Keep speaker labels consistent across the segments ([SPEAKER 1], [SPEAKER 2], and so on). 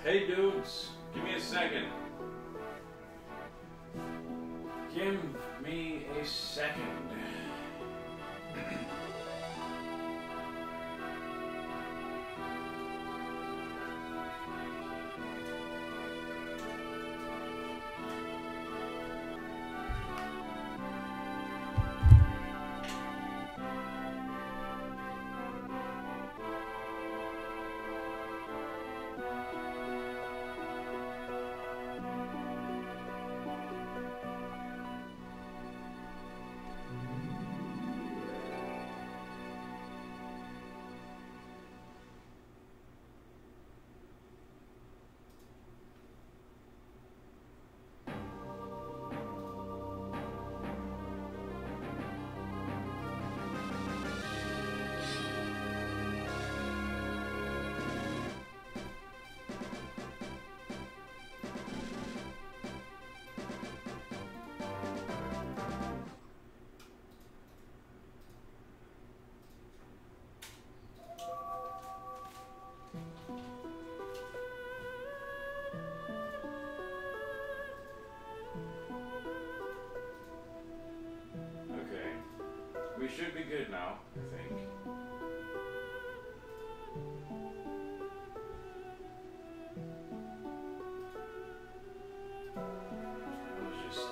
[SPEAKER 1] Hey dudes, give me a second. Give me a second. We should be good now, I think. I was just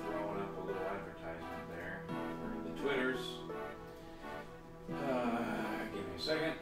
[SPEAKER 1] throwing up a little advertisement there for the Twitters. Give me a second.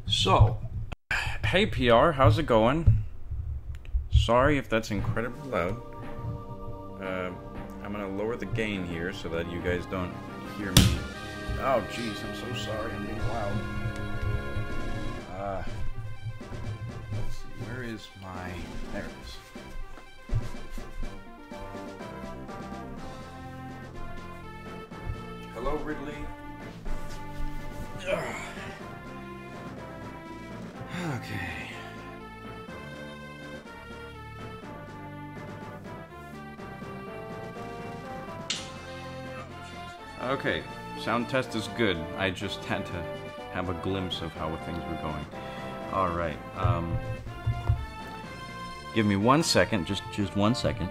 [SPEAKER 1] So, hey PR, how's it going? Sorry if that's incredibly loud. I'm gonna lower the gain here so that you guys don't hear me. Oh jeez, I'm so sorry, I'm being loud. Let's see, where is my... There it is. Hello, Ridley. Ugh. Okay. Okay, sound test is good. I just had to have a glimpse of how things were going. Alright, give me 1 second, just 1 second.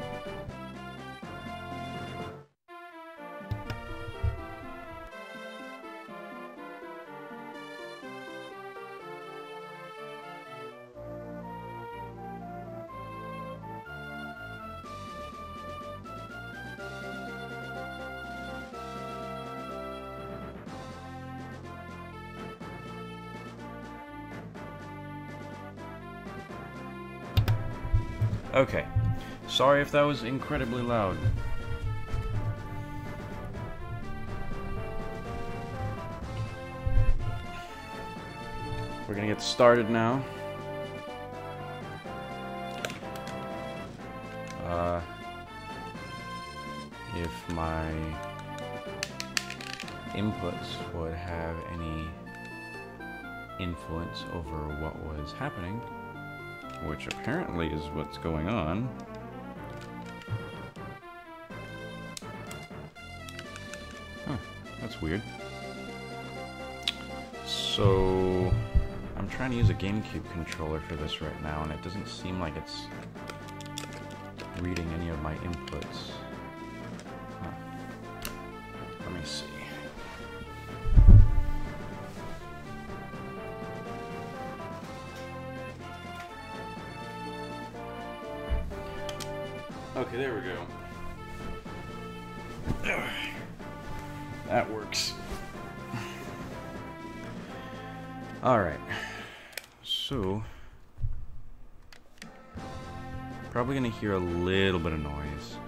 [SPEAKER 1] Okay, sorry if that was incredibly loud. We're gonna get started now. If my inputs would have any influence over what was happening, which apparently is what's going on. Huh, that's weird. So, I'm trying to use a GameCube controller for this right now, and it doesn't seem like it's reading any of my inputs. Huh. Let me see. Okay, there we go. That works. Alright. So, probably gonna hear a little bit of noise.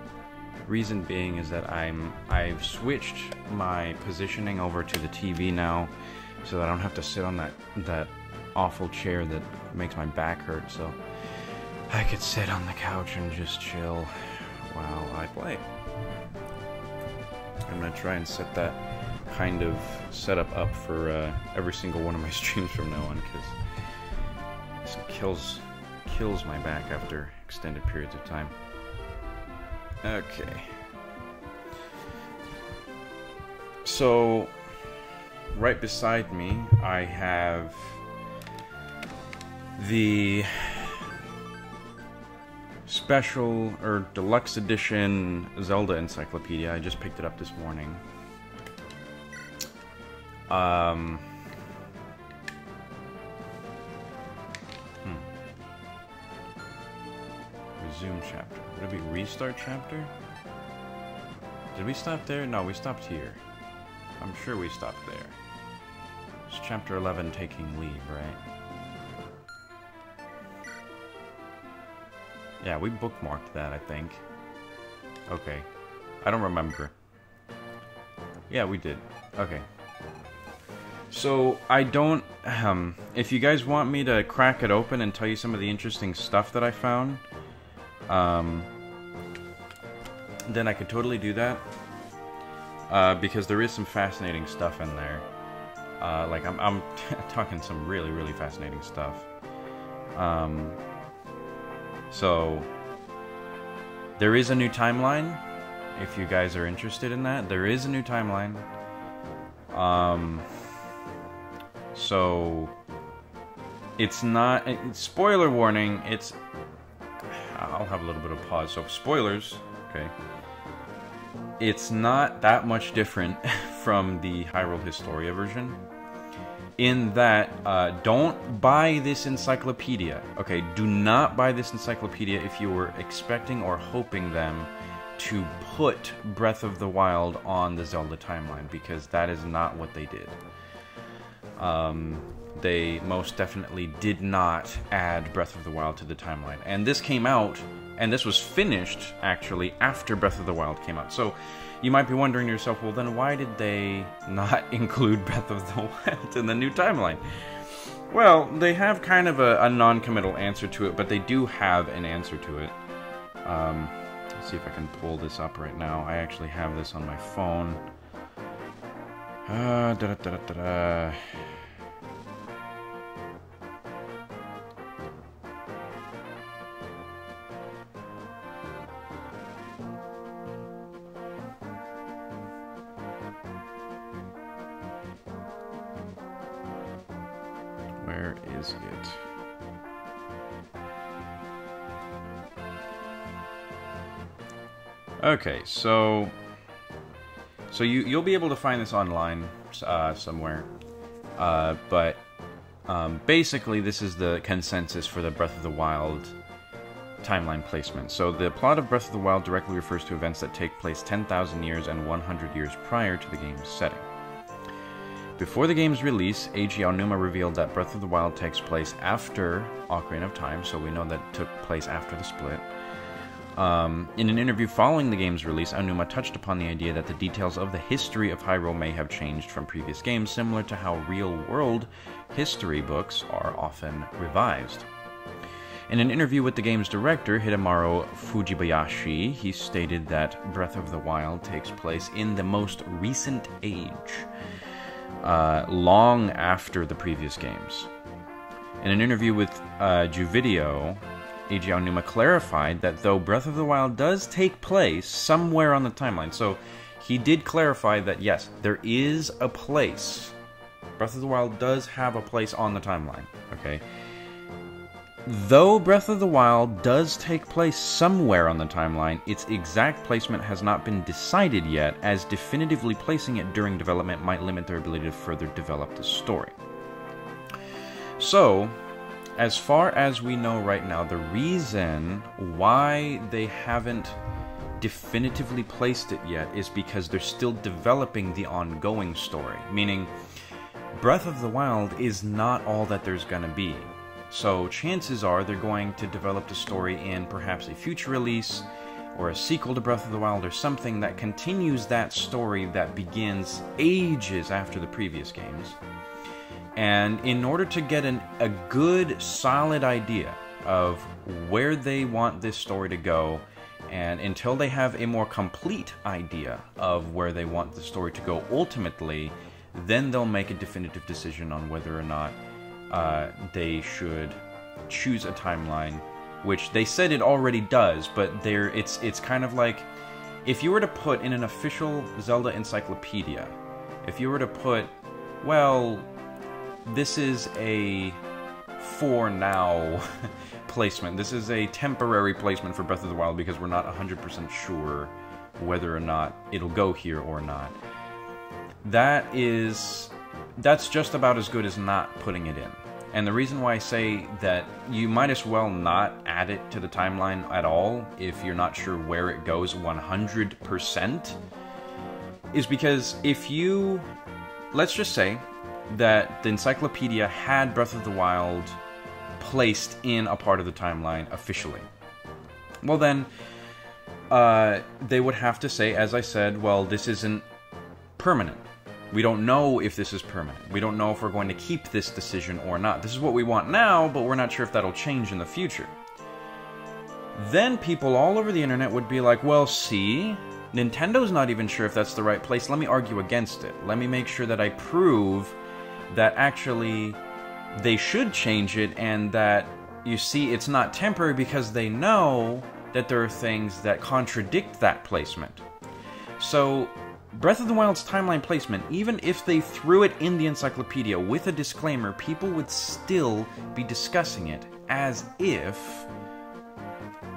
[SPEAKER 1] Reason being is that I've switched my positioning over to the TV now, so that I don't have to sit on that awful chair that makes my back hurt. So I could sit on the couch and just chill while I play. I'm gonna try and set that kind of setup up for every single one of my streams from now on, because this kills my back after extended periods of time. Okay. So, right beside me, I have the special or deluxe edition Zelda Encyclopedia. I just picked it up this morning. Resume chapter. Would it be restart chapter? Did we stop there? No, we stopped here. I'm sure we stopped there. It's chapter 11, taking leave, right? Yeah, we bookmarked that, I think. Okay. I don't remember. Yeah, we did. Okay. So, I don't... if you guys want me to crack it open and tell you some of the interesting stuff that I found, then I could totally do that. Because there is some fascinating stuff in there. Like, I'm talking some really, really fascinating stuff. So, there is a new timeline, if you guys are interested in that. There is a new timeline. So, it's not... spoiler warning, it's... I'll have a little bit of pause. So, spoilers, okay. It's not that much different from the Hyrule Historia version. In that, don't buy this encyclopedia. Okay, do not buy this encyclopedia if you were expecting or hoping them to put Breath of the Wild on the Zelda timeline, because that is not what they did. They most definitely did not add Breath of the Wild to the timeline. And this came out, and this was finished, actually, after Breath of the Wild came out. So, you might be wondering to yourself, well, then why did they not include Breath of the Wild in the new timeline? Well, they have kind of a non-committal answer to it, but they do have an answer to it. Let's see if I can pull this up right now. I actually have this on my phone. Where is it? Okay, so you'll be able to find this online somewhere, but basically this is the consensus for the Breath of the Wild timeline placement. So the plot of Breath of the Wild directly refers to events that take place 10,000 years and 100 years prior to the game's setting. Before the game's release, Eiji Aonuma revealed that Breath of the Wild takes place after Ocarina of Time, so we know that it took place after the split. In an interview following the game's release, Aonuma touched upon the idea that the details of the history of Hyrule may have changed from previous games, similar to how real-world history books are often revised. In an interview with the game's director, Hidemaru Fujibayashi, he stated that Breath of the Wild takes place in the most recent age, long after the previous games. In an interview with Juvideo, Eiji Aonuma clarified that though Breath of the Wild does take place somewhere on the timeline, so he did clarify that yes, there is a place. Breath of the Wild does have a place on the timeline, okay? Though Breath of the Wild does take place somewhere on the timeline, its exact placement has not been decided yet, as definitively placing it during development might limit their ability to further develop the story. So, as far as we know right now, the reason why they haven't definitively placed it yet is because they're still developing the ongoing story. Meaning, Breath of the Wild is not all that there's gonna be. So chances are they're going to develop the story in perhaps a future release, or a sequel to Breath of the Wild, or something that continues that story that begins ages after the previous games. And in order to get a good, solid idea of where they want this story to go, and until they have a more complete idea of where they want the story to go ultimately, then they'll make a definitive decision on whether or not they should choose a timeline, which they said it already does, but it's kind of like, if you were to put in an official Zelda Encyclopedia, if you were to put, well, this is a for now placement, this is a temporary placement for Breath of the Wild because we're not 100% sure whether or not it'll go here or not. That's just about as good as not putting it in. And the reason why I say that you might as well not add it to the timeline at all if you're not sure where it goes 100% is because if you, let's just say that the Encyclopedia had Breath of the Wild placed in a part of the timeline officially. Well then, they would have to say, as I said, well, this isn't permanent. We don't know if this is permanent. We don't know if we're going to keep this decision or not. This is what we want now, but we're not sure if that'll change in the future. Then people all over the internet would be like, well, see, Nintendo's not even sure if that's the right place. Let me argue against it. Let me make sure that I prove that actually they should change it and that, you see, it's not temporary because they know that there are things that contradict that placement. So Breath of the Wild's timeline placement, even if they threw it in the Encyclopedia with a disclaimer, people would still be discussing it as if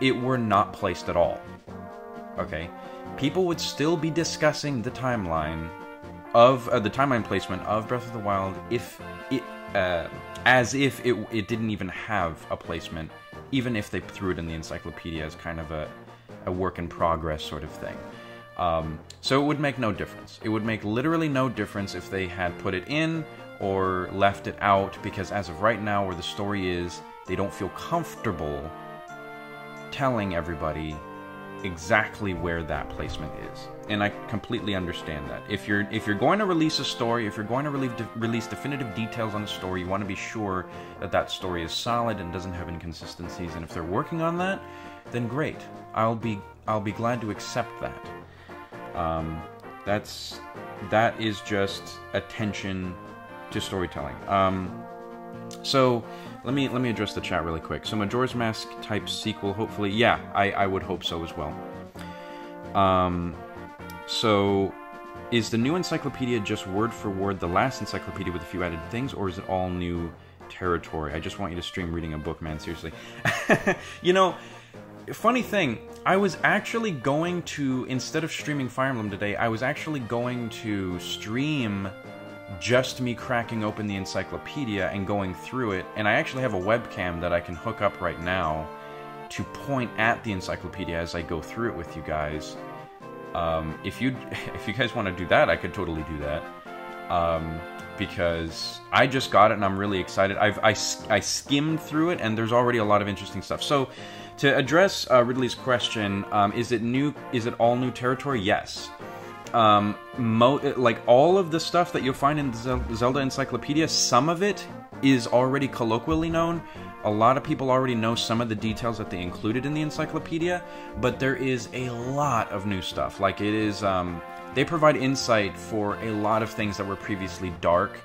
[SPEAKER 1] it were not placed at all. Okay? People would still be discussing the timeline of the timeline placement of Breath of the Wild if it, as if it didn't even have a placement, even if they threw it in the Encyclopedia as kind of a work in progress sort of thing. So it would make no difference. It would make literally no difference if they had put it in or left it out, because as of right now, where the story is, they don't feel comfortable telling everybody exactly where that placement is. And I completely understand that. If you're going to release a story, if you're going to release definitive details on a story, you want to be sure that that story is solid and doesn't have inconsistencies. And if they're working on that, then great. I'll be glad to accept that. That is just attention to storytelling. So let me address the chat really quick. So Majora's Mask type sequel, hopefully, yeah, I would hope so as well. So is the new encyclopedia just word for word the last encyclopedia with a few added things, or is it all new territory? I just want you to stream reading a book, man. Seriously. You know, funny thing, I was actually going to, instead of streaming Fire Emblem today, I was actually going to stream just me cracking open the encyclopedia and going through it, and I actually have a webcam that I can hook up right now to point at the encyclopedia as I go through it with you guys. If you guys want to do that, I could totally do that. Because I just got it and I'm really excited. I skimmed through it and there's already a lot of interesting stuff. So to address Ridley's question, is it all new territory? Yes. Like all of the stuff that you'll find in the Zelda Encyclopedia, some of it is already colloquially known. A lot of people already know some of the details that they included in the encyclopedia, but there is a lot of new stuff. Like it is, they provide insight for a lot of things that were previously dark,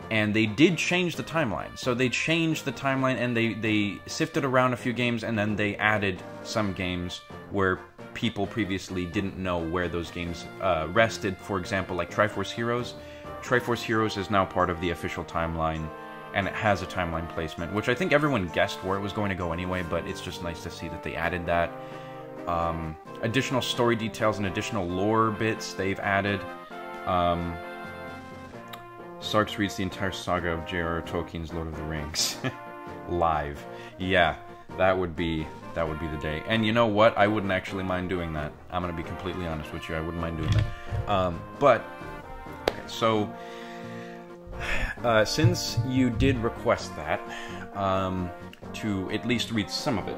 [SPEAKER 1] and they did change the timeline. So they changed the timeline and they sifted around a few games, and then they added some games where people previously didn't know where those games rested. For example, like Triforce Heroes. Triforce Heroes is now part of the official timeline, and it has a timeline placement, which I think everyone guessed where it was going to go anyway, but it's just nice to see that they added that. Additional story details and additional lore bits they've added. Sarks reads the entire saga of J.R.R. Tolkien's Lord of the Rings. Live. Yeah, that would be the day. And you know what? I wouldn't actually mind doing that. I'm going to be completely honest with you. I wouldn't mind doing that. But, okay, so since you did request that, to at least read some of it,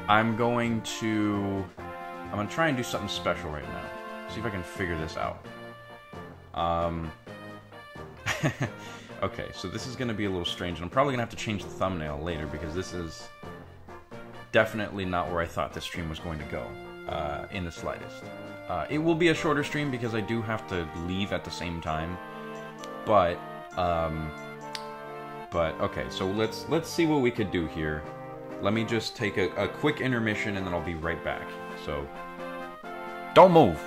[SPEAKER 1] I'm going to try and do something special right now. See if I can figure this out. Okay, so this is gonna be a little strange, and I'm probably gonna have to change the thumbnail later because this is definitely not where I thought this stream was going to go, in the slightest. It will be a shorter stream because I do have to leave at the same time, but okay, so let's see what we could do here. Let me just take a quick intermission and then I'll be right back. So, don't move!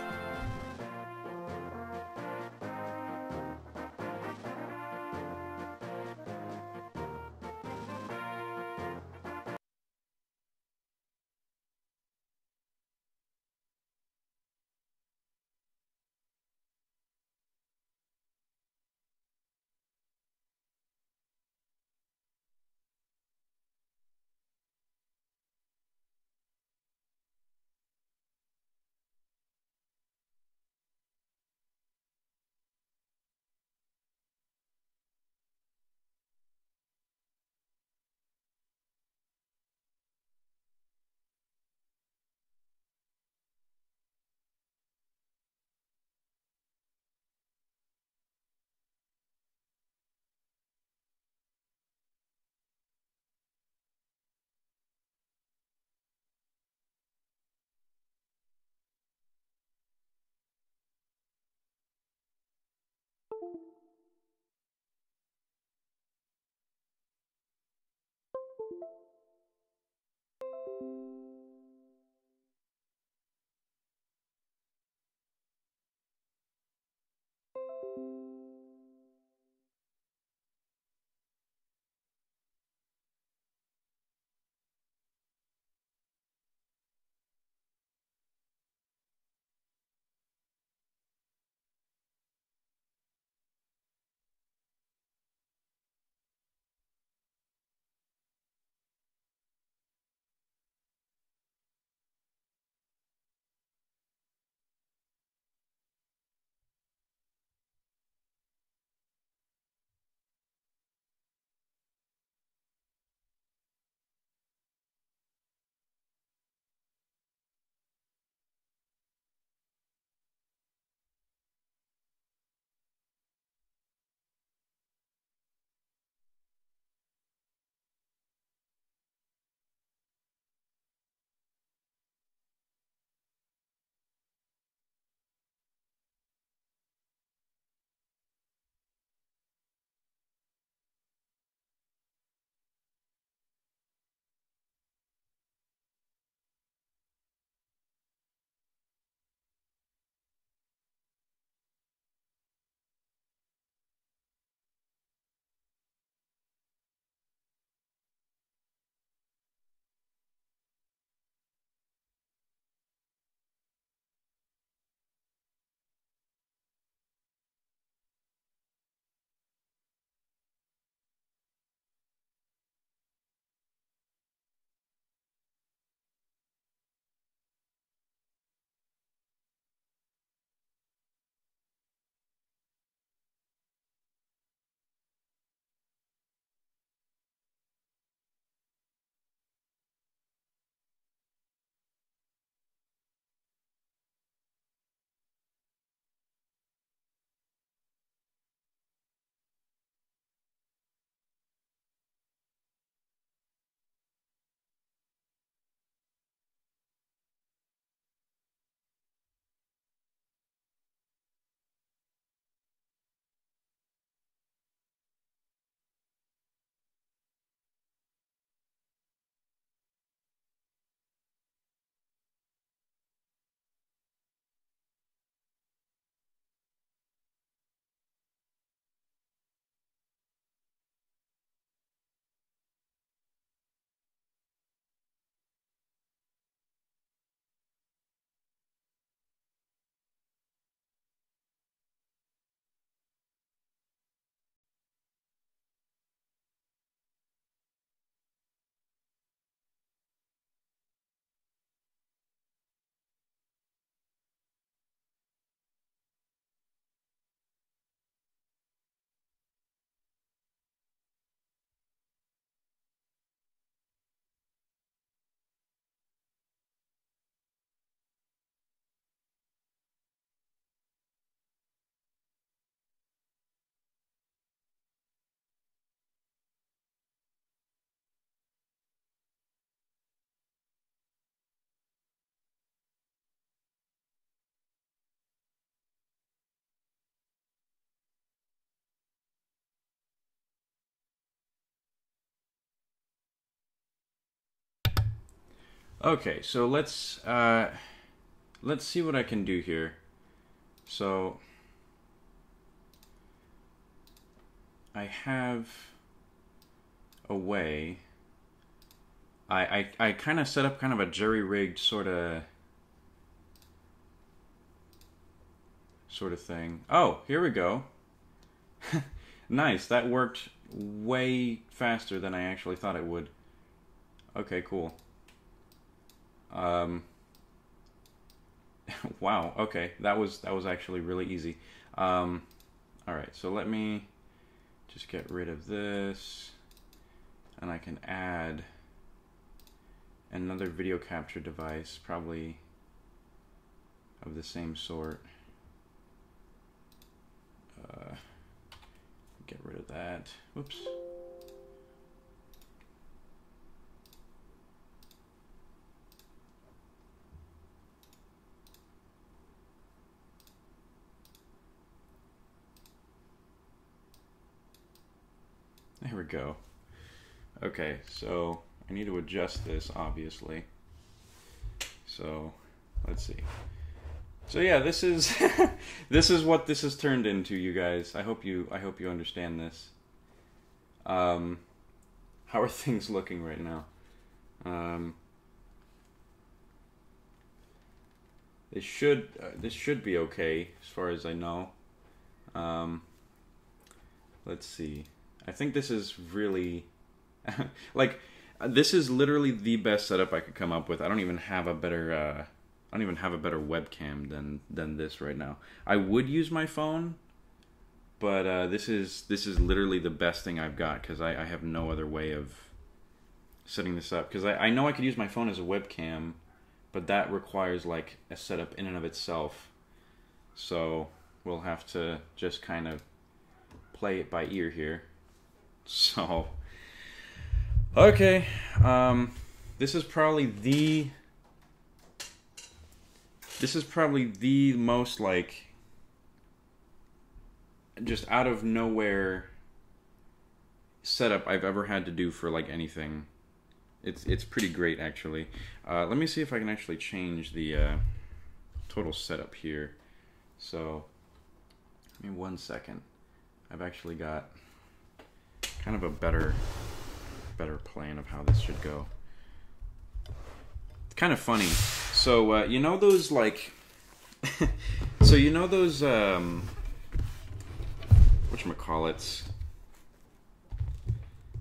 [SPEAKER 1] Okay, so let's see what I can do here. So I have a way. I kind of set up kind of a jerry-rigged sort of thing. Oh, here we go. Nice, that worked way faster than I actually thought it would. Okay, cool. Wow, okay, that was actually really easy. Alright, so let me just get rid of this, and I can add another video capture device, probably of the same sort. Get rid of that. Whoops. There we go. Okay, so I need to adjust this, obviously. So let's see. So yeah, this is this is what this has turned into, you guys. I hope you understand this. How are things looking right now? This should be okay as far as I know. Let's see. I think this is really like this is literally the best setup I could come up with. I don't even have a better webcam than this right now. I would use my phone, but this is literally the best thing I've got, because I have no other way of setting this up. Because I know I could use my phone as a webcam, but that requires like a setup in and of itself. So we'll have to just kind of play it by ear here. So okay, this is probably the most like just out of nowhere setup I've ever had to do for like anything. It's pretty great, actually. Let me see if I can actually change the total setup here. So give me 1 second. I've actually got kind of a better plan of how this should go. It's kind of funny. So you know those like so you know those whatchamacallits?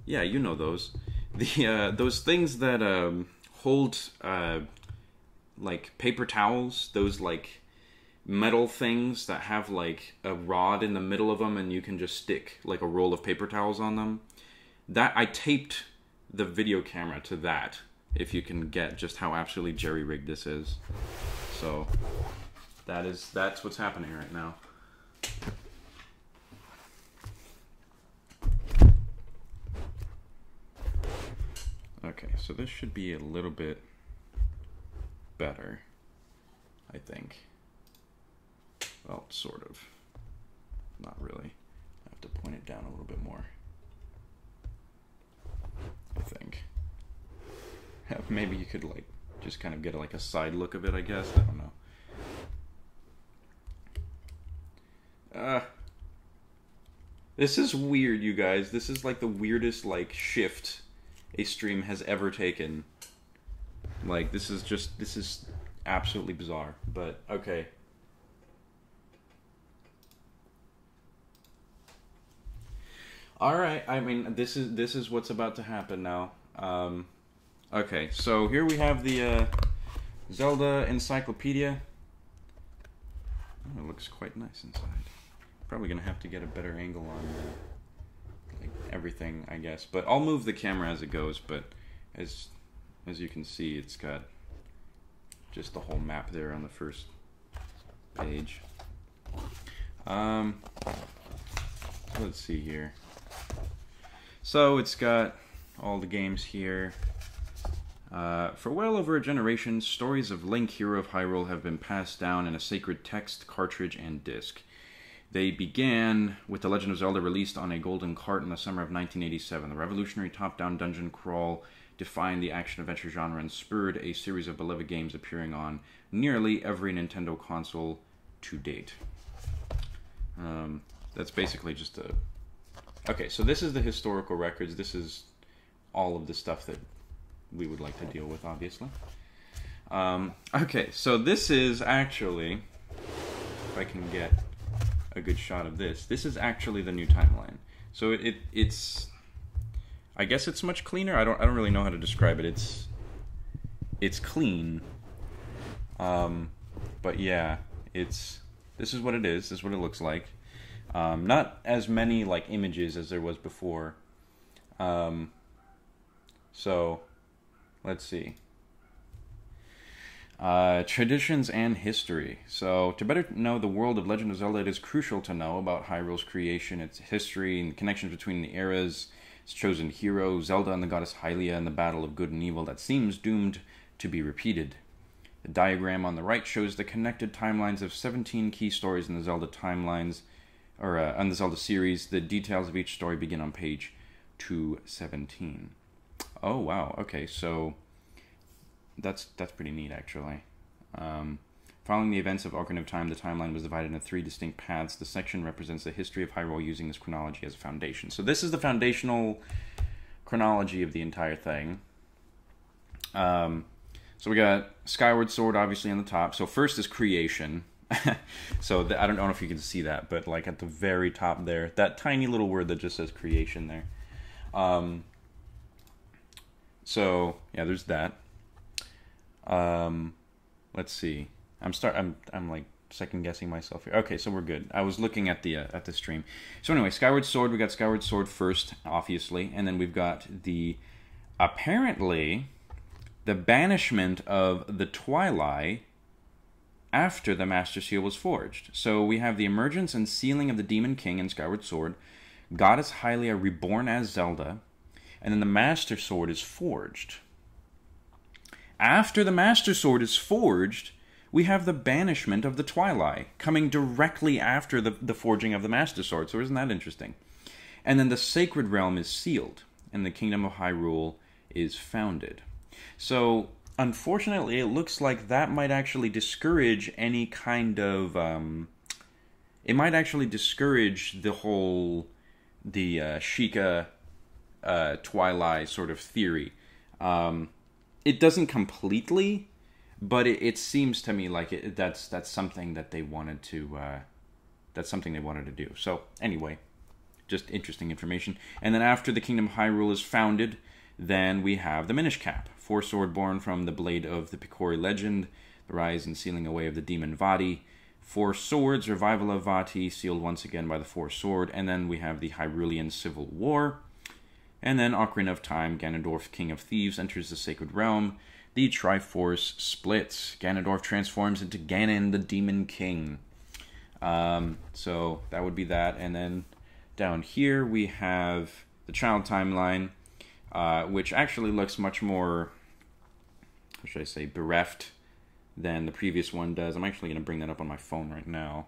[SPEAKER 1] Yeah, you know those. The those things that hold like paper towels, those like metal things that have like a rod in the middle of them and you can just stick like a roll of paper towels on them. That I taped the video camera to that, if you can get just how absolutely jerry-rigged this is. So that's what's happening right now. Okay, so this should be a little bit better, I think. Well, sort of. Not really. I have to point it down a little bit more, I think. Maybe you could like just kind of get like a side look of it, I guess. I don't know. This is weird, you guys. This is like the weirdest like shift a stream has ever taken. Like this is absolutely bizarre, but okay. All right. I mean, this is what's about to happen now. Okay, so here we have the Zelda Encyclopedia. Oh, it looks quite nice inside. Probably gonna have to get a better angle on like everything, I guess. But I'll move the camera as it goes. But as you can see, it's got just the whole map there on the first page. Let's see here. So it's got all the games here. For well over a generation, stories of Link, Hero of Hyrule, have been passed down in a sacred text, cartridge, and disc. They began with The Legend of Zelda, released on a golden cart in the summer of 1987. The revolutionary top-down dungeon crawl defined the action-adventure genre and spurred a series of beloved games appearing on nearly every Nintendo console to date. That's basically just a... Okay, so this is the historical records. This is all of the stuff that we would like to deal with, obviously. Okay, so this is actually... If I can get a good shot of this. This is actually the new timeline. So it's... I guess it's much cleaner. I don't really know how to describe it. It's clean. But yeah, this is what it is. This is what it looks like. Not as many like images as there was before. So let's see. Traditions and history. So to better know the world of Legend of Zelda, it is crucial to know about Hyrule's creation, its history, and the connections between the eras, its chosen hero, Zelda and the goddess Hylia, and the battle of good and evil that seems doomed to be repeated. The diagram on the right shows the connected timelines of 17 key stories in the Zelda timelines, or on the Zelda series. The details of each story begin on page 217. Oh wow, okay, so that's pretty neat, actually. Following the events of Ocarina of Time, the timeline was divided into 3 distinct paths. The section represents the history of Hyrule using this chronology as a foundation. So this is the foundational chronology of the entire thing. So we got Skyward Sword, obviously, on the top. So first is creation. So I don't know if you can see that, but like at the very top there, that tiny little word that just says creation there. So yeah, there's that. Let's see. I'm like second guessing myself here. Okay, so we're good. I was looking at the stream. So anyway, Skyward Sword. We got Skyward Sword first, obviously, and then we've got apparently the banishment of the Twilight after the Master Seal was forged. So we have the emergence and sealing of the Demon King in Skyward Sword, Goddess Hylia reborn as Zelda, and then the Master Sword is forged. After the Master Sword is forged, we have the banishment of the Twilight, coming directly after the forging of the Master Sword. So isn't that interesting? And then the Sacred Realm is sealed, and the Kingdom of Hyrule is founded. So, unfortunately, it looks like that might actually discourage any kind of... it might actually discourage the whole... the Sheikah Twilight sort of theory. It doesn't completely, but it seems to me like that's something that they wanted to do. So anyway, just interesting information. And then after the Kingdom of Hyrule is founded, then we have the Minish Cap, 4-sword born from the blade of the Picori legend, the rise and sealing away of the demon Vati, 4 swords, revival of Vati, sealed once again by the 4-sword, and then we have the Hyrulean Civil War. And then Ocarina of Time, Ganondorf, King of Thieves, enters the Sacred Realm. The Triforce splits. Ganondorf transforms into Ganon, the Demon King. So that would be that. And then down here we have the Child Timeline, which actually looks much more, how should I say, bereft than the previous one does. I'm actually going to bring that up on my phone right now.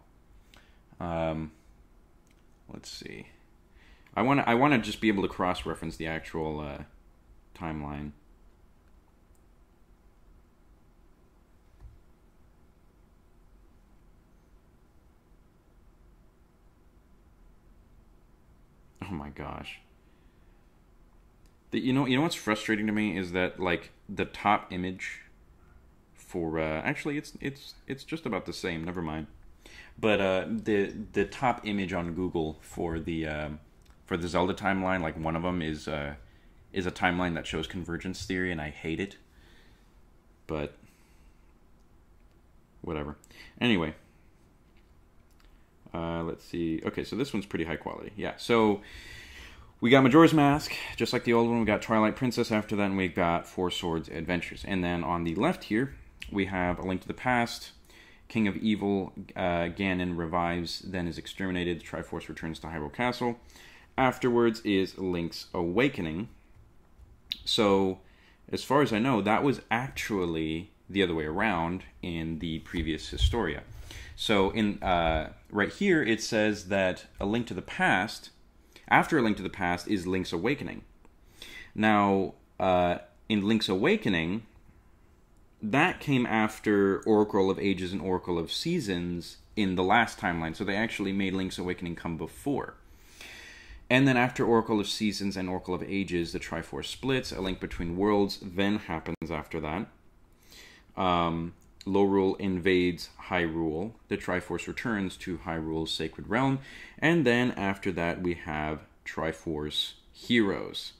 [SPEAKER 1] Let's see. I want to just be able to cross-reference the actual timeline. Oh my gosh. You know what's frustrating to me is that like the top image for actually it's just about the same. Never mind. But the top image on Google for the Zelda timeline, like one of them is a timeline that shows convergence theory, and I hate it. But whatever. Anyway, let's see. Okay, so this one's pretty high quality. Yeah, so we got Majora's Mask, just like the old one. We got Twilight Princess after that, and we got 4 Swords Adventures. And then on the left here, we have A Link to the Past. King of Evil, Ganon revives, then is exterminated. Triforce returns to Hyrule Castle. Afterwards is Link's Awakening. So, as far as I know, that was actually the other way around in the previous Historia. So, in right here, it says that A Link to the Past, after A Link to the Past, is Link's Awakening. Now, in Link's Awakening, that came after Oracle of Ages and Oracle of Seasons in the last timeline. So they actually made Link's Awakening come before. And then after Oracle of Seasons and Oracle of Ages, the Triforce splits. A Link Between Worlds then happens after that. Lorule invades Hyrule. The Triforce returns to Hyrule's Sacred Realm. And then after that, we have Triforce Heroes.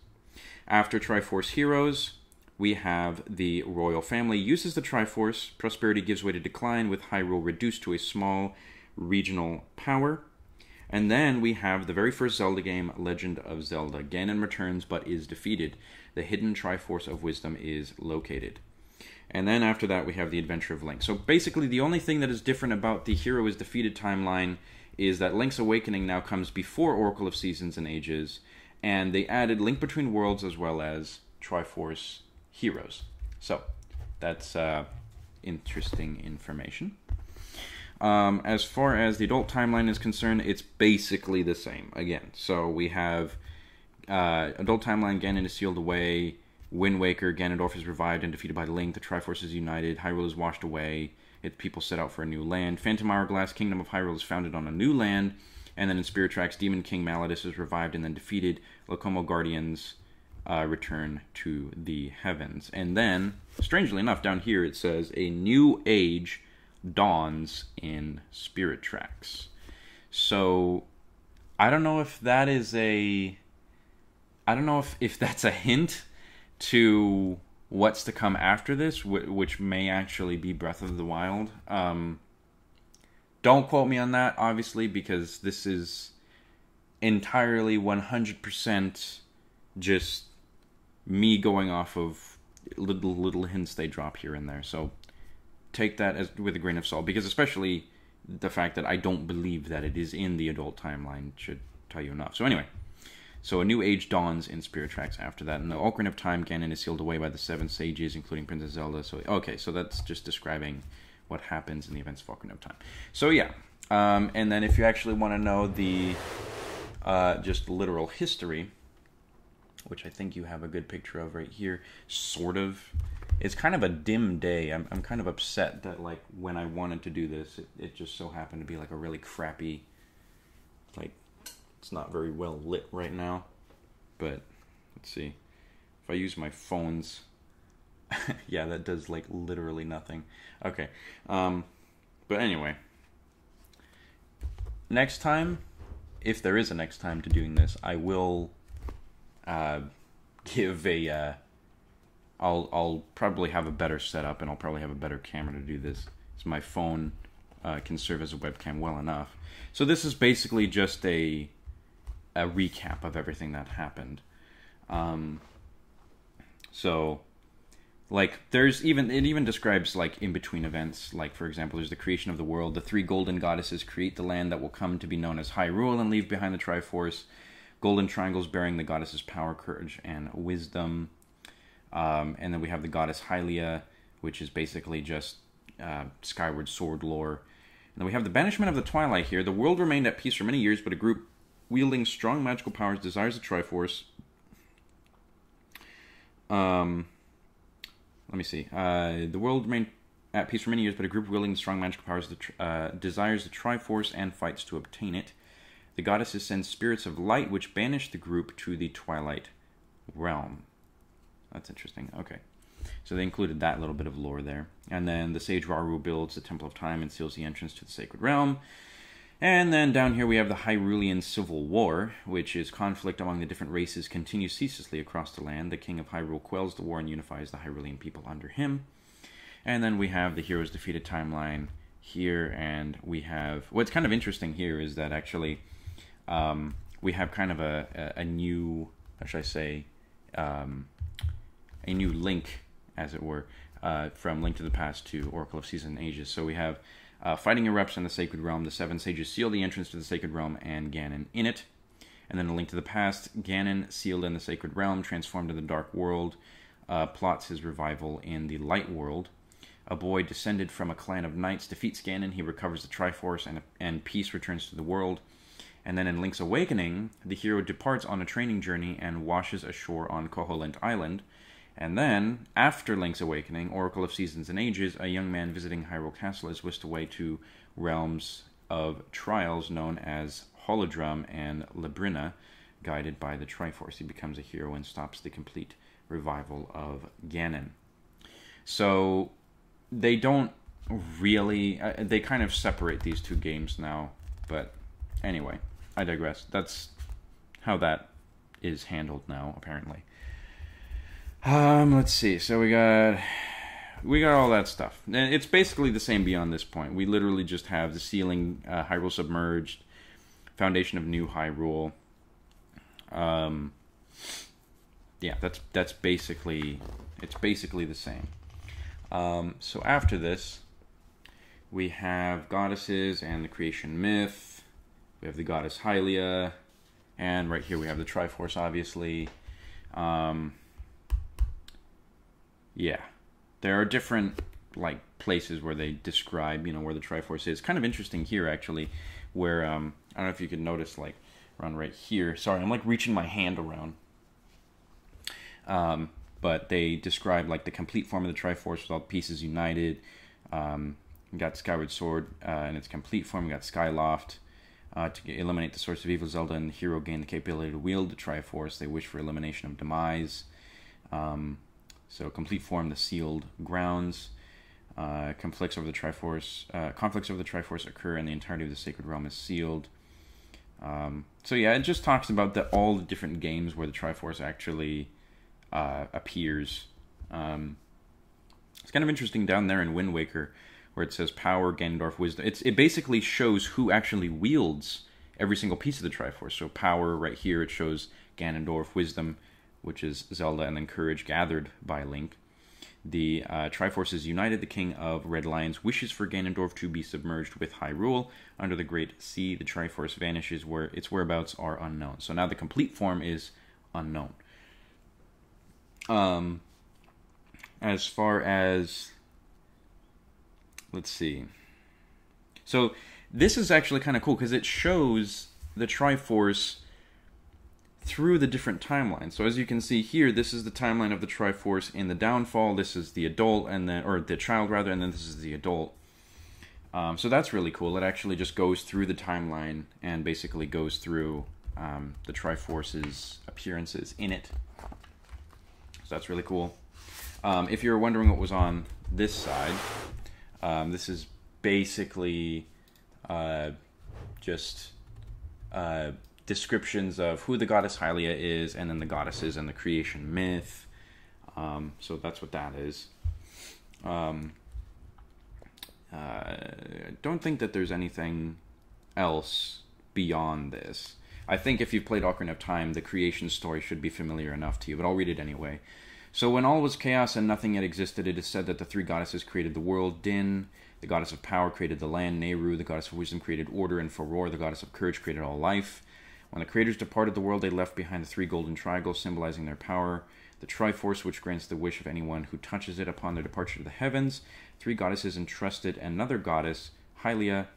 [SPEAKER 1] After Triforce Heroes, we have the royal family uses the Triforce. Prosperity gives way to decline, with Hyrule reduced to a small regional power. And then we have the very first Zelda game, Legend of Zelda. Ganon returns but is defeated. The hidden Triforce of Wisdom is located. And then after that, we have the Adventure of Link. So basically, the only thing that is different about the Hero is Defeated timeline is that Link's Awakening now comes before Oracle of Seasons and Ages, and they added Link Between Worlds as well as Triforce Heroes. So that's interesting information. As far as the adult timeline is concerned, it's basically the same again. So we have adult timeline, Ganon is sealed away. Wind Waker, Ganondorf is revived and defeated by Link. The Triforce is united. Hyrule is washed away. People set out for a new land. Phantom Hourglass, Kingdom of Hyrule is founded on a new land. And then in Spirit Tracks, Demon King Malladus is revived and then defeated. Locomo Guardians return to the heavens. And then, strangely enough, down here it says, a new age dawns in Spirit Tracks. So, I don't know if that is a... I don't know if that's a hint to what's to come after this, which may actually be Breath of the Wild. Don't quote me on that, obviously, because this is entirely 100% just me going off of little hints they drop here and there. So take that as with a grain of salt, because especially the fact that I don't believe that it is in the adult timeline should tell you enough. So anyway, so a new age dawns in Spirit Tracks after that. In the Ocarina of Time, Ganon is sealed away by the 7 sages, including Princess Zelda. So okay, so that's just describing what happens in the events of Ocarina of Time. So yeah, and then if you actually want to know the just literal history, which I think you have a good picture of right here, sort of. It's kind of a dim day. I'm kind of upset that, like, when I wanted to do this, it just so happened to be like a really crappy, like, it's not very well lit right now. But let's see if I use my phone's. Yeah, that does like literally nothing. Okay, but anyway, next time, if there is a next time to doing this, I will give a. I'll probably have a better setup, and I'll probably have a better camera to do this. So my phone can serve as a webcam well enough. So this is basically just a recap of everything that happened. So, like, it even describes, like, in-between events. Like, for example, there's the creation of the world. The 3 golden goddesses create the land that will come to be known as Hyrule and leave behind the Triforce. Golden triangles bearing the goddesses' power, courage, and wisdom. And then we have the goddess Hylia, which is basically just Skyward Sword lore. And then we have the banishment of the Twilight here. The world remained at peace for many years, but a group wielding strong magical powers desires the Triforce. Let me see. The world remained at peace for many years, but a group wielding strong magical powers desires the Triforce and fights to obtain it. The goddesses send spirits of light, which banish the group to the Twilight realm. That's interesting. Okay. So they included that little bit of lore there. And then the sage Rauru builds the Temple of Time and seals the entrance to the Sacred Realm. And then down here we have the Hyrulean Civil War, which is conflict among the different races continues ceaselessly across the land. The King of Hyrule quells the war and unifies the Hyrulean people under him. And then we have the Heroes Defeated timeline here, and we have... What's kind of interesting here is that actually we have kind of a new... How should I say... a new link, as it were, from Link to the Past to Oracle of Seasons and Ages. So we have fighting erupts in the Sacred Realm. The 7 sages seal the entrance to the Sacred Realm and Ganon in it. And then a Link to the Past, Ganon sealed in the Sacred Realm, transformed to the Dark World, plots his revival in the Light World. A boy descended from a clan of knights defeats Ganon. He recovers the Triforce and peace returns to the world. And then in Link's Awakening, the hero departs on a training journey and washes ashore on Koholint Island. And then, after Link's awakening, Oracle of Seasons and Ages, a young man visiting Hyrule Castle is whisked away to realms of trials known as Holodrum and Labrina, guided by the Triforce. He becomes a hero and stops the complete revival of Ganon. So, they don't really... they kind of separate these two games now, but anyway, I digress. That's how that is handled now, apparently. Let's see. So we got all that stuff. And it's basically the same beyond this point. We literally just have the ceiling, Hyrule Submerged, Foundation of New Hyrule. Yeah, that's basically, it's basically the same. So after this, we have goddesses and the creation myth. We have the goddess Hylia, and right here we have the Triforce, obviously. Yeah, there are different like places where they describe, where the Triforce is. Kind of interesting here, actually, where I don't know if you can notice, like around right here. Sorry, I'm like reaching my hand around. But they describe like the complete form of the Triforce with all the pieces united. We got Skyward Sword in its complete form. We got Skyloft. To eliminate the source of evil, Zelda and the hero gain the capability to wield the Triforce. They wish for elimination of demise. So complete form, the sealed grounds. Conflicts over the Triforce occur, and the entirety of the sacred realm is sealed. So yeah, it just talks about all the different games where the Triforce actually appears. It's kind of interesting down there in Wind Waker, where it says power, Ganondorf, wisdom. It basically shows who actually wields every single piece of the Triforce. So power, right here, it shows Ganondorf, wisdom, which is Zelda, and then courage gathered by Link. The Triforce is united. The King of Red Lions wishes for Ganondorf to be submerged with Hyrule. Under the Great Sea, the Triforce vanishes, where its whereabouts are unknown. So now the complete form is unknown. As far as... let's see. So this is actually kind of cool, because it shows the Triforce through the different timelines. So as you can see here, this is the timeline of the Triforce in the downfall. This is the adult, and then, or the child rather, and then this is the adult. So that's really cool. It actually just goes through the timeline and basically goes through the Triforce's appearances in it. So that's really cool. If you're wondering what was on this side, this is basically just descriptions of who the goddess Hylia is, and then the goddesses and the creation myth. So that's what that is. Don't think that there's anything else beyond this. I think if you've played Ocarina of Time, the creation story should be familiar enough to you, but I'll read it anyway. So when all was chaos and nothing yet existed, it is said that the three goddesses created the world. Din, the goddess of power, created the land. Nehru, the goddess of wisdom, created order. And Furor, the goddess of courage, created all life. When the creators departed the world, they left behind the three golden triangles, symbolizing their power. The Triforce, which grants the wish of anyone who touches it upon their departure to the heavens. Three goddesses entrusted another goddess, Hylia,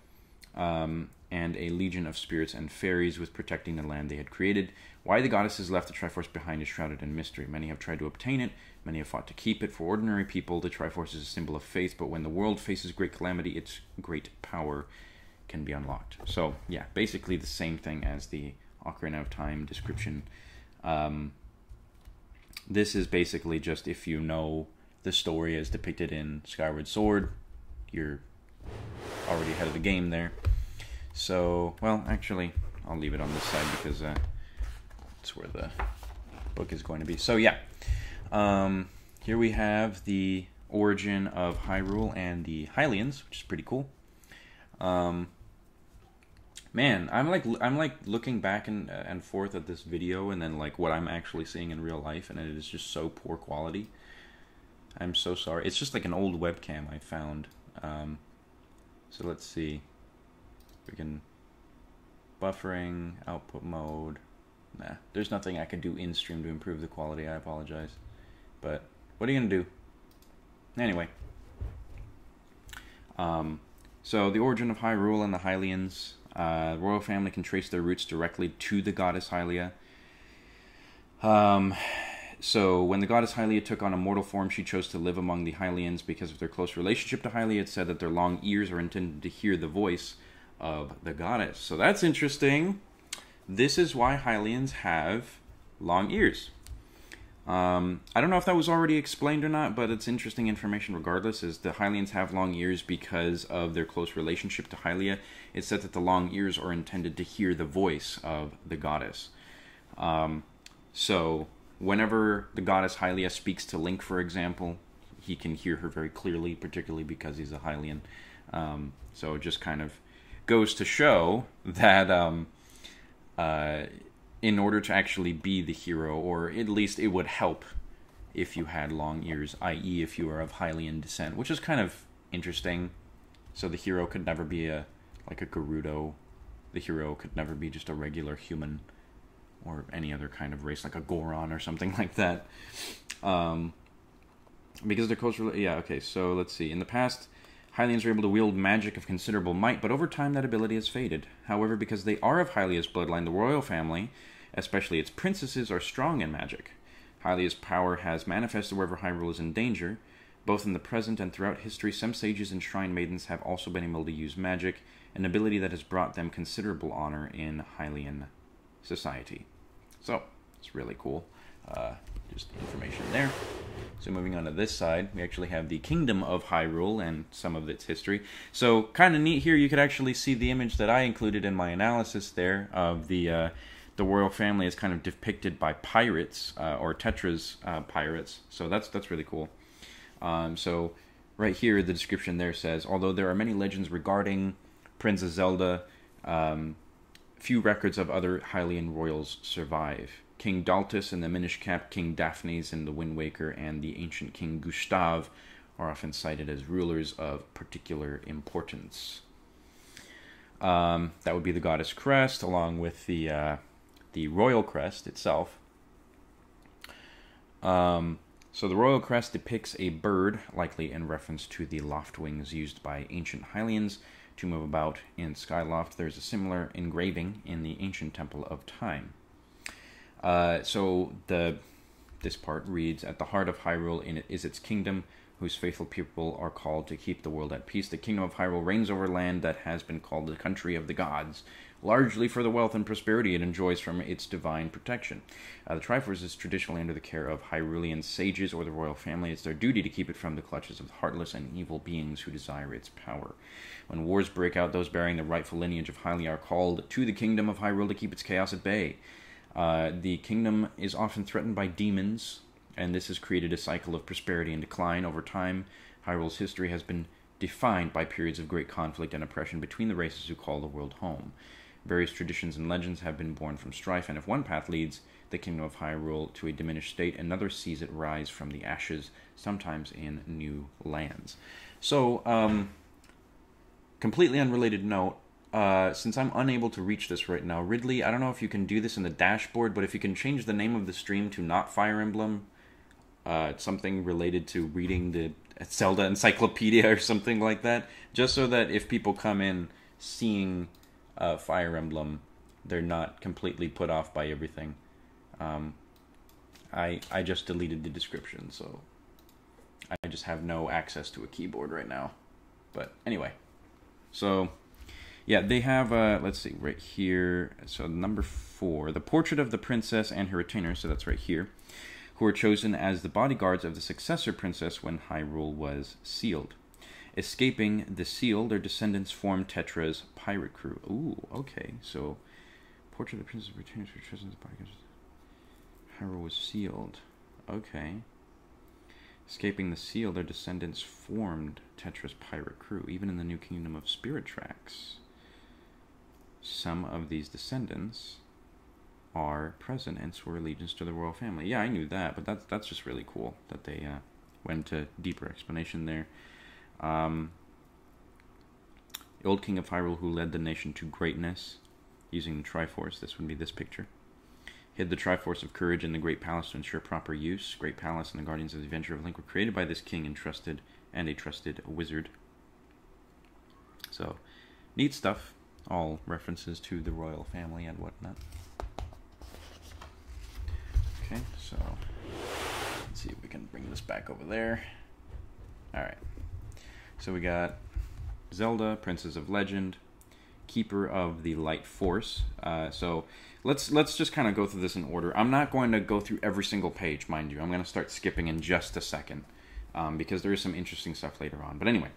[SPEAKER 1] and a legion of spirits and fairies with protecting the land they had created. Why the goddesses left the Triforce behind is shrouded in mystery. Many have tried to obtain it. Many have fought to keep it. For ordinary people, the Triforce is a symbol of faith, but when the world faces great calamity, its great power can be unlocked. So, yeah, basically the same thing as the Ocarina of Time description. This is basically just if you know the story as depicted in Skyward Sword, you're already ahead of the game there. So, well, actually, I'll leave it on this side because that's where the book is going to be. So, yeah. Here we have the origin of Hyrule and the Hylians, which is pretty cool. Man, I'm like looking back and forth at this video and then like what I'm actually seeing in real life, and it is just so poor quality. I'm so sorry. It's just like an old webcam I found. So let's see. We can buffering, output mode. Nah, there's nothing I can do in stream to improve the quality. I apologize. But what are you gonna do? Anyway. So the origin of Hyrule and the Hylians. The royal family can trace their roots directly to the goddess Hylia. So when the goddess Hylia took on a mortal form, she chose to live among the Hylians because of their close relationship to Hylia. It's said that their long ears are intended to hear the voice of the goddess. So that's interesting. This is why Hylians have long ears. I don't know if that was already explained or not, but it's interesting information regardless, is the Hylians have long ears because of their close relationship to Hylia. It's said that the long ears are intended to hear the voice of the goddess. So whenever the goddess Hylia speaks to Link, for example, he can hear her very clearly, particularly because he's a Hylian. So it just kind of goes to show that in order to actually be the hero, or at least it would help if you had long ears, i.e. if you are of Hylian descent, which is kind of interesting. So the hero could never be like a Gerudo. The hero could never be just a regular human or any other kind of race, like a Goron or something like that. Because they're close. Yeah, okay, so let's see. In the past, Hylians were able to wield magic of considerable might, but over time that ability has faded. However, because they are of Hylia's bloodline, the royal family, especially its princesses, are strong in magic. Hylia's power has manifested wherever Hyrule is in danger. Both in the present and throughout history, some sages and shrine maidens have also been able to use magic, an ability that has brought them considerable honor in Hylian society. So, it's really cool. Just information there. So moving on to this side, we actually have the Kingdom of Hyrule and some of its history. So kind of neat here, you could actually see the image that I included in my analysis there of the royal family is kind of depicted by pirates, or Tetra's pirates. So that's really cool. So right here, the description there says, although there are many legends regarding Princess Zelda, few records of other Hylian royals survive. King Daltus and the Minish Cap, King Daphnes and the Wind Waker, and the ancient King Gustav are often cited as rulers of particular importance. That would be the goddess crest, along with the royal crest itself. So the royal crest depicts a bird, likely in reference to the loft wings used by ancient Hylians to move about in Skyloft. There's a similar engraving in the ancient Temple of Time. So this part reads, at the heart of Hyrule is its kingdom, whose faithful people are called to keep the world at peace. The kingdom of Hyrule reigns over land that has been called the country of the gods, largely for the wealth and prosperity it enjoys from its divine protection. The Triforce is traditionally under the care of Hyrulean sages or the royal family. It's their duty to keep it from the clutches of heartless and evil beings who desire its power. When wars break out, those bearing the rightful lineage of Hylia are called to the kingdom of Hyrule to keep its chaos at bay. The kingdom is often threatened by demons, and this has created a cycle of prosperity and decline. Over time, Hyrule's history has been defined by periods of great conflict and oppression between the races who call the world home. Various traditions and legends have been born from strife, and if one path leads the kingdom of Hyrule to a diminished state, another sees it rise from the ashes, sometimes in new lands. So, completely unrelated note, since I'm unable to reach this right now, Ridley, I don't know if you can do this in the dashboard, but if you can change the name of the stream to not Fire Emblem, something related to reading the Zelda Encyclopedia or something like that, just so that if people come in seeing Fire Emblem, they're not completely put off by everything. I just deleted the description, so I just have no access to a keyboard right now. But anyway, so yeah, they have, let's see, right here, so number 4, the portrait of the princess and her retainer, so that's right here, who were chosen as the bodyguards of the successor princess when Hyrule was sealed. Escaping the seal, their descendants formed Tetra's pirate crew. Ooh, okay, so portrait of the princess and retainers were chosen as the bodyguards. Hyrule was sealed. Okay. Escaping the seal, their descendants formed Tetra's pirate crew, even in the new kingdom of Spirit Tracks. Some of these descendants are present and swore allegiance to the royal family. Yeah, I knew that, but that's just really cool that they went into deeper explanation there. The old king of Hyrule who led the nation to greatness using the Triforce, this would be this picture, hid the Triforce of Courage in the Great Palace to ensure proper use. Great Palace and the Guardians of the Adventure of Link were created by this king and a trusted wizard. So, neat stuff. All references to the royal family and whatnot. Okay, so Let's see if we can bring this back over there. Alright. So we got Zelda, Princess of Legend, Keeper of the Light Force. So let's just kind of go through this in order. I'm not going to go through every single page, mind you. I'm going to start skipping in just a second, because there is some interesting stuff later on. But anyway,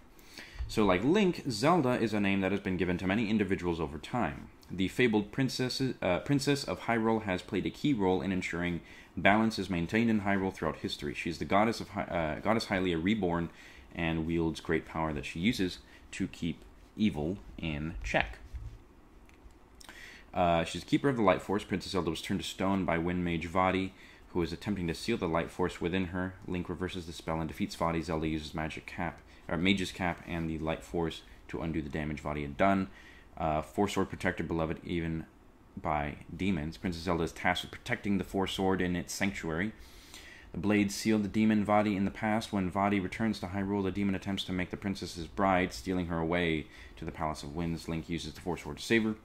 [SPEAKER 1] so like Link, Zelda is a name that has been given to many individuals over time. The fabled princess of Hyrule has played a key role in ensuring balance is maintained in Hyrule throughout history. She is the goddess Hylia reborn, and wields great power that she uses to keep evil in check. She's Keeper of the Light Force. Princess Zelda was turned to stone by Wind Mage Vaati, who is attempting to seal the Light Force within her. Link reverses the spell and defeats Vaati. Zelda uses Mage's Cap and the Light Force to undo the damage Vaati had done. Force Sword protected beloved even by demons. Princess Zelda is tasked with protecting the Force Sword in its sanctuary. The blade sealed the demon Vaati in the past. When Vaati returns to Hyrule, the demon attempts to make the princess's bride, stealing her away to the Palace of Winds. Link uses the Force Sword to save her.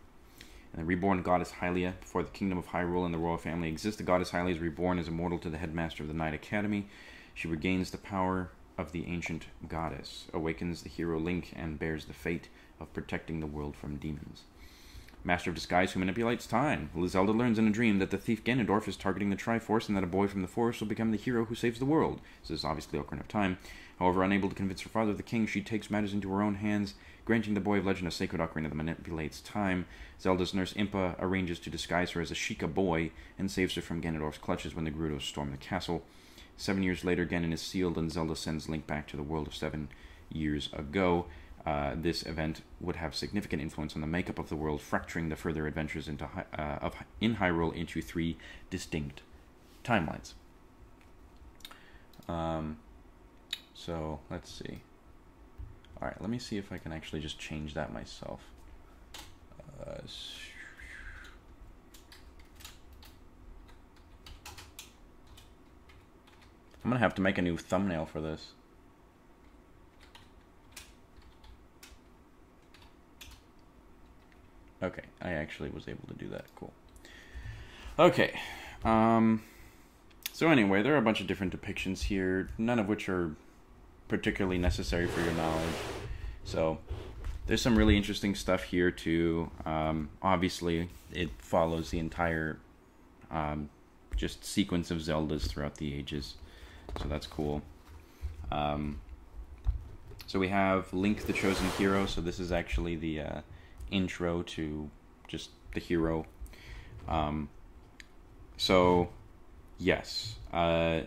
[SPEAKER 1] And the reborn goddess Hylia. Before the kingdom of Hyrule and the royal family exists, the goddess Hylia is reborn as immortal to the headmaster of the Knight Academy. She regains the power of the ancient goddess, awakens the hero Link, and bears the fate of protecting the world from demons. Master of Disguise who manipulates time. Zelda learns in a dream that the thief Ganondorf is targeting the Triforce and that a boy from the forest will become the hero who saves the world. This is obviously Ocarina of Time. However, unable to convince her father, the king, she takes matters into her own hands, granting the boy of legend a sacred ocarina that manipulates time. Zelda's nurse Impa arranges to disguise her as a Sheikah boy and saves her from Ganondorf's clutches when the Gerudos storm the castle. 7 years later, Ganon is sealed and Zelda sends Link back to the world of 7 years ago. This event would have significant influence on the makeup of the world, fracturing the further adventures in Hyrule into 3 distinct timelines. So, let's see. Alright, let me see if I can actually just change that myself. I'm gonna have to make a new thumbnail for this. Okay, I actually was able to do that. Cool. Okay. So anyway, there are a bunch of different depictions here, none of which are particularly necessary for your knowledge. So there's some really interesting stuff here too. Obviously, it follows the entire just sequence of Zeldas throughout the ages. So that's cool. So we have Link the Chosen Hero. So this is actually the intro to just the hero. So yes, this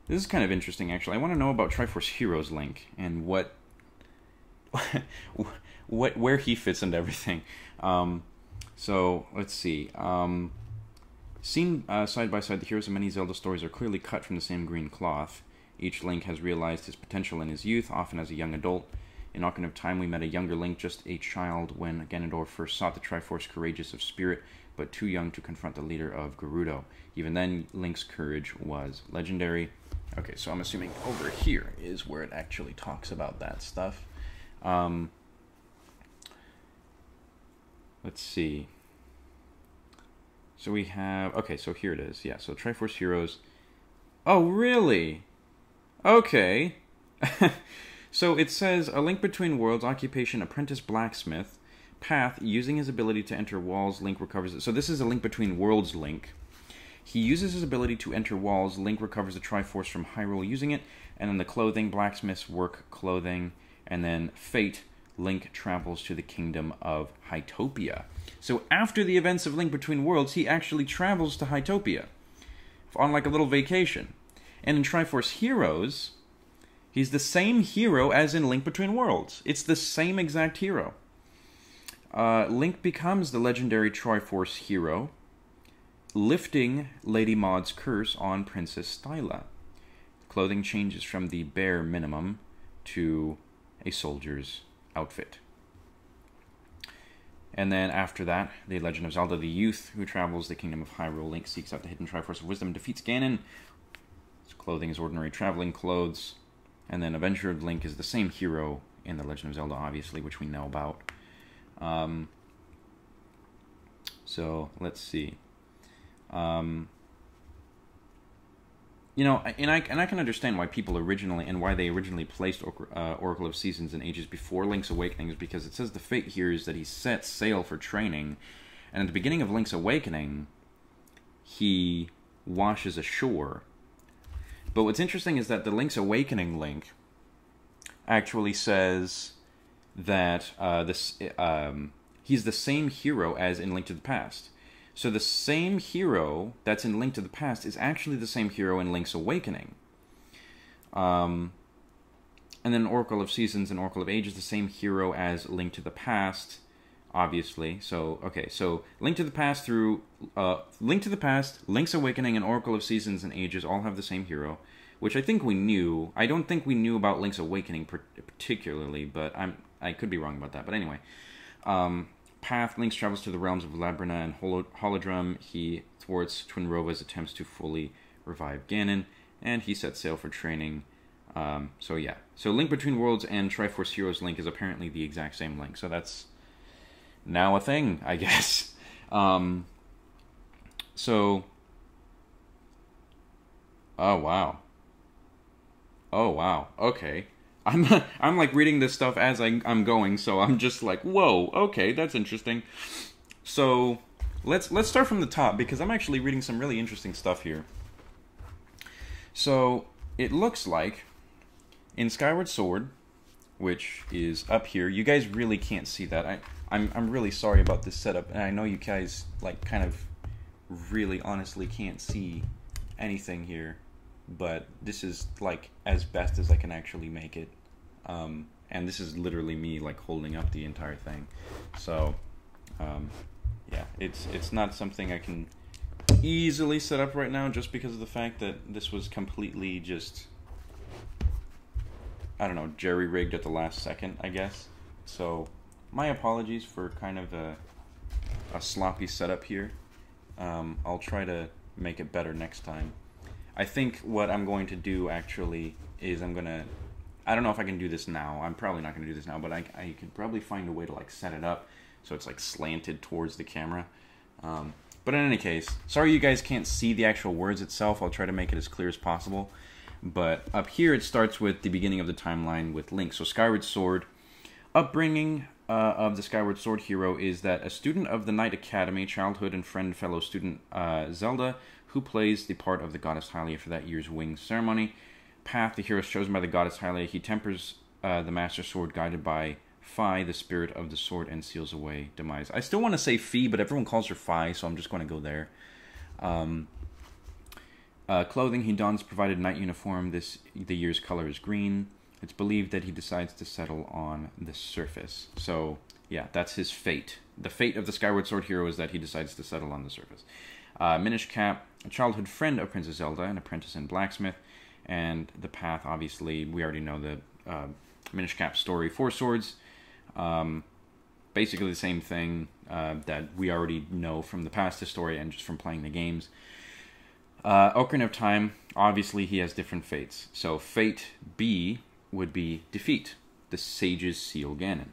[SPEAKER 1] is kind of interesting actually. I want to know about Triforce Heroes Link and where he fits into everything. So let's see. Seen side by side, the heroes of many Zelda stories are clearly cut from the same green cloth. Each Link has realized his potential in his youth, often as a young adult. In Ocarina of Time, we met a younger Link, just a child, when Ganondorf first sought the Triforce, courageous of spirit, but too young to confront the leader of Gerudo. Even then, Link's courage was legendary. Okay, so I'm assuming over here is where it actually talks about that stuff. Let's see. So we have... Okay, so here it is. Yeah, so Triforce Heroes... Oh, really? Okay. So it says, a Link Between Worlds, occupation, apprentice blacksmith, path, using his ability to enter walls, Link recovers it. So this is a Link Between Worlds Link. He uses his ability to enter walls, Link recovers the Triforce from Hyrule using it, and then the clothing, blacksmith's work, clothing, and then fate, Link travels to the kingdom of Hytopia. So after the events of Link Between Worlds, he actually travels to Hytopia on like a little vacation. And in Triforce Heroes, he's the same hero as in Link Between Worlds. It's the same exact hero. Link becomes the legendary Triforce hero, lifting Lady Maud's curse on Princess Styla. Clothing changes from the bare minimum to a soldier's outfit. And then after that, the Legend of Zelda, the youth who travels the kingdom of Hyrule. Link seeks out the hidden Triforce of Wisdom and defeats Ganon. His clothing is ordinary traveling clothes. And then Adventure of Link is the same hero in The Legend of Zelda, obviously, which we know about. So, let's see. you know, and I can understand why people originally and why they originally placed Oracle of Seasons and Ages before Link's Awakening, is because it says the fate here is that he sets sail for training, and at the beginning of Link's Awakening, he washes ashore. But what's interesting is that the Link's Awakening Link actually says that he's the same hero as in Link to the Past. So the same hero that's in Link to the Past is actually the same hero in Link's Awakening. And then Oracle of Seasons and Oracle of Ages, the same hero as Link to the Past, obviously. So, okay, so Link to the Past through... Link to the Past, Link's Awakening, and Oracle of Seasons and Ages all have the same hero, which I think we knew. I don't think we knew about Link's Awakening particularly, but I could be wrong about that. But anyway, Path, Link travels to the realms of Labrina and Holodrum. He thwarts Twinrova's attempts to fully revive Ganon, and he sets sail for training. So yeah. So Link Between Worlds and Triforce Heroes Link is apparently the exact same Link. So that's now a thing, I guess. So... Oh, wow. Oh, wow. Okay. I'm like reading this stuff as I'm going, so I'm just like, whoa, okay, that's interesting. So let's start from the top, because I'm actually reading some really interesting stuff here. So it looks like in Skyward Sword, which is up here, you guys really can't see that. I'm really sorry about this setup, and I know you guys like kind of really honestly can't see anything here, but this is like as best as I can actually make it. And this is literally me like holding up the entire thing. So yeah, it's not something I can easily set up right now, just because of the fact that this was completely just, I don't know, jerry-rigged at the last second, I guess. So my apologies for kind of a sloppy setup here. I'll try to make it better next time. I think what I'm going to do actually is I don't know if I can do this now. I'm probably not going to do this now, but I can probably find a way to like set it up so it's like slanted towards the camera. But in any case, sorry you guys can't see the actual words itself. I'll try to make it as clear as possible. But up here it starts with the beginning of the timeline with Link. So Skyward Sword. Upbringing of the Skyward Sword hero is that a student of the Knight Academy, childhood and friend fellow student Zelda, who plays the part of the Goddess Hylia for that year's Wings ceremony. Path, the hero is chosen by the Goddess Hylia. He tempers the Master Sword, guided by Fi, the spirit of the sword, and seals away demise. I still want to say Fi, but everyone calls her Fi, so I'm just going to go there. Clothing he dons provided knight uniform. The year's color is green. It's believed that he decides to settle on the surface. So, yeah, that's his fate. The fate of the Skyward Sword hero is that he decides to settle on the surface. Minish Cap, a childhood friend of Princess Zelda, an apprentice and blacksmith. And the Path, obviously, we already know the Minish Cap story. Four Swords, basically the same thing that we already know from the past story and just from playing the games. Ocarina of Time, obviously he has different fates. So Fate B would be Defeat. The Sages seal Ganon.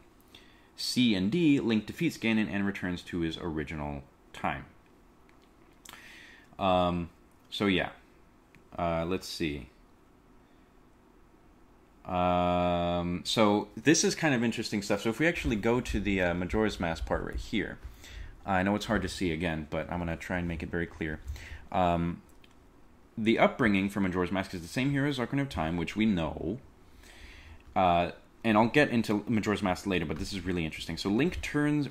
[SPEAKER 1] C and D, Link defeats Ganon and returns to his original time. So yeah. Let's see. So this is kind of interesting stuff. So if we actually go to the Majora's Mask part right here, I know it's hard to see again, but I'm going to try and make it very clear. The upbringing for Majora's Mask is the same here as Ocarina of Time, which we know. And I'll get into Majora's Mask later, but this is really interesting. So Link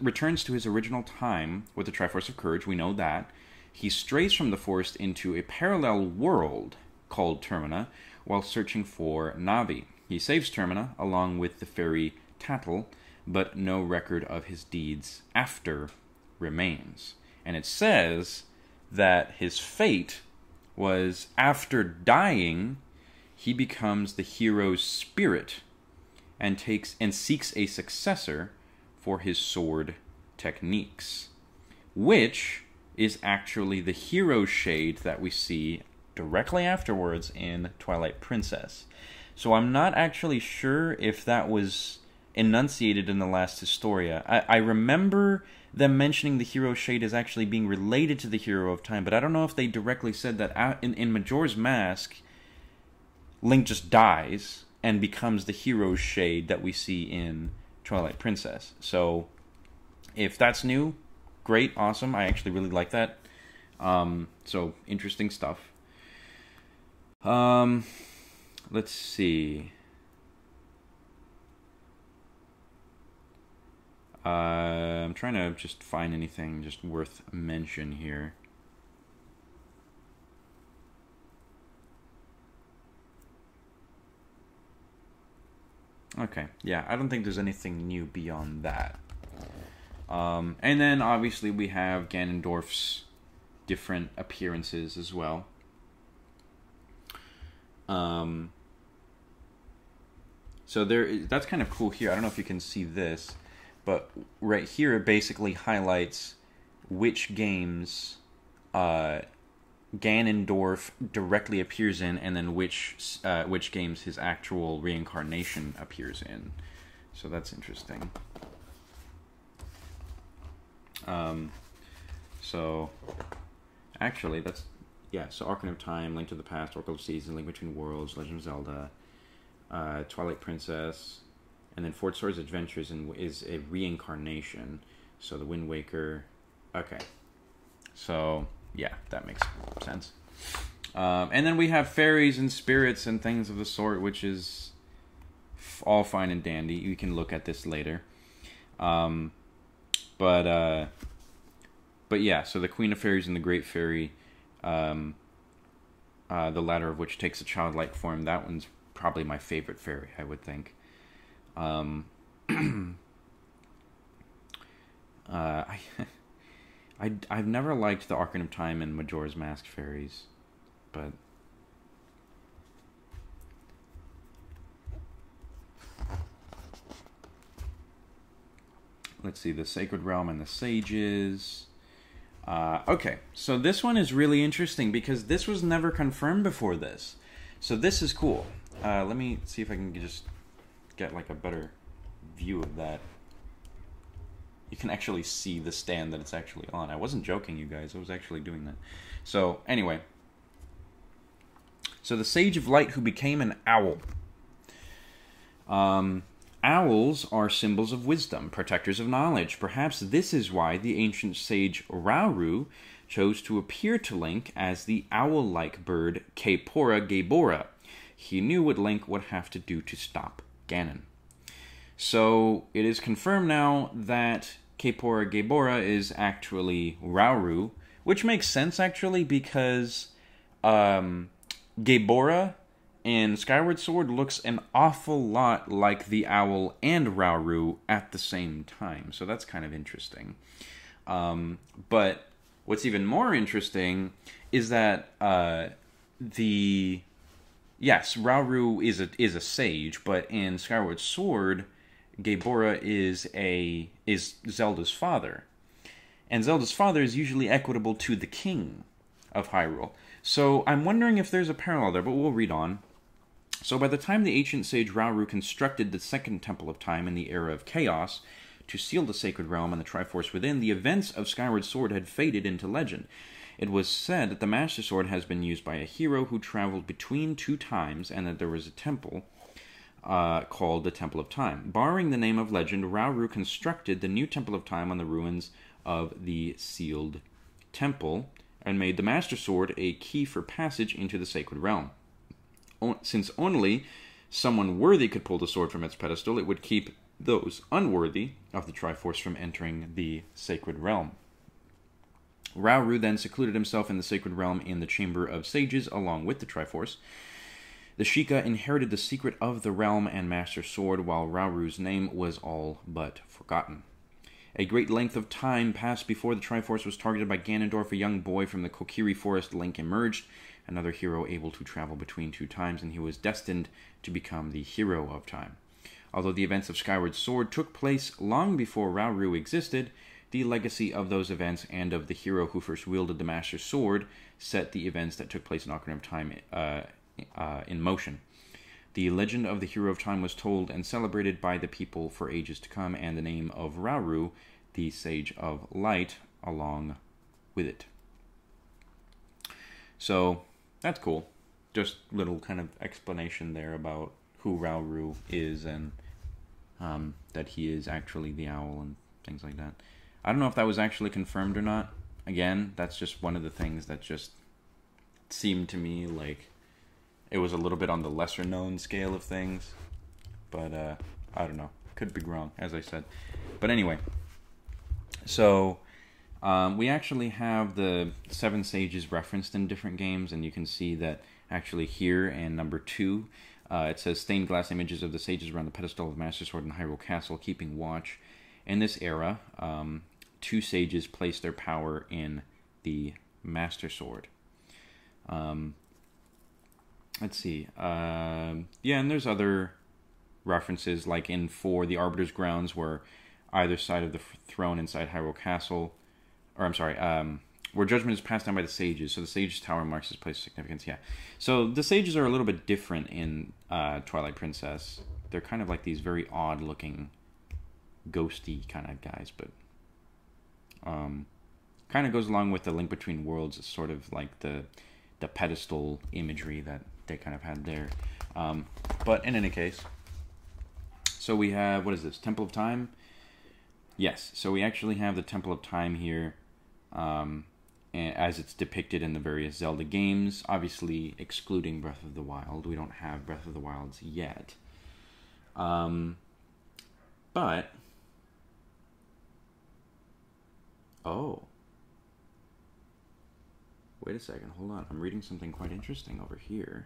[SPEAKER 1] returns to his original time with the Triforce of Courage. We know that. He strays from the forest into a parallel world called Termina while searching for Navi. He saves Termina along with the fairy Tattle, but no record of his deeds after remains. And it says that his fate was, after dying, he becomes the hero's spirit and seeks a successor for his sword techniques, which is actually the hero shade that we see directly afterwards in Twilight Princess. So I'm not actually sure if that was enunciated in the last Historia. I remember them mentioning the hero shade as actually being related to the Hero of Time, but I don't know if they directly said that in Majora's Mask. Link just dies and becomes the hero's shade that we see in Twilight Princess. So if that's new, great, awesome. I actually really like that. So interesting stuff. Let's see. I'm trying to just find anything just worth mention here. Okay, yeah, I don't think there's anything new beyond that. And then obviously we have Ganondorf's different appearances as well. So that's kind of cool here. I don't know if you can see this, but right here it basically highlights which games Ganondorf directly appears in, and then which games his actual reincarnation appears in. So that's interesting. So actually, so Ocarina of Time, Link to the Past, Oracle of Seasons, Link Between Worlds, Legend of Zelda, Twilight Princess, and then Fort Swords Adventures is a reincarnation. So the Wind Waker. Okay. So yeah, that makes sense. And then we have fairies and spirits and things of the sort, which is all fine and dandy. You can look at this later. But yeah, so the Queen of Fairies and the Great Fairy, the latter of which takes a childlike form. That one's probably my favorite fairy, I would think. I've never liked the Ocarina of Time and Majora's Mask fairies, but let's see, the Sacred Realm and the Sages. Okay, so this one is really interesting because this was never confirmed before this. So this is cool. Let me see if I can just get like a better view of that. You can actually see the stand that it's actually on. I wasn't joking, you guys. I was actually doing that. So, anyway. So, the Sage of Light who became an owl. Owls are symbols of wisdom, protectors of knowledge. Perhaps this is why the ancient sage Rauru chose to appear to Link as the owl-like bird Kaepora Gaebora. He knew what Link would have to do to stop Ganon. So, it is confirmed now that Kaepora Gaebora is actually Rauru, which makes sense, actually, because Gaebora in Skyward Sword looks an awful lot like the owl and Rauru at the same time. So that's kind of interesting. But what's even more interesting is that yes, Rauru is a sage, but in Skyward Sword, Gaebora is Zelda's father. And Zelda's father is usually equitable to the king of Hyrule. So I'm wondering if there's a parallel there, but we'll read on. So by the time the ancient sage Rauru constructed the second Temple of Time in the era of Chaos to seal the Sacred Realm and the Triforce within, the events of Skyward Sword had faded into legend. It was said that the Master Sword has been used by a hero who traveled between two times, and that there was a temple called the Temple of Time. Borrowing the name of legend, Rauru constructed the new Temple of Time on the ruins of the sealed temple, and made the Master Sword a key for passage into the Sacred Realm. Since only someone worthy could pull the sword from its pedestal, it would keep those unworthy of the Triforce from entering the Sacred Realm. Rauru then secluded himself in the Sacred Realm in the Chamber of Sages along with the Triforce. The Sheikah inherited the secret of the realm and Master Sword, while Rauru's name was all but forgotten. A great length of time passed before the Triforce was targeted by Ganondorf, a young boy from the Kokiri Forest. Link emerged, another hero able to travel between two times, and he was destined to become the hero of time. Although the events of Skyward Sword took place long before Rauru existed, the legacy of those events and of the hero who first wielded the Master Sword set the events that took place in Ocarina of Time in motion. The legend of the Hero of Time was told and celebrated by the people for ages to come, and the name of Rauru, the Sage of Light, along with it. So, that's cool. just little kind of explanation there about who Rauru is and that he is actually the owl and things like that. I don't know if that was actually confirmed or not. Again, that's just one of the things that just seemed to me like it was a little bit on the lesser known scale of things. But I don't know. Could be wrong, as I said. But anyway, so we actually have the 7 sages referenced in different games, and you can see that actually here in number 2, it says stained glass images of the sages around the pedestal of Master Sword in Hyrule Castle, keeping watch. In this era, 2 sages placed their power in the Master Sword. Let's see. Yeah, and there's other references, like in 4, the Arbiter's Grounds, where either side of the throne inside Hyrule Castle, or I'm sorry, where judgment is passed down by the sages. So the sages' tower marks its place of significance. Yeah. So the sages are a little bit different in Twilight Princess. They're kind of like these very odd-looking, ghosty kind of guys, but kind of goes along with the Link Between Worlds. It's sort of like the pedestal imagery that they kind of had there. But in any case, so we have, what is this, Temple of Time? Yes, so we actually have the Temple of Time here, as it's depicted in the various Zelda games, obviously excluding Breath of the Wild. We don't have Breath of the Wilds yet. But, oh, wait a second, hold on, I'm reading something quite interesting over here.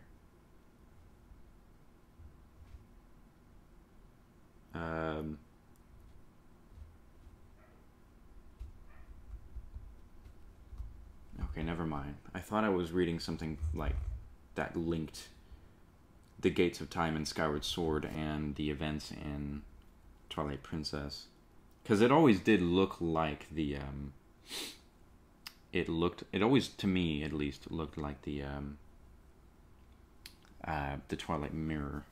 [SPEAKER 1] Okay, never mind. I thought I was reading something like that linked the Gates of Time in Skyward Sword and the events in Twilight Princess, because it always did look like the it always, to me at least, looked like the Twilight Mirror.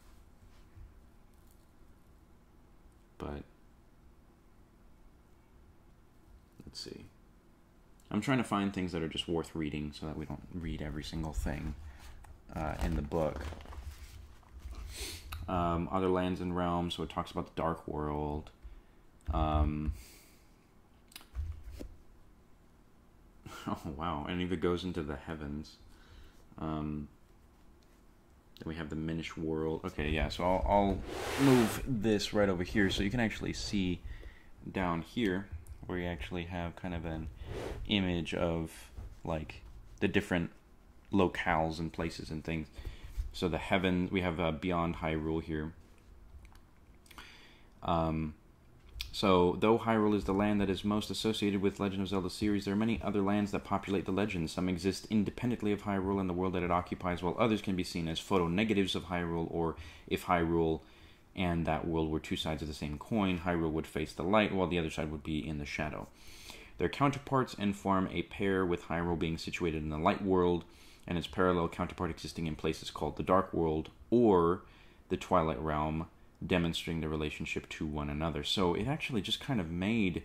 [SPEAKER 1] But let's see. I'm trying to find things that are just worth reading so that we don't read every single thing in the book. Other lands and realms, so it talks about the Dark World. Oh, wow. And it even goes into the heavens. Then we have the Minish World. Okay, yeah, so I'll move this right over here so you can actually see down here where you actually have kind of an image of, like, the different locales and places and things. So the heaven, we have Beyond Hyrule here. So, though Hyrule is the land that is most associated with Legend of Zelda series, there are many other lands that populate the legend. Some exist independently of Hyrule and the world that it occupies, while others can be seen as photo-negatives of Hyrule, or if Hyrule and that world were 2 sides of the same coin, Hyrule would face the light, while the other side would be in the shadow. Their counterparts and form a pair, with Hyrule being situated in the light world, and its parallel counterpart existing in places called the Dark World, or the Twilight Realm, demonstrating the relationship to one another. So it actually just kind of made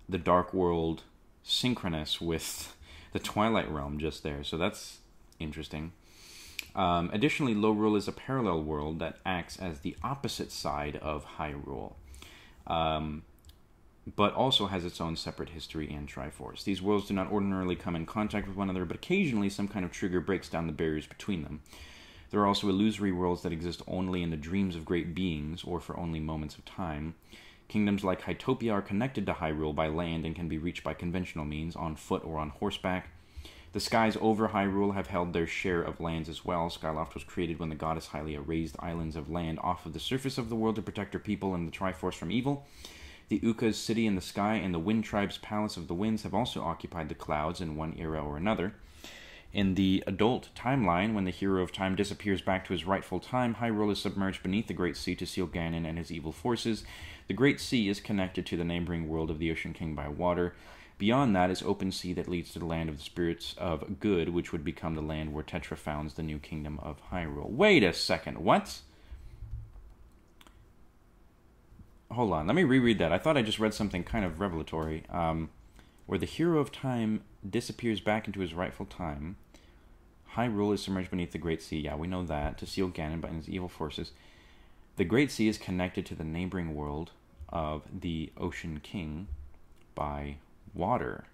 [SPEAKER 1] the Dark World synchronous with the Twilight Realm just there. So that's interesting. Additionally, Lorule is a parallel world that acts as the opposite side of Hyrule, but also has its own separate history and Triforce. These worlds do not ordinarily come in contact with one another, but occasionally some kind of trigger breaks down the barriers between them. There are also illusory worlds that exist only in the dreams of great beings, or for only moments of time. Kingdoms like Hytopia are connected to Hyrule by land and can be reached by conventional means, on foot or on horseback. The skies over Hyrule have held their share of lands as well. Skyloft was created when the goddess Hylia raised islands of land off of the surface of the world to protect her people and the Triforce from evil. The Uka's city in the sky and the Wind Tribe's Palace of the Winds have also occupied the clouds in one era or another. In the adult timeline, when the hero of time disappears back to his rightful time, Hyrule is submerged beneath the Great Sea to seal Ganon and his evil forces. The Great Sea is connected to the neighboring world of the Ocean King by water. Beyond that is open sea that leads to the land of the spirits of good, which would become the land where Tetra founds the new kingdom of Hyrule. Wait a second, what? Hold on, let me reread that. I thought I just read something kind of revelatory. Where the hero of time disappears back into his rightful time, Hyrule is submerged beneath the Great Sea. Yeah, we know that. To seal Ganon and his evil forces. The Great Sea is connected to the neighboring world of the Ocean King by water.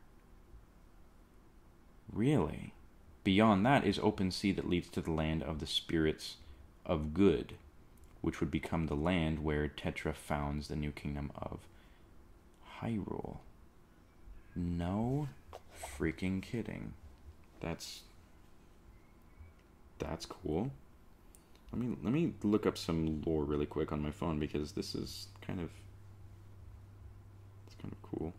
[SPEAKER 1] Really? Beyond that is open sea that leads to the land of the spirits of good, which would become the land where Tetra founds the new kingdom of Hyrule. No freaking kidding. That's cool. Let me look up some lore really quick on my phone because this is it's kind of cool.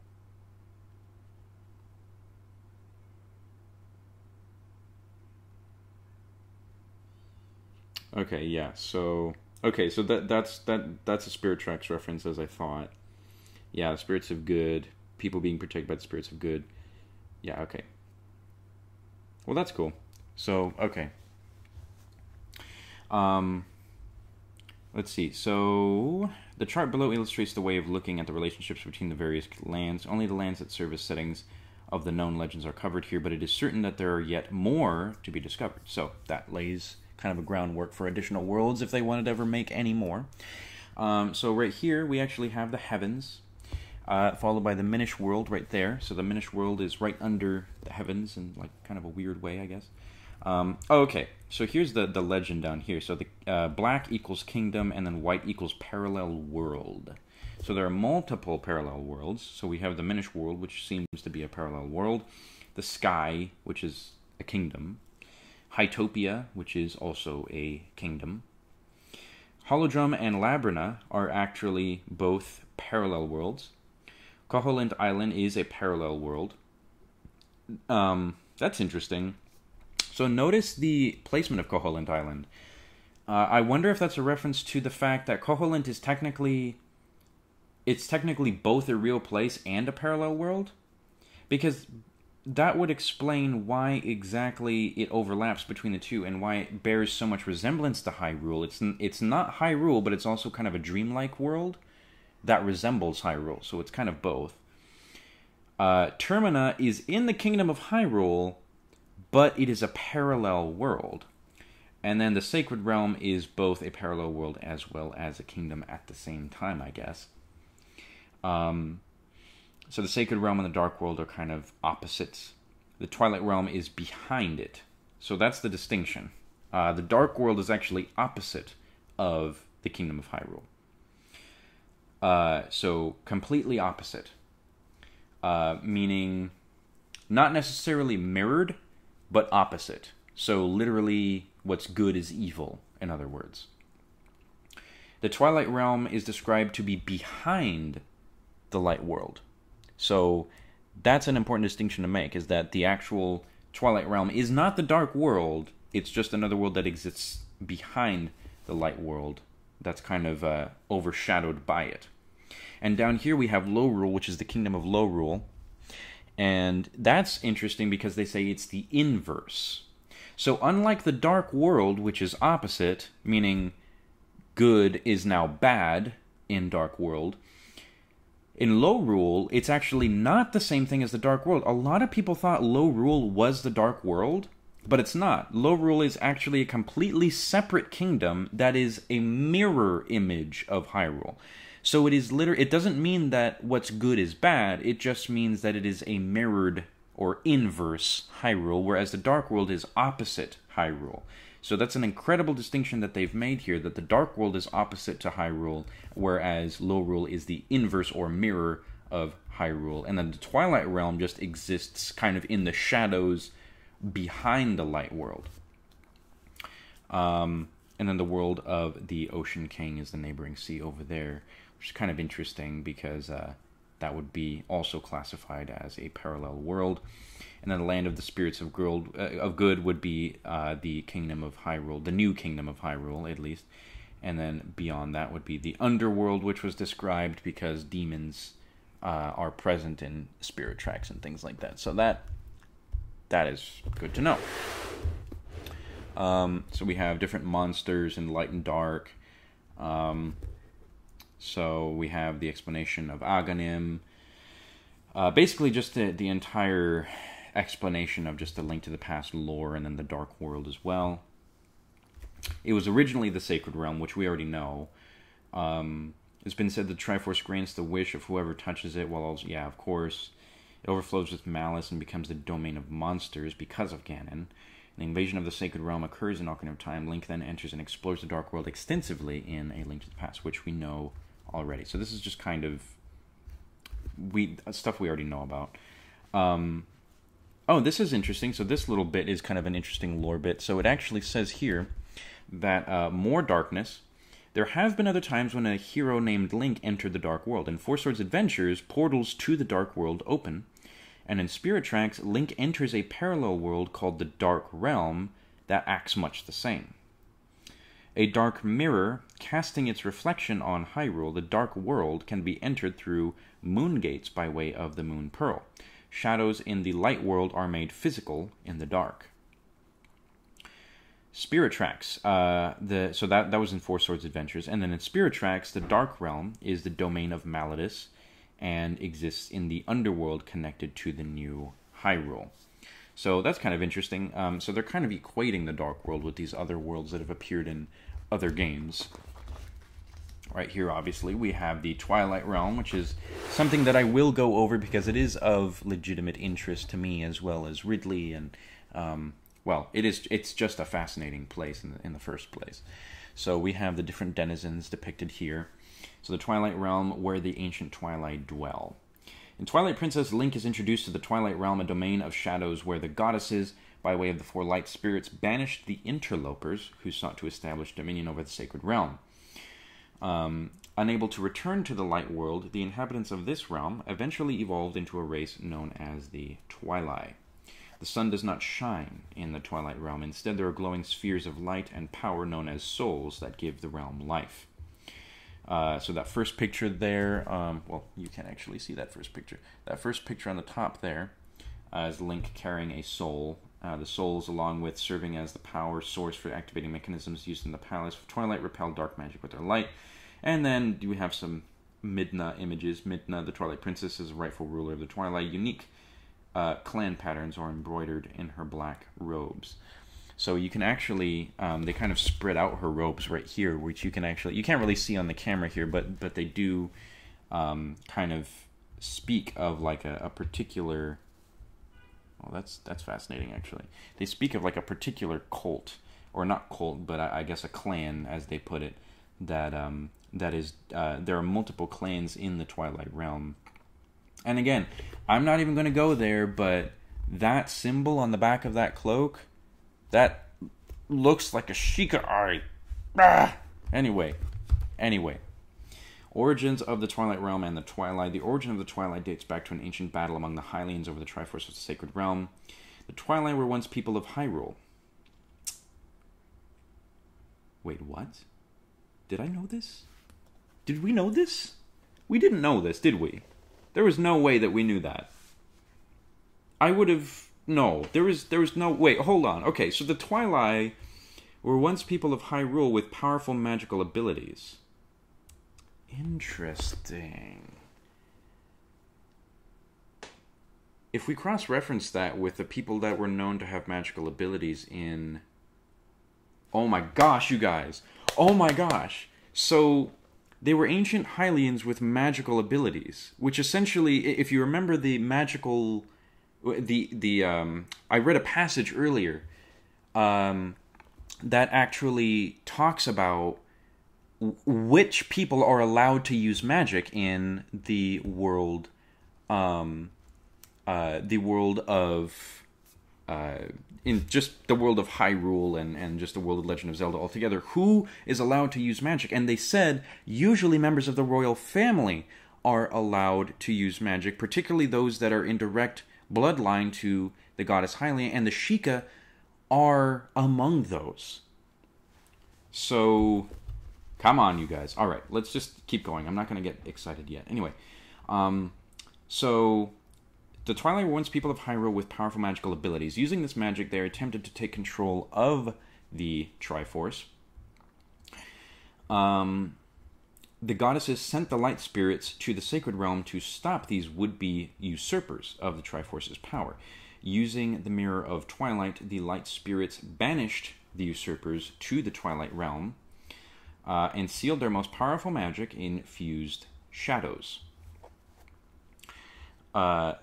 [SPEAKER 1] Okay, yeah. So that's a Spirit Tracks reference, as I thought. Yeah, the spirits of good, people being protected by the spirits of good. Yeah, okay. Well, that's cool. So, okay. Let's see. So, the chart below illustrates the way of looking at the relationships between the various lands. Only the lands that serve as settings of the known legends are covered here, but it is certain that there are yet more to be discovered. So, that lays kind of a groundwork for additional worlds if they wanted to ever make any more. So, right here, we actually have the heavens, followed by the Minish world right there. So, the Minish world is right under the heavens in, like, kind of a weird way, I guess. Okay, so here's the legend down here. So the black equals kingdom, and then white equals parallel world. So there are multiple parallel worlds. So we have the Minish world, which seems to be a parallel world. The sky, which is a kingdom. Hytopia, which is also a kingdom. Holodrum and Labrina are actually both parallel worlds. Koholint Island is a parallel world. That's interesting. So notice the placement of Koholint Island. I wonder if that's a reference to the fact that Koholint is technically both a real place and a parallel world, because that would explain why exactly it overlaps between the two and why it bears so much resemblance to Hyrule. It's not Hyrule, but it's also kind of a dreamlike world that resembles Hyrule, so it's kind of both. Termina is in the Kingdom of Hyrule, but it is a parallel world. And then the Sacred Realm is both a parallel world as well as a kingdom at the same time, I guess. So the Sacred Realm and the Dark World are kind of opposites. The Twilight Realm is behind it. So that's the distinction. The Dark World is actually opposite of the Kingdom of Hyrule. So completely opposite. Meaning not necessarily mirrored, but opposite. So literally, what's good is evil, in other words. The Twilight Realm is described to be behind the Light World. So that's an important distinction to make, is that the actual Twilight Realm is not the Dark World, it's just another world that exists behind the Light World that's kind of overshadowed by it. And down here we have Lorule, which is the Kingdom of Lorule. And that's interesting because they say it's the inverse. So unlike the Dark World, which is opposite, meaning good is now bad in Dark World, in Lorule, it's actually not the same thing as the Dark World. A lot of people thought Lorule was the Dark World, but it's not. Lorule is actually a completely separate kingdom that is a mirror image of Hyrule. So it is it doesn't mean that what's good is bad, it just means that it is a mirrored or inverse Hyrule, whereas the Dark World is opposite Hyrule. So that's an incredible distinction that they've made here, that the Dark World is opposite to Hyrule, whereas Lorule is the inverse or mirror of Hyrule. And then the Twilight Realm just exists kind of in the shadows behind the Light World. And then the world of the Ocean King is the neighboring sea over there, which is kind of interesting because that would be also classified as a parallel world. And then the land of the spirits of good would be the Kingdom of Hyrule, the new Kingdom of Hyrule, at least. And then beyond that would be the underworld, which was described because demons are present in Spirit Tracks and things like that. So that is good to know. So we have different monsters in light and dark. So we have the explanation of Aghanim. Basically just the entire explanation of just the Link to the Past lore and then the Dark World as well. It was originally the Sacred Realm, which we already know. It's been said the Triforce grants the wish of whoever touches it, while also, yeah, of course, it overflows with malice and becomes the domain of monsters because of Ganon. The invasion of the Sacred Realm occurs in Ocarina of Time. Link then enters and explores the Dark World extensively in A Link to the Past, which we know already. So this is just kind of stuff we already know about. Oh, this is interesting. So this little bit is kind of an interesting lore bit. So it actually says here that more darkness. There have been other times when a hero named Link entered the Dark World. In Four Swords Adventures, portals to the Dark World open, and in Spirit Tracks, Link enters a parallel world called the Dark Realm that acts much the same. A dark mirror casting its reflection on Hyrule, the Dark World can be entered through moon gates by way of the Moon Pearl. Shadows in the light world are made physical in the dark. Spirit Tracks, so that was in Four Swords Adventures, and then in Spirit Tracks, the Dark Realm is the domain of Malladus and exists in the underworld connected to the new Hyrule. So that's kind of interesting. So they're kind of equating the Dark World with these other worlds that have appeared in other games. Right here, obviously, we have the Twilight Realm, which is something that I will go over because it is of legitimate interest to me as well as Ridley, and well, it's just a fascinating place in the first place. So we have the different denizens depicted here. So the Twilight Realm, where the ancient Twilight dwell. In Twilight Princess, Link is introduced to the Twilight Realm, a domain of shadows where the goddesses, by way of the four light spirits, banished the interlopers who sought to establish dominion over the sacred realm. Unable to return to the light world, the inhabitants of this realm eventually evolved into a race known as the Twilight. The sun does not shine in the Twilight Realm. Instead, there are glowing spheres of light and power known as souls that give the realm life. So that first picture there, well, you can't actually see that first picture. That first picture on the top there is Link carrying a soul. The souls, along with serving as the power source for activating mechanisms used in the Palace of Twilight, repel dark magic with their light. And then we have some Midna images. Midna, the Twilight Princess, is rightful ruler of the Twilight. Unique clan patterns are embroidered in her black robes. So you can actually, they kind of spread out her robes right here, which you can't really see on the camera here, but they do kind of speak of like a particular, well, that's fascinating actually. They speak of like a particular cult, or not cult, but I guess a clan, as they put it, that is, there are multiple clans in the Twilight Realm. And again, I'm not even going to go there, but that symbol on the back of that cloak, that looks like a Sheikah eye. Anyway. Origins of the Twilight Realm and the Twilight. The origin of the Twilight dates back to an ancient battle among the Hylians over the Triforce of the Sacred Realm. The Twilight were once people of Hyrule. Wait, what? Did I know this? Did we know this? We didn't know this, did we? There was no way that we knew that. I would have... No, there was no... Wait, hold on. Okay, so the Twilight were once people of Hyrule with powerful magical abilities. Interesting. If we cross-reference that with the people that were known to have magical abilities in... Oh my gosh, you guys. Oh my gosh. So... they were ancient Hylians with magical abilities, which essentially, if you remember the magical... I read a passage earlier that actually talks about which people are allowed to use magic in the world, in just the world of Hyrule and just the world of Legend of Zelda altogether. Who is allowed to use magic? And they said usually members of the royal family are allowed to use magic, particularly those that are in direct bloodline to the goddess Hylia, and the Sheikah are among those. So, come on, you guys. All right, let's just keep going. I'm not going to get excited yet. Anyway, so the Twilight were once people of Hyrule with powerful magical abilities. Using this magic, they attempted to take control of the Triforce. The goddesses sent the light spirits to the sacred realm to stop these would-be usurpers of the Triforce's power. Using the Mirror of Twilight, the light spirits banished the usurpers to the Twilight Realm and sealed their most powerful magic in fused shadows. Oh,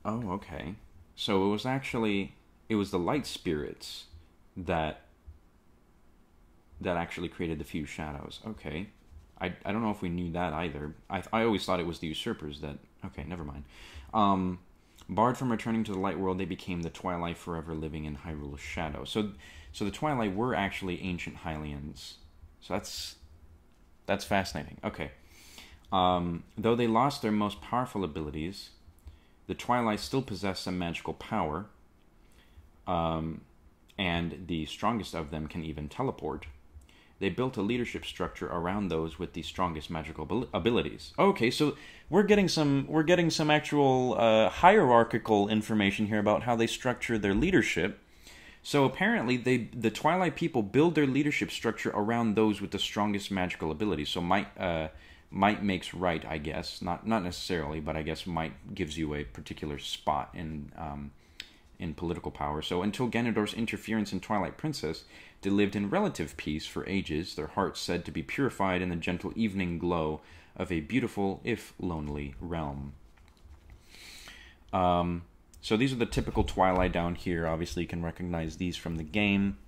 [SPEAKER 1] okay. So it was the light spirits that actually created the fused shadows. Okay. I don't know if we knew that either. I always thought it was the usurpers that... Okay, never mind. Barred from returning to the light world, they became the Twilight, forever living in Hyrule's shadow. So the Twilight were actually ancient Hylians. So that's fascinating. Okay. Though they lost their most powerful abilities, the Twilight still possess some magical power, and the strongest of them can even teleport. They built a leadership structure around those with the strongest magical abilities. Okay, so we're getting some actual hierarchical information here about how they structure their leadership. So apparently, the Twilight people build their leadership structure around those with the strongest magical abilities. So might makes right, I guess. Not necessarily, but I guess might gives you a particular spot in political power. So until Ganondorf's interference in Twilight Princess, they lived in relative peace for ages, their hearts said to be purified in the gentle evening glow of a beautiful, if lonely, realm. So these are the typical Twilight down here. Obviously, you can recognize these from the game.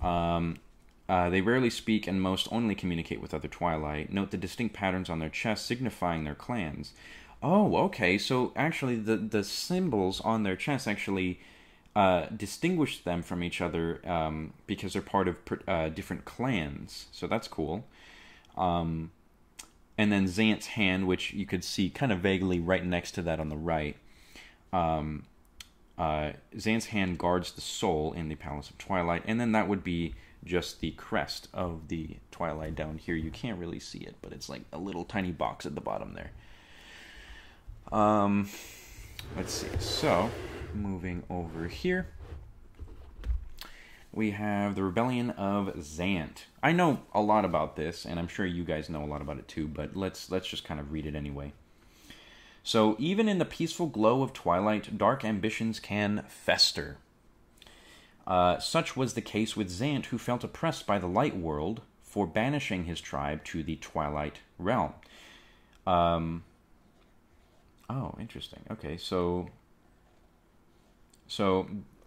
[SPEAKER 1] They rarely speak and most only communicate with other Twilight. Note the distinct patterns on their chests signifying their clans. Oh, okay. So actually, the symbols on their chests actually distinguish them from each other because they're part of different clans. So that's cool. And then Zant's hand, which you could see kind of vaguely right next to that on the right. Zant's hand guards the soul in the Palace of Twilight, and then that would be just the crest of the Twilight down here. You can't really see it, but it's like a little tiny box at the bottom there. Let's see. So, moving over here, we have the Rebellion of Zant. I know a lot about this, and I'm sure you guys know a lot about it too, but let's just kind of read it anyway. So, even in the peaceful glow of twilight, dark ambitions can fester. Such was the case with Zant, who felt oppressed by the light world for banishing his tribe to the Twilight Realm. Oh, interesting. Okay, so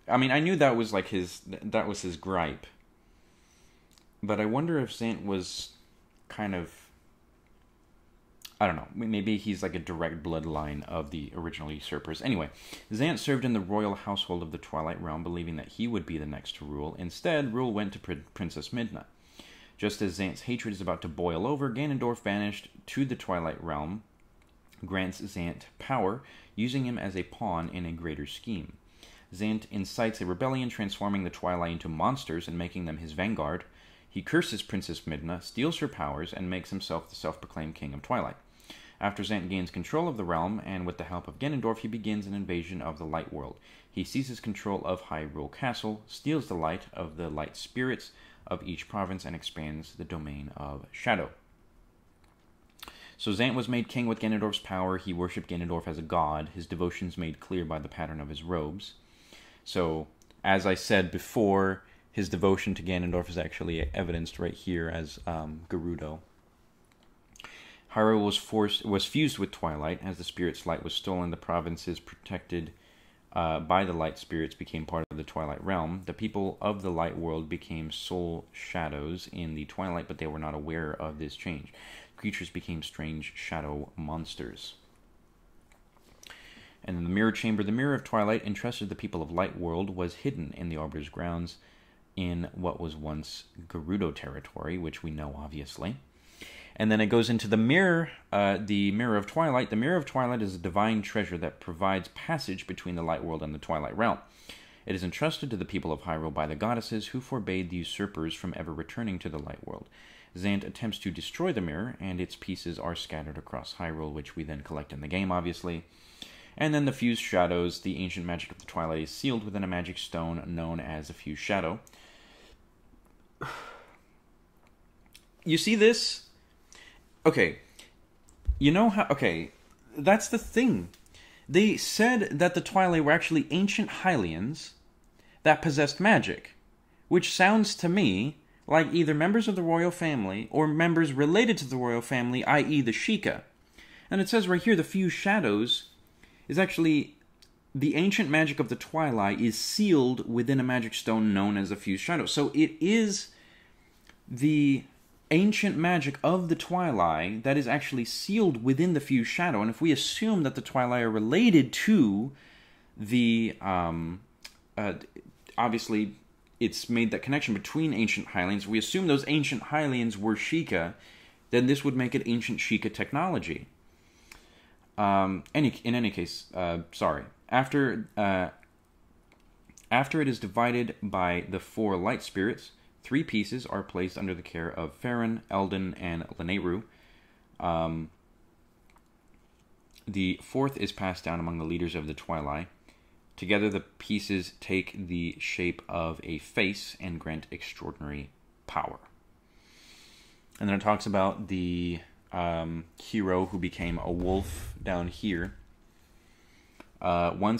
[SPEAKER 1] I mean, I knew that was like his gripe, but I wonder if Zant was kind of, I don't know, maybe he's like a direct bloodline of the original usurpers. Anyway, Zant served in the royal household of the Twilight Realm, believing that he would be the next to rule. Instead, rule went to Princess Midna. Just as Zant's hatred is about to boil over, Ganondorf banished to the Twilight Realm grants Zant power, using him as a pawn in a greater scheme. Zant incites a rebellion, transforming the Twilight into monsters and making them his vanguard. He curses Princess Midna, steals her powers, and makes himself the self-proclaimed King of Twilight. After Zant gains control of the realm, and with the help of Ganondorf, he begins an invasion of the Light World. He seizes control of Hyrule Castle, steals the light of the light spirits of each province, and expands the domain of Shadow. So Zant was made king with Ganondorf's power. He worshipped Ganondorf as a god, his devotions made clear by the pattern of his robes. So, as I said before, his devotion to Ganondorf is actually evidenced right here as Gerudo. Hyrule was fused with Twilight. As the spirit's light was stolen, the provinces protected by the light spirits became part of the Twilight Realm. The people of the light world became soul shadows in the Twilight, but they were not aware of this change. Creatures became strange shadow monsters. And in the Mirror Chamber, the Mirror of Twilight, entrusted the people of Light World, was hidden in the Arbiter's grounds in what was once Gerudo territory, which we know, obviously. And then it goes into the Mirror of Twilight. The Mirror of Twilight is a divine treasure that provides passage between the Light World and the Twilight Realm. It is entrusted to the people of Hyrule by the goddesses, who forbade the usurpers from ever returning to the Light World. Zant attempts to destroy the mirror, and its pieces are scattered across Hyrule, which we then collect in the game, obviously. And then the Fused Shadows, the ancient magic of the Twilight, is sealed within a magic stone known as a Fused Shadow. You see this? Okay. You know how... Okay, that's the thing. They said that the Twilight were actually ancient Hylians that possessed magic, which sounds to me like either members of the royal family or members related to the royal family, i.e. the Sheikah. And it says right here, the Fused Shadows is actually the ancient magic of the Twilight is sealed within a magic stone known as the Fused Shadows. So it is the ancient magic of the Twilight that is actually sealed within the Fused Shadow. And if we assume that the Twilight are related to the, obviously, it's made that connection between ancient Hylians. If we assume those ancient Hylians were Sheikah, then this would make it ancient Sheikah technology. In any case, sorry. After it is divided by the 4 light spirits, 3 pieces are placed under the care of Farron, Eldon, and Lanayru. The 4th is passed down among the leaders of the Twilight. Together, the pieces take the shape of a face and grant extraordinary power. And then it talks about the hero who became a wolf down here. One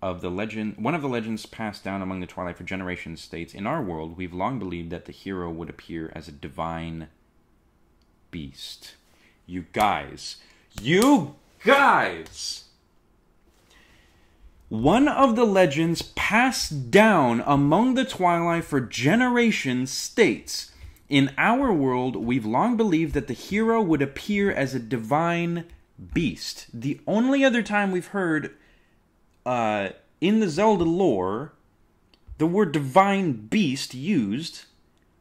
[SPEAKER 1] of the legends passed down among the Twilight for generations states, in our world, we've long believed that the hero would appear as a divine beast. You guys! One of the legends passed down among the Twilight for generations states, in our world, we've long believed that the hero would appear as a divine beast. The only other time we've heard in the Zelda lore the word divine beast used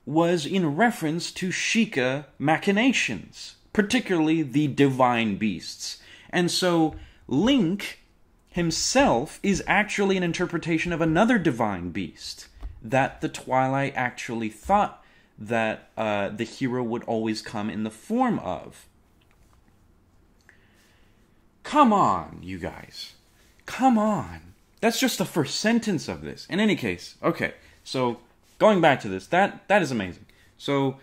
[SPEAKER 1] was in reference to Sheikah machinations, particularly the divine beasts. And so Link himself is actually an interpretation of another divine beast that the Twilight actually thought that the hero would always come in the form of. Come on, you guys. Come on. That's just the first sentence of this. In any case, okay, so going back to this, that is amazing. So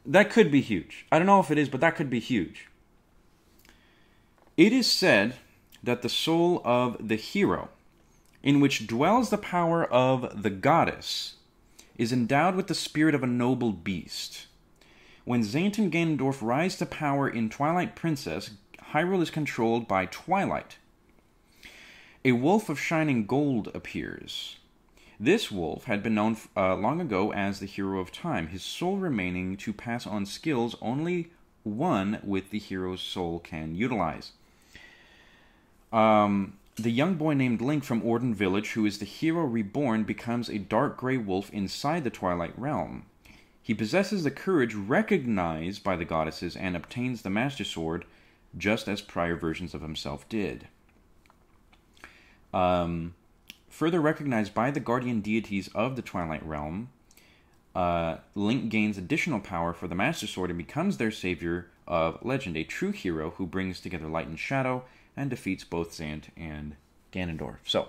[SPEAKER 1] that could be huge. I don't know if it is, but that could be huge. It is said that the soul of the hero, in which dwells the power of the goddess, is endowed with the spirit of a noble beast. When Zant and Ganondorf rise to power in Twilight Princess, Hyrule is controlled by Twilight. A wolf of shining gold appears. This wolf had been known long ago as the Hero of Time, his soul remaining to pass on skills only one with the hero's soul can utilize. The young boy named Link from Orden Village, who is the hero reborn, becomes a dark gray wolf inside the Twilight Realm. He possesses the courage recognized by the goddesses and obtains the Master Sword, just as prior versions of himself did. Further recognized by the guardian deities of the Twilight Realm, Link gains additional power for the Master Sword and becomes their savior of legend, a true hero who brings together light and shadow and defeats both Zant and Ganondorf. So,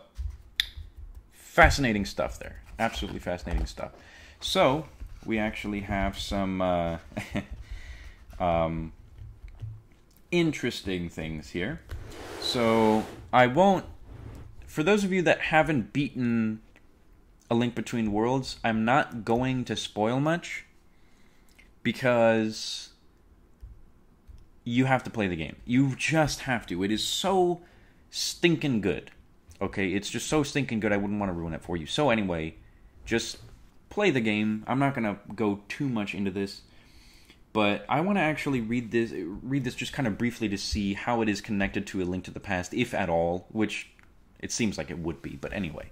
[SPEAKER 1] fascinating stuff there. Absolutely fascinating stuff. So, we actually have some interesting things here. So, I won't... For those of you that haven't beaten A Link Between Worlds, I'm not going to spoil much, because you have to play the game. You just have to. It is so stinking good. Okay, it's just so stinking good, I wouldn't want to ruin it for you. So anyway, just play the game. I'm not going to go too much into this, but I want to actually read this just kind of briefly to see how it is connected to A Link to the Past, if at all, which it seems like it would be, but anyway.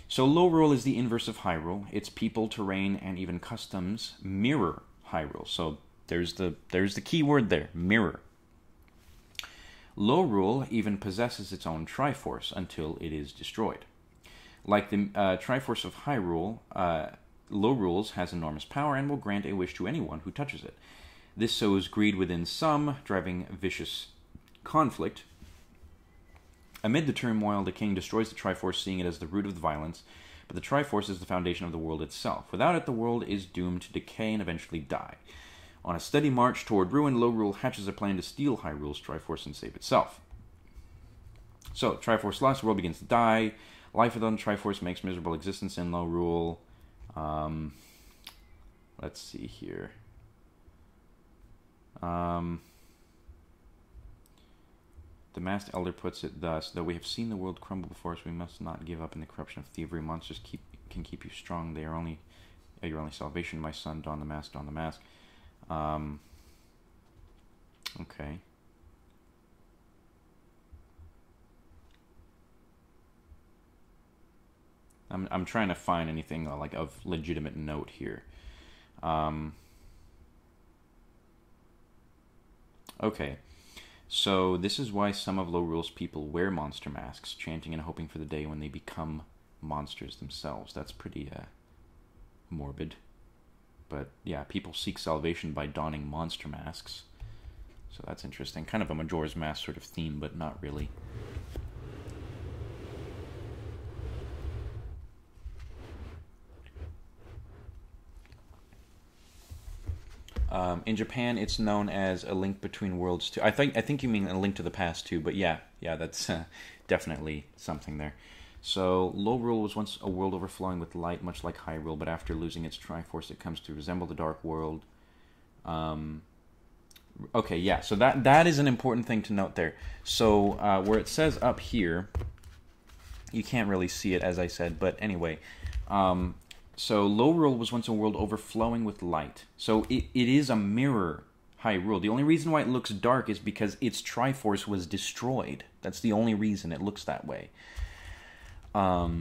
[SPEAKER 1] So Lorule is the inverse of Hyrule. Its people, terrain, and even customs mirror Hyrule. So there's the key word there, mirror. Lorule even possesses its own Triforce until it is destroyed. Like the Triforce of Hyrule, Lorule's has enormous power and will grant a wish to anyone who touches it. This sows greed within some, driving vicious conflict. Amid the turmoil, the king destroys the Triforce, seeing it as the root of the violence, but the Triforce is the foundation of the world itself. Without it, the world is doomed to decay and eventually die. On a steady march toward ruin, Lorule hatches a plan to steal Hyrule's Triforce and save itself. So, Triforce lost, the world begins to die. Life without a Triforce makes miserable existence in low rule. Let's see here. The masked elder puts it thus: though we have seen the world crumble before us, we must not give up in the corruption of thievery. Monsters can keep you strong. They are only your only salvation, my son. Don the mask, don the mask. Okay. I'm trying to find anything like of legitimate note here. Okay, so this is why some of Low Rule's people wear monster masks, chanting and hoping for the day when they become monsters themselves. That's pretty morbid. But yeah, people seek salvation by donning monster masks. So that's interesting. Kind of a Majora's Mask sort of theme, but not really. In Japan, it's known as A Link Between Worlds 2. I think you mean A Link to the Past 2, but yeah, that's definitely something there. So, Low Rule was once a world overflowing with light, much like Hyrule, but after losing its Triforce, it comes to resemble the Dark World. Okay, yeah, so that is an important thing to note there. So, where it says up here, you can't really see it, as I said, but anyway, so Low Rule was once a world overflowing with light. So it is a mirror Hyrule. The only reason why it looks dark is because its Triforce was destroyed. That's the only reason it looks that way. Yeah,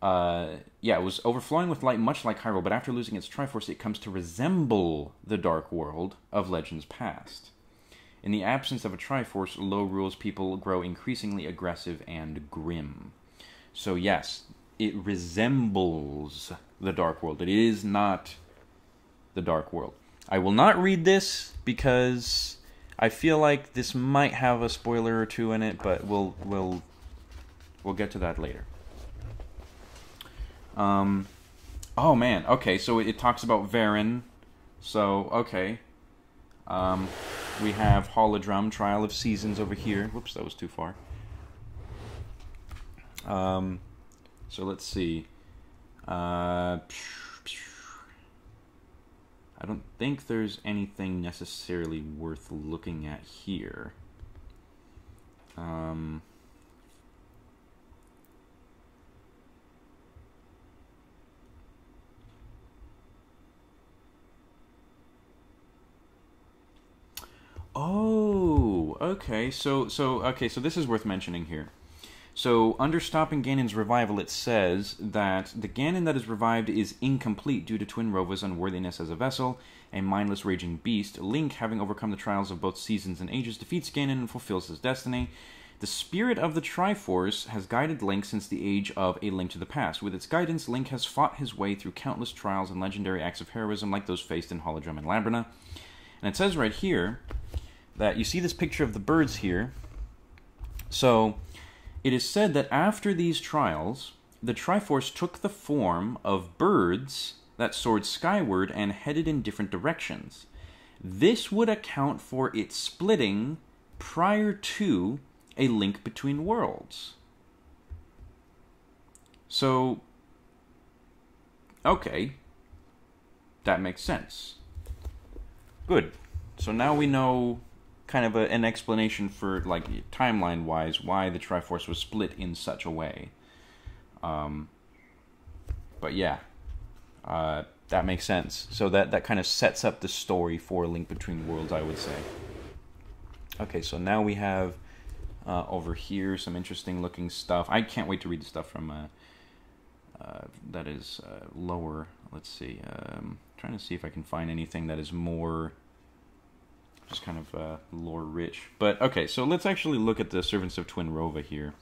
[SPEAKER 1] it was overflowing with light, much like Hyrule, but after losing its Triforce, it comes to resemble the Dark World of legends past. In the absence of a Triforce, Low Rule's people grow increasingly aggressive and grim. So yes, it resembles the Dark World. It is not the Dark World. I will not read this because I feel like this might have a spoiler or two in it, but we'll get to that later. Oh man, okay, so it talks about Varen. So, okay. We have Holodrum, Trial of Seasons over here. Whoops, that was too far. So let's see. I don't think there's anything necessarily worth looking at here. Oh, okay. So this is worth mentioning here. So, under Stopping Ganon's revival, it says that the Ganon that is revived is incomplete due to Twin Rova's unworthiness as a vessel, a mindless raging beast. Link, having overcome the trials of both seasons and ages, defeats Ganon and fulfills his destiny. The spirit of the Triforce has guided Link since the age of A Link to the Past. With its guidance, Link has fought his way through countless trials and legendary acts of heroism like those faced in Holodrum and Labrina. And it says right here that you see this picture of the birds here. So it is said that after these trials, the Triforce took the form of birds that soared skyward and headed in different directions. This would account for its splitting prior to A Link Between Worlds. So, okay, that makes sense. Good. So now we know kind of an explanation for, like, timeline-wise, why the Triforce was split in such a way. But yeah, that makes sense. So that kind of sets up the story for Link Between Worlds, I would say. Okay, so now we have over here some interesting-looking stuff. I can't wait to read the stuff from that is lower. Let's see. Trying to see if I can find anything that is more just kind of lore-rich. But, okay, so let's actually look at the Servants of Twin Rova here.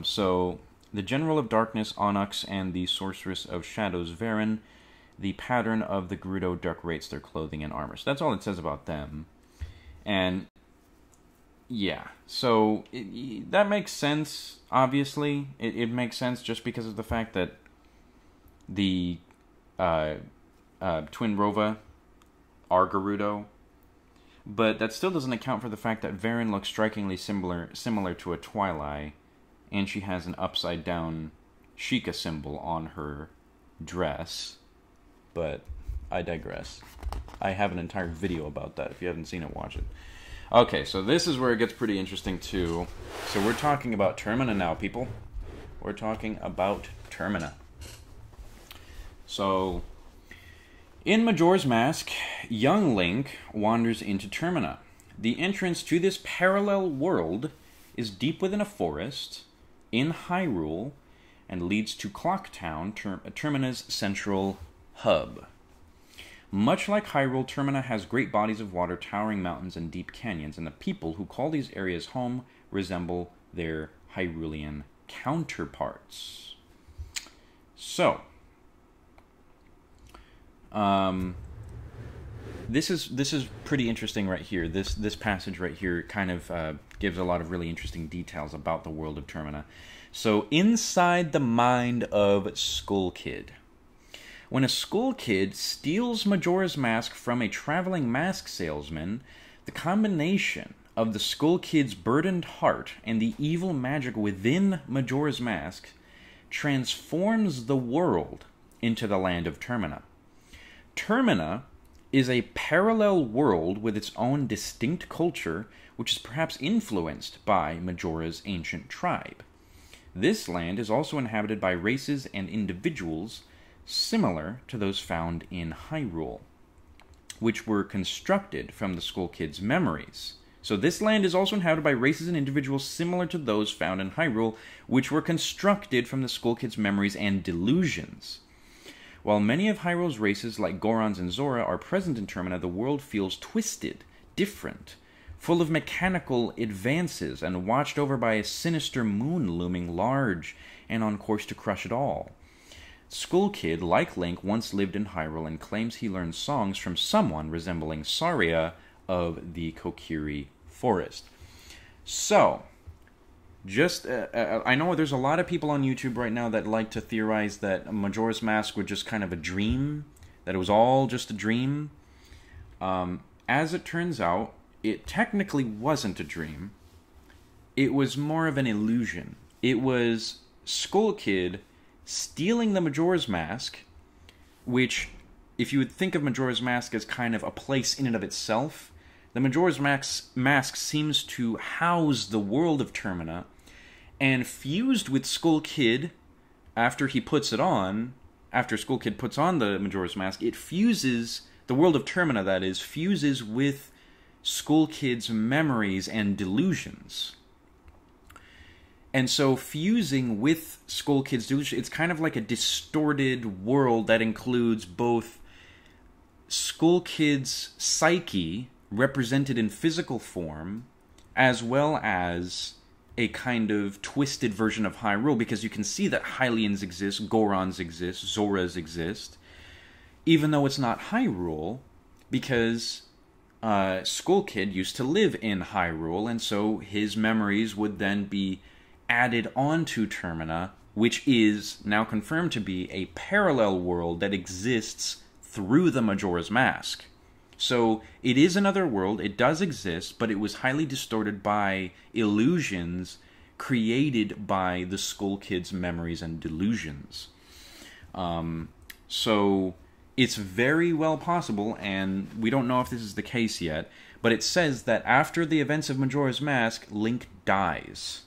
[SPEAKER 1] So, the General of Darkness, Onyx, and the Sorceress of Shadows, Varen, the pattern of the Gerudo decorates their clothing and armor. So that's all it says about them. And, yeah, so that makes sense, obviously. It makes sense just because of the fact that the Twin Rova are Gerudo. But that still doesn't account for the fact that Varen looks strikingly similar to a Twilight, and she has an upside-down Sheikah symbol on her dress. But I digress. I have an entire video about that. If you haven't seen it, watch it. Okay, so this is where it gets pretty interesting, too. So we're talking about Termina now, people. We're talking about Termina. So, in Majora's Mask, young Link wanders into Termina. The entrance to this parallel world is deep within a forest, in Hyrule, and leads to Clocktown, Termina's central hub. Much like Hyrule, Termina has great bodies of water, towering mountains, and deep canyons, and the people who call these areas home resemble their Hyrulean counterparts. So, this is pretty interesting right here. This passage right here kind of gives a lot of really interesting details about the world of Termina. So, inside the mind of Skull Kid. When a Skull Kid steals Majora's Mask from a traveling mask salesman, the combination of the Skull Kid's burdened heart and the evil magic within Majora's Mask transforms the world into the land of Termina. Termina is a parallel world with its own distinct culture, which is perhaps influenced by Majora's ancient tribe. This land is also inhabited by races and individuals similar to those found in Hyrule, which were constructed from the Skull Kid's memories. So this land is also inhabited by races and individuals similar to those found in Hyrule, which were constructed from the Skull Kid's memories and delusions. While many of Hyrule's races, like Gorons and Zora, are present in Termina, the world feels twisted, different, full of mechanical advances, and watched over by a sinister moon looming large and on course to crush it all. Skull Kid, like Link, once lived in Hyrule and claims he learned songs from someone resembling Saria of the Kokiri Forest. So, I know there's a lot of people on YouTube right now that like to theorize that Majora's Mask was just kind of a dream, that it was all just a dream. As it turns out, it technically wasn't a dream. It was more of an illusion. It was Skull Kid stealing the Majora's Mask, which, if you would think of Majora's Mask as kind of a place in and of itself, the Majora's Mask seems to house the world of Termina, and fused with Skull Kid, after he puts it on, after Skull Kid puts on the Majora's Mask, it fuses, the world of Termina, that is, fuses with Skull Kid's memories and delusions. And so fusing with Skull Kid's delusion, it's kind of like a distorted world that includes both Skull Kid's psyche, represented in physical form, as well as a kind of twisted version of Hyrule, because you can see that Hylians exist, Gorons exist, Zoras exist, even though it's not Hyrule, because Skull Kid used to live in Hyrule, and so his memories would then be added onto Termina, which is now confirmed to be a parallel world that exists through the Majora's Mask. So it is another world, it does exist, but it was highly distorted by illusions created by the Skull Kid's memories and delusions. So it's very well possible, and we don't know if this is the case yet, but it says that after the events of Majora's Mask, Link dies.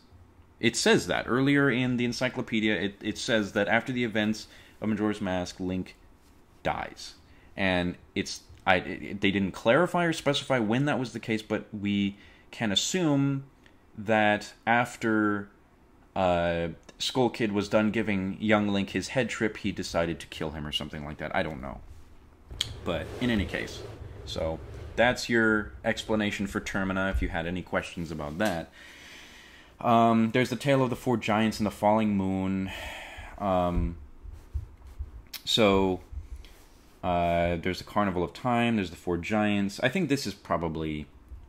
[SPEAKER 1] It says that. Earlier in the Encyclopedia, it says that after the events of Majora's Mask, Link dies. And they didn't clarify or specify when that was the case, but we can assume that after Skull Kid was done giving young Link his head trip, he decided to kill him or something like that. I don't know. But in any case, so that's your explanation for Termina, if you had any questions about that. There's the Tale of the Four Giants and the Falling Moon. There's the Carnival of Time. There's the Four Giants. I think this is probably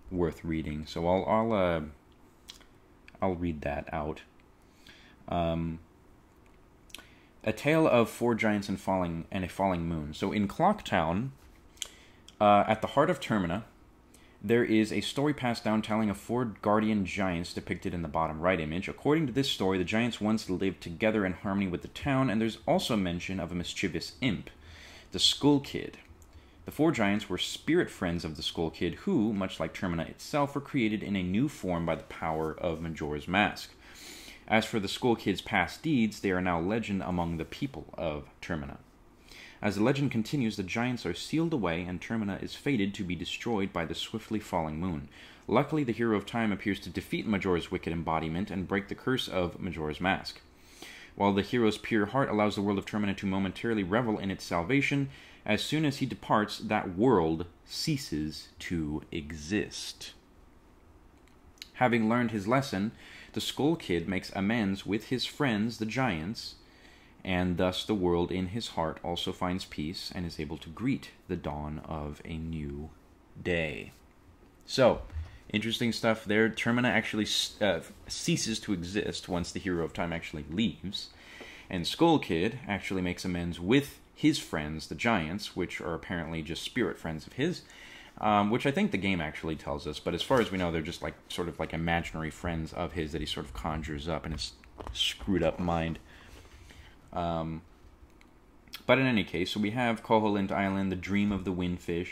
[SPEAKER 1] worth reading, so I'll read that out. A Tale of Four Giants and a Falling Moon. So in Clocktown, at the heart of Termina, There is a story passed down telling of 4 guardian giants depicted in the bottom right image. According to this story, the giants once lived together in harmony with the town, and there's also mention of a mischievous imp, the Skull Kid. The 4 giants were spirit friends of the Skull Kid, who, much like Termina itself, were created in a new form by the power of Majora's Mask. As for the Skull Kid's past deeds, they are now legend among the people of Termina. As the legend continues, the giants are sealed away, and Termina is fated to be destroyed by the swiftly falling moon. Luckily, the Hero of Time appears to defeat Majora's wicked embodiment and break the curse of Majora's Mask. While the hero's pure heart allows the world of Termina to momentarily revel in its salvation, as soon as he departs, that world ceases to exist. Having learned his lesson, the Skull Kid makes amends with his friends, the giants, and thus the world in his heart also finds peace and is able to greet the dawn of a new day. So, interesting stuff there. Termina actually ceases to exist once the Hero of Time actually leaves, and Skull Kid actually makes amends with his friends, the giants, which are apparently just spirit friends of his, which I think the game actually tells us, but as far as we know, they're just like sort of like imaginary friends of his that he sort of conjures up in his screwed up mind. But in any case, so we have Koholint Island, the Dream of the Windfish.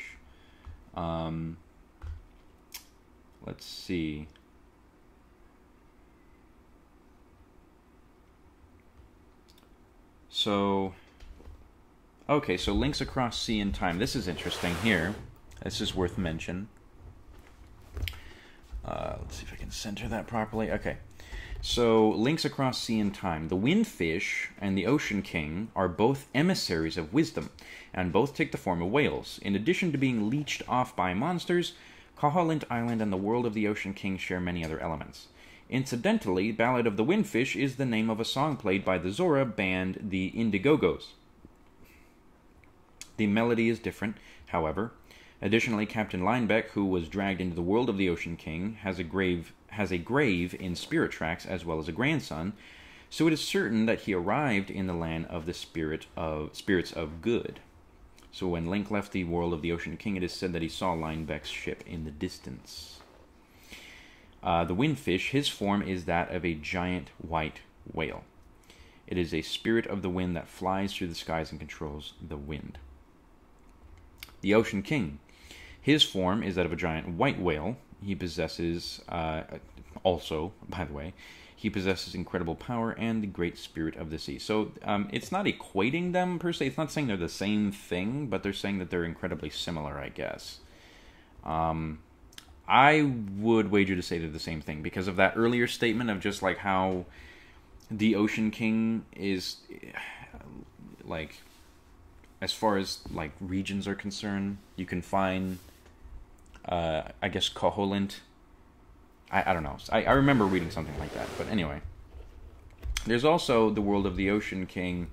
[SPEAKER 1] Let's see. So, okay, so links across sea and time. This is interesting here. This is worth mention. Let's see if I can center that properly. Okay. So, links across sea and time. The Windfish and the Ocean King are both emissaries of wisdom, and both take the form of whales. In addition to being leeched off by monsters, Koholint Island and the world of the Ocean King share many other elements. Incidentally, Ballad of the Windfish is the name of a song played by the Zora band, the Indigogos. The melody is different, however. Additionally, Captain Linebeck, who was dragged into the world of the Ocean King, has a grave in Spirit Tracks as well as a grandson, so it is certain that he arrived in the land of the spirits of good. So when Link left the world of the Ocean King, it is said that he saw Linebeck's ship in the distance. The Windfish, his form is that of a giant white whale. It is a spirit of the wind that flies through the skies and controls the wind. The Ocean King, his form is that of a giant white whale. He possesses, also, by the way, he possesses incredible power and the great spirit of the sea. So it's not equating them per se. It's not saying they're the same thing, but they're saying that they're incredibly similar, I guess. I would wager to say they're the same thing because of that earlier statement of just like how the Ocean King is, like, as far as like regions are concerned, you can find, I guess, Koholint. I don't know. I remember reading something like that. But anyway, there's also the world of the Ocean King,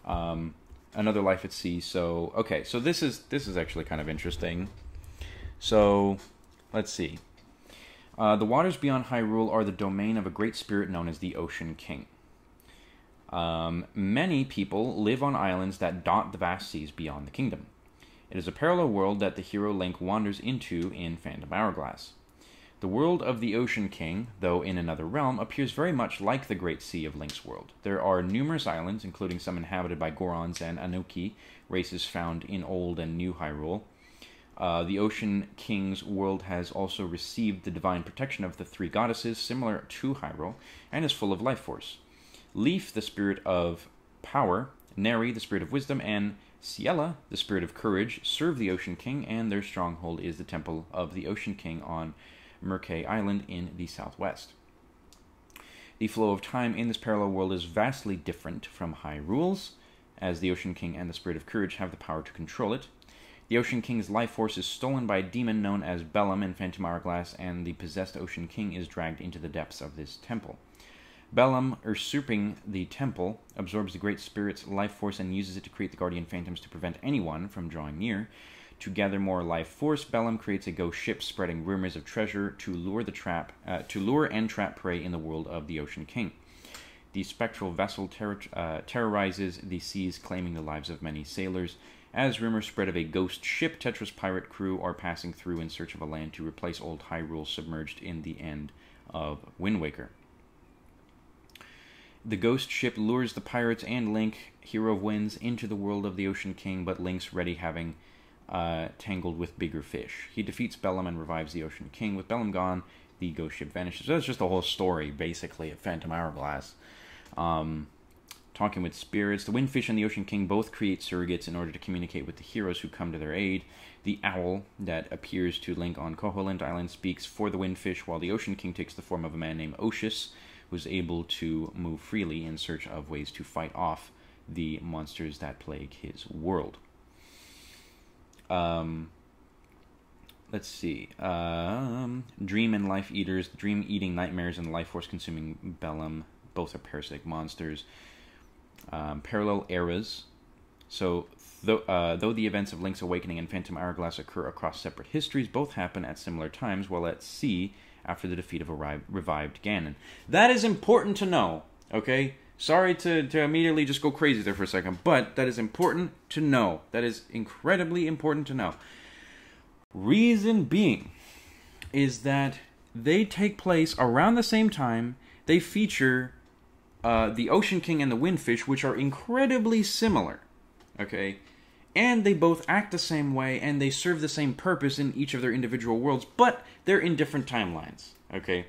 [SPEAKER 1] another life at sea. So okay, so this is actually kind of interesting. So let's see. The waters beyond Hyrule are the domain of a great spirit known as the Ocean King. Many people live on islands that dot the vast seas beyond the kingdom. It is a parallel world that the hero Link wanders into in Phantom Hourglass. The world of the Ocean King, though in another realm, appears very much like the Great Sea of Link's world. There are numerous islands, including some inhabited by Gorons and Anuki, races found in Old and New Hyrule. The Ocean King's world has also received the divine protection of the 3 goddesses, similar to Hyrule, and is full of life force. Leaf, the spirit of power, Neri, the spirit of wisdom, and Ciela, the spirit of courage, serve the Ocean King, and their stronghold is the Temple of the Ocean King on Murkay Island in the southwest. The flow of time in this parallel world is vastly different from Hyrule's, as the Ocean King and the Spirit of Courage have the power to control it. The Ocean King's life force is stolen by a demon known as Bellum in Phantom Hourglass, and the possessed Ocean King is dragged into the depths of this temple. Bellum, usurping the temple, absorbs the Great Spirit's life force and uses it to create the Guardian Phantoms to prevent anyone from drawing near. To gather more life force, Bellum creates a ghost ship spreading rumors of treasure to lure and trap prey in the world of the Ocean King. The spectral vessel terrorizes the seas, claiming the lives of many sailors, As rumors spread of a ghost ship, Tetra's pirate crew are passing through in search of a land to replace old Hyrule submerged in the end of Wind Waker. The ghost ship lures the pirates and Link, hero of winds, into the world of the Ocean King, but Link's ready having tangled with bigger fish. He defeats Bellum and revives the Ocean King. With Bellum gone, the ghost ship vanishes. So that's just the whole story, basically, of Phantom Hourglass. Talking with spirits. The Windfish and the Ocean King both create surrogates in order to communicate with the heroes who come to their aid. The owl that appears to Link on Koholint Island speaks for the Windfish, while the Ocean King takes the form of a man named Oceus, who's able to move freely in search of ways to fight off the monsters that plague his world. Let's see. Dream and Life Eaters. The dream-eating nightmares and the life force-consuming Bellum. Both are parasitic monsters. Parallel eras. So, though the events of Link's Awakening and Phantom Hourglass occur across separate histories, both happen at similar times while at sea after the defeat of a revived Ganon. That is important to know, okay? Sorry to immediately just go crazy there for a second, but that is important to know. That is incredibly important to know. Reason being is that they take place around the same time. They feature the Ocean King and the Windfish, which are incredibly similar, okay? And they both act the same way, and they serve the same purpose in each of their individual worlds, but they're in different timelines, okay?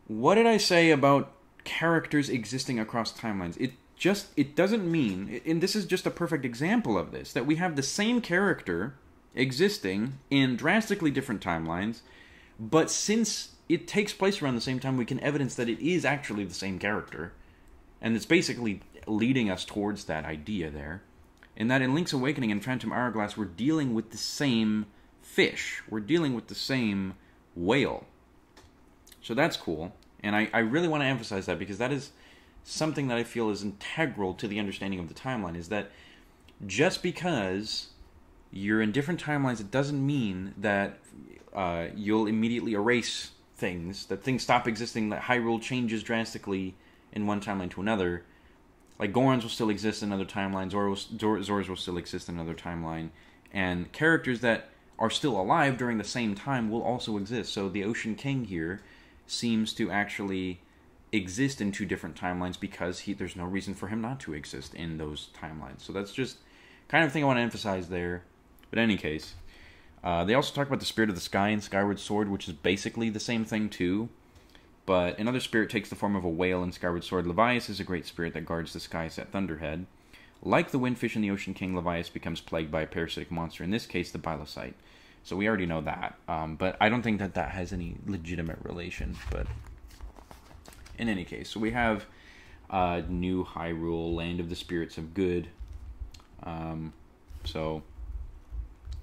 [SPEAKER 1] What did I say about characters existing across timelines? It doesn't mean, and this is just a perfect example of this, that we have the same character existing in drastically different timelines, but since it takes place around the same time, we can evidence that it is actually the same character, and it's basically leading us towards that idea there, in that in Link's Awakening and Phantom Hourglass, we're dealing with the same fish, we're dealing with the same whale. So that's cool. And I really want to emphasize that, because that is something that I feel is integral to the understanding of the timeline, is that just because you're in different timelines, it doesn't mean that you'll immediately erase things, that things stop existing, that Hyrule changes drastically in one timeline to another. Like, Gorons will still exist in other timelines, Zoras will still exist in another timeline, and characters that are still alive during the same time will also exist. So the Ocean King here seems to actually exist in two different timelines because there's no reason for him not to exist in those timelines. So that's just kind of thing I want to emphasize there. But in any case, they also talk about the Spirit of the Sky in Skyward Sword, which is basically the same thing too. But another spirit takes the form of a whale in Skyward Sword. Levias is a great spirit that guards the skies at Thunderhead. Like the Windfish and the Ocean King, Levias becomes plagued by a parasitic monster, in this case the Bilocite. So we already know that, but I don't think that that has any legitimate relation. But in any case, so we have New Hyrule, Land of the Spirits of Good. So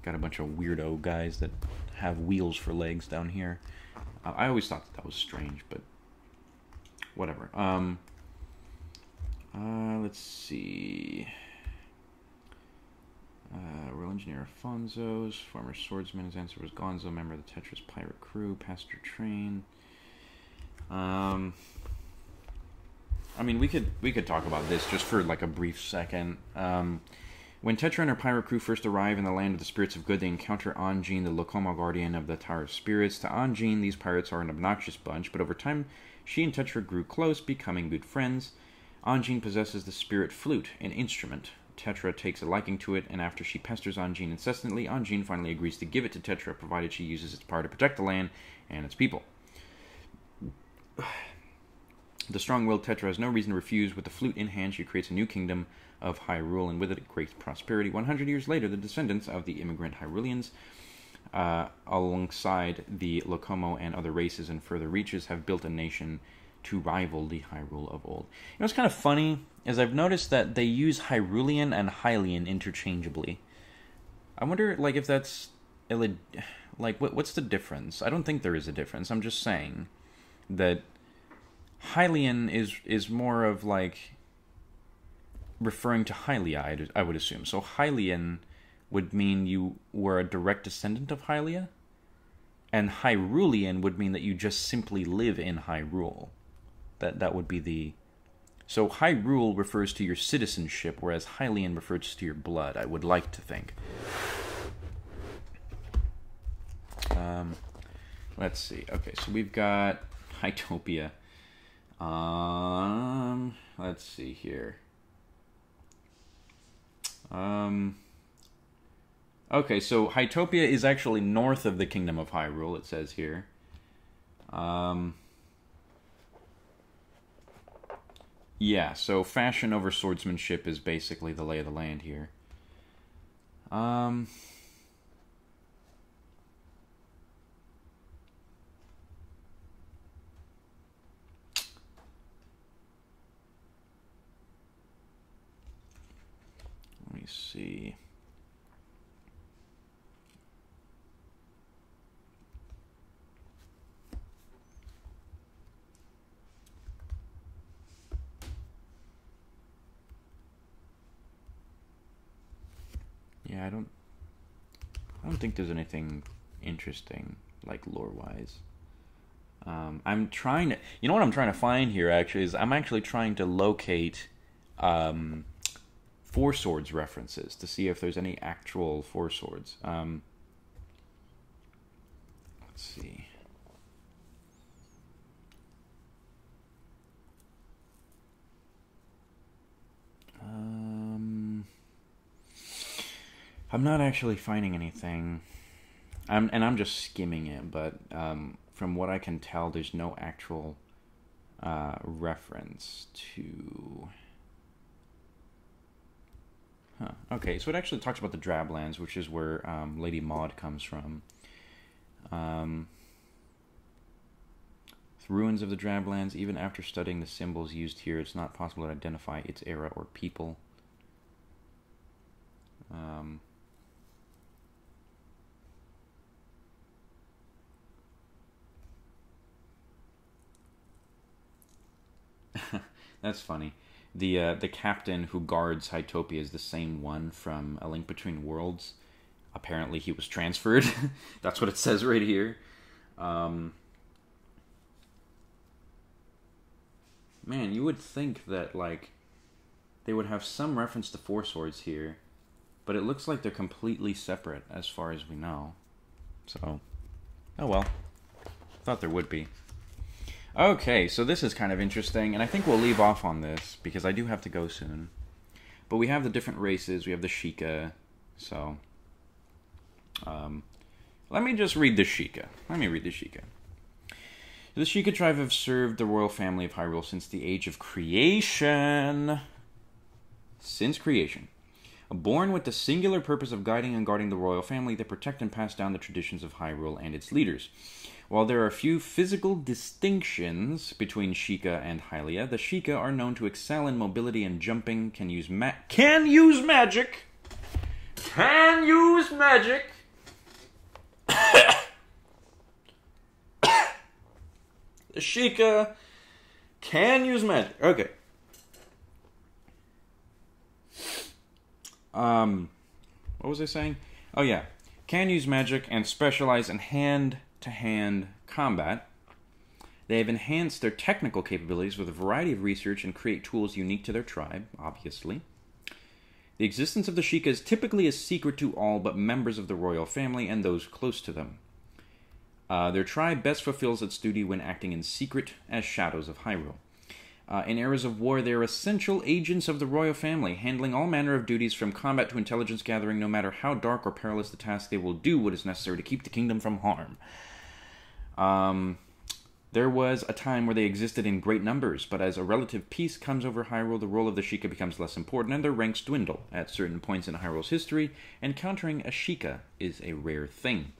[SPEAKER 1] got a bunch of weirdo guys that have wheels for legs down here. I always thought that was strange, but whatever. Let's see. Royal Engineer Alfonso's, former swordsman, his answer was Gonzo, member of the Tetris pirate crew, passenger train. I mean, we could talk about this just for like a brief second. When Tetra and her pirate crew first arrive in the Land of the Spirits of Good, they encounter Anjean, the Lokomo guardian of the Tower of Spirits. To Anjean, these pirates are an obnoxious bunch, but over time, she and Tetra grew close, becoming good friends. Anjean possesses the Spirit Flute, an instrument. Tetra takes a liking to it, and after she pesters Anjean incessantly, Anjean finally agrees to give it to Tetra, provided she uses its power to protect the land and its people. The strong-willed Tetra has no reason to refuse. With the flute in hand, she creates a new kingdom of Hyrule, and with it great prosperity. 100 years later, the descendants of the immigrant Hyruleans, alongside the Lokomo and other races in further reaches, have built a nation to rival the Hyrule of old. You know what's kind of funny is I've noticed that they use Hyrulean and Hylian interchangeably. I wonder, like, if that's like what's the difference? I don't think there is a difference. I'm just saying that Hylian is more of like referring to Hylia, I would assume. So Hylian would mean you were a direct descendant of Hylia, and Hyrulean would mean that you just simply live in Hyrule. That would be the So Hyrule refers to your citizenship, whereas Hylian refers to your blood, I would like to think. Let's see. Okay, so we've got Hytopia. Let's see here. Okay, so Hytopia is actually north of the Kingdom of Hyrule, it says here. Yeah, so fashion over swordsmanship is basically the lay of the land here. Let me see. Yeah, I don't think there's anything interesting, like, lore-wise. I'm trying to... You know what I'm trying to find here, actually, is I'm actually trying to locate Four Swords references to see if there's any actual Four Swords. Let's see. I'm not actually finding anything. I'm just skimming it, but from what I can tell, there's no actual reference to... Huh. Okay, so it actually talks about the Drablands, which is where Lady Maud comes from. The ruins of the Drablands, even after studying the symbols used here, it's not possible to identify its era or people. That's funny. The captain who guards Hytopia is the same one from A Link Between Worlds. Apparently he was transferred. That's what it says right here. Man, you would think that, like, they would have some reference to Four Swords here, but it looks like they're completely separate as far as we know. So, oh well. Thought there would be. Okay, so this is kind of interesting, and I think we'll leave off on this, because I do have to go soon. But we have the different races, we have the Sheikah, so... let me just read the Sheikah. Let me read the Sheikah. The Sheikah tribe have served the royal family of Hyrule since the age of creation. Since creation. Born with the singular purpose of guiding and guarding the royal family, they protect and pass down the traditions of Hyrule and its leaders. While there are few physical distinctions between Sheikah and Hylia, the Sheikah are known to excel in mobility and jumping, can use magic. The Sheikah can use magic. Okay. What was I saying? Oh yeah. Can use magic and specialize in hand-to-hand combat. They have enhanced their technical capabilities with a variety of research and create tools unique to their tribe, obviously. The existence of the Sheikah is typically a secret to all but members of the royal family and those close to them. Their tribe best fulfills its duty when acting in secret as shadows of Hyrule. In eras of war, they are essential agents of the royal family, handling all manner of duties from combat to intelligence gathering. No matter how dark or perilous the task, they will do what is necessary to keep the kingdom from harm. There was a time where they existed in great numbers, but as a relative peace comes over Hyrule, the role of the Sheikah becomes less important, and their ranks dwindle. At certain points in Hyrule's history, encountering a Sheikah is a rare thing.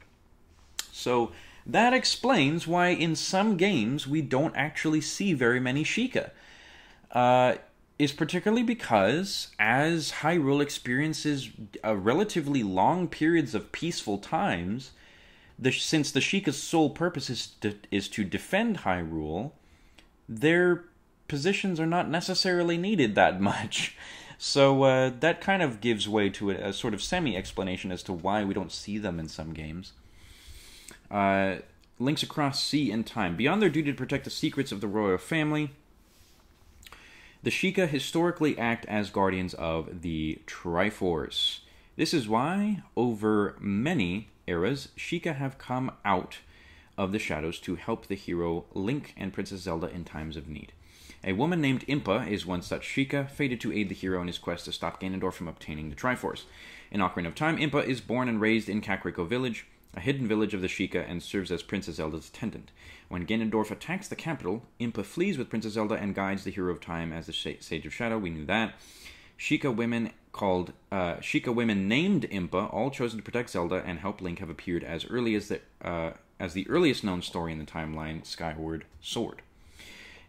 [SPEAKER 1] So, that explains why in some games we don't actually see very many Sheikah. Is particularly because as Hyrule experiences relatively long periods of peaceful times, since the Sheikah's sole purpose is to defend Hyrule, their positions are not necessarily needed that much. So that kind of gives way to a sort of semi-explanation as to why we don't see them in some games. Links across sea and time. Beyond their duty to protect the secrets of the royal family, The Sheikah historically act as guardians of the Triforce. This is why, over many eras, Sheikah have come out of the shadows to help the hero Link and Princess Zelda in times of need. A woman named Impa is one such Sheikah, fated to aid the hero in his quest to stop Ganondorf from obtaining the Triforce. In Ocarina of Time, Impa is born and raised in Kakariko Village, a hidden village of the Sheikah, and serves as Princess Zelda's attendant. When Ganondorf attacks the capital, Impa flees with Princess Zelda and guides the hero of time as the Sage of Shadow. We knew that. Sheikah women named Impa, all chosen to protect Zelda and help Link, have appeared as early as the earliest known story in the timeline, Skyward Sword.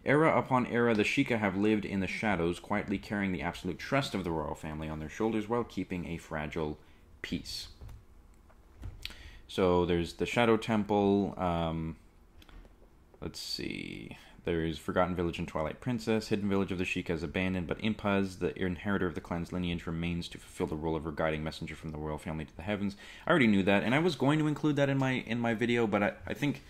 [SPEAKER 1] Era upon era, the Sheikah have lived in the shadows, quietly carrying the absolute trust of the royal family on their shoulders while keeping a fragile peace. So there's the Shadow Temple. Let's see. There's Forgotten Village and Twilight Princess. Hidden Village of the Sheikah is abandoned, but Impaz, the inheritor of the clan's lineage, remains to fulfill the role of her guiding messenger from the royal family to the heavens. I already knew that, and I was going to include that in my video, but I think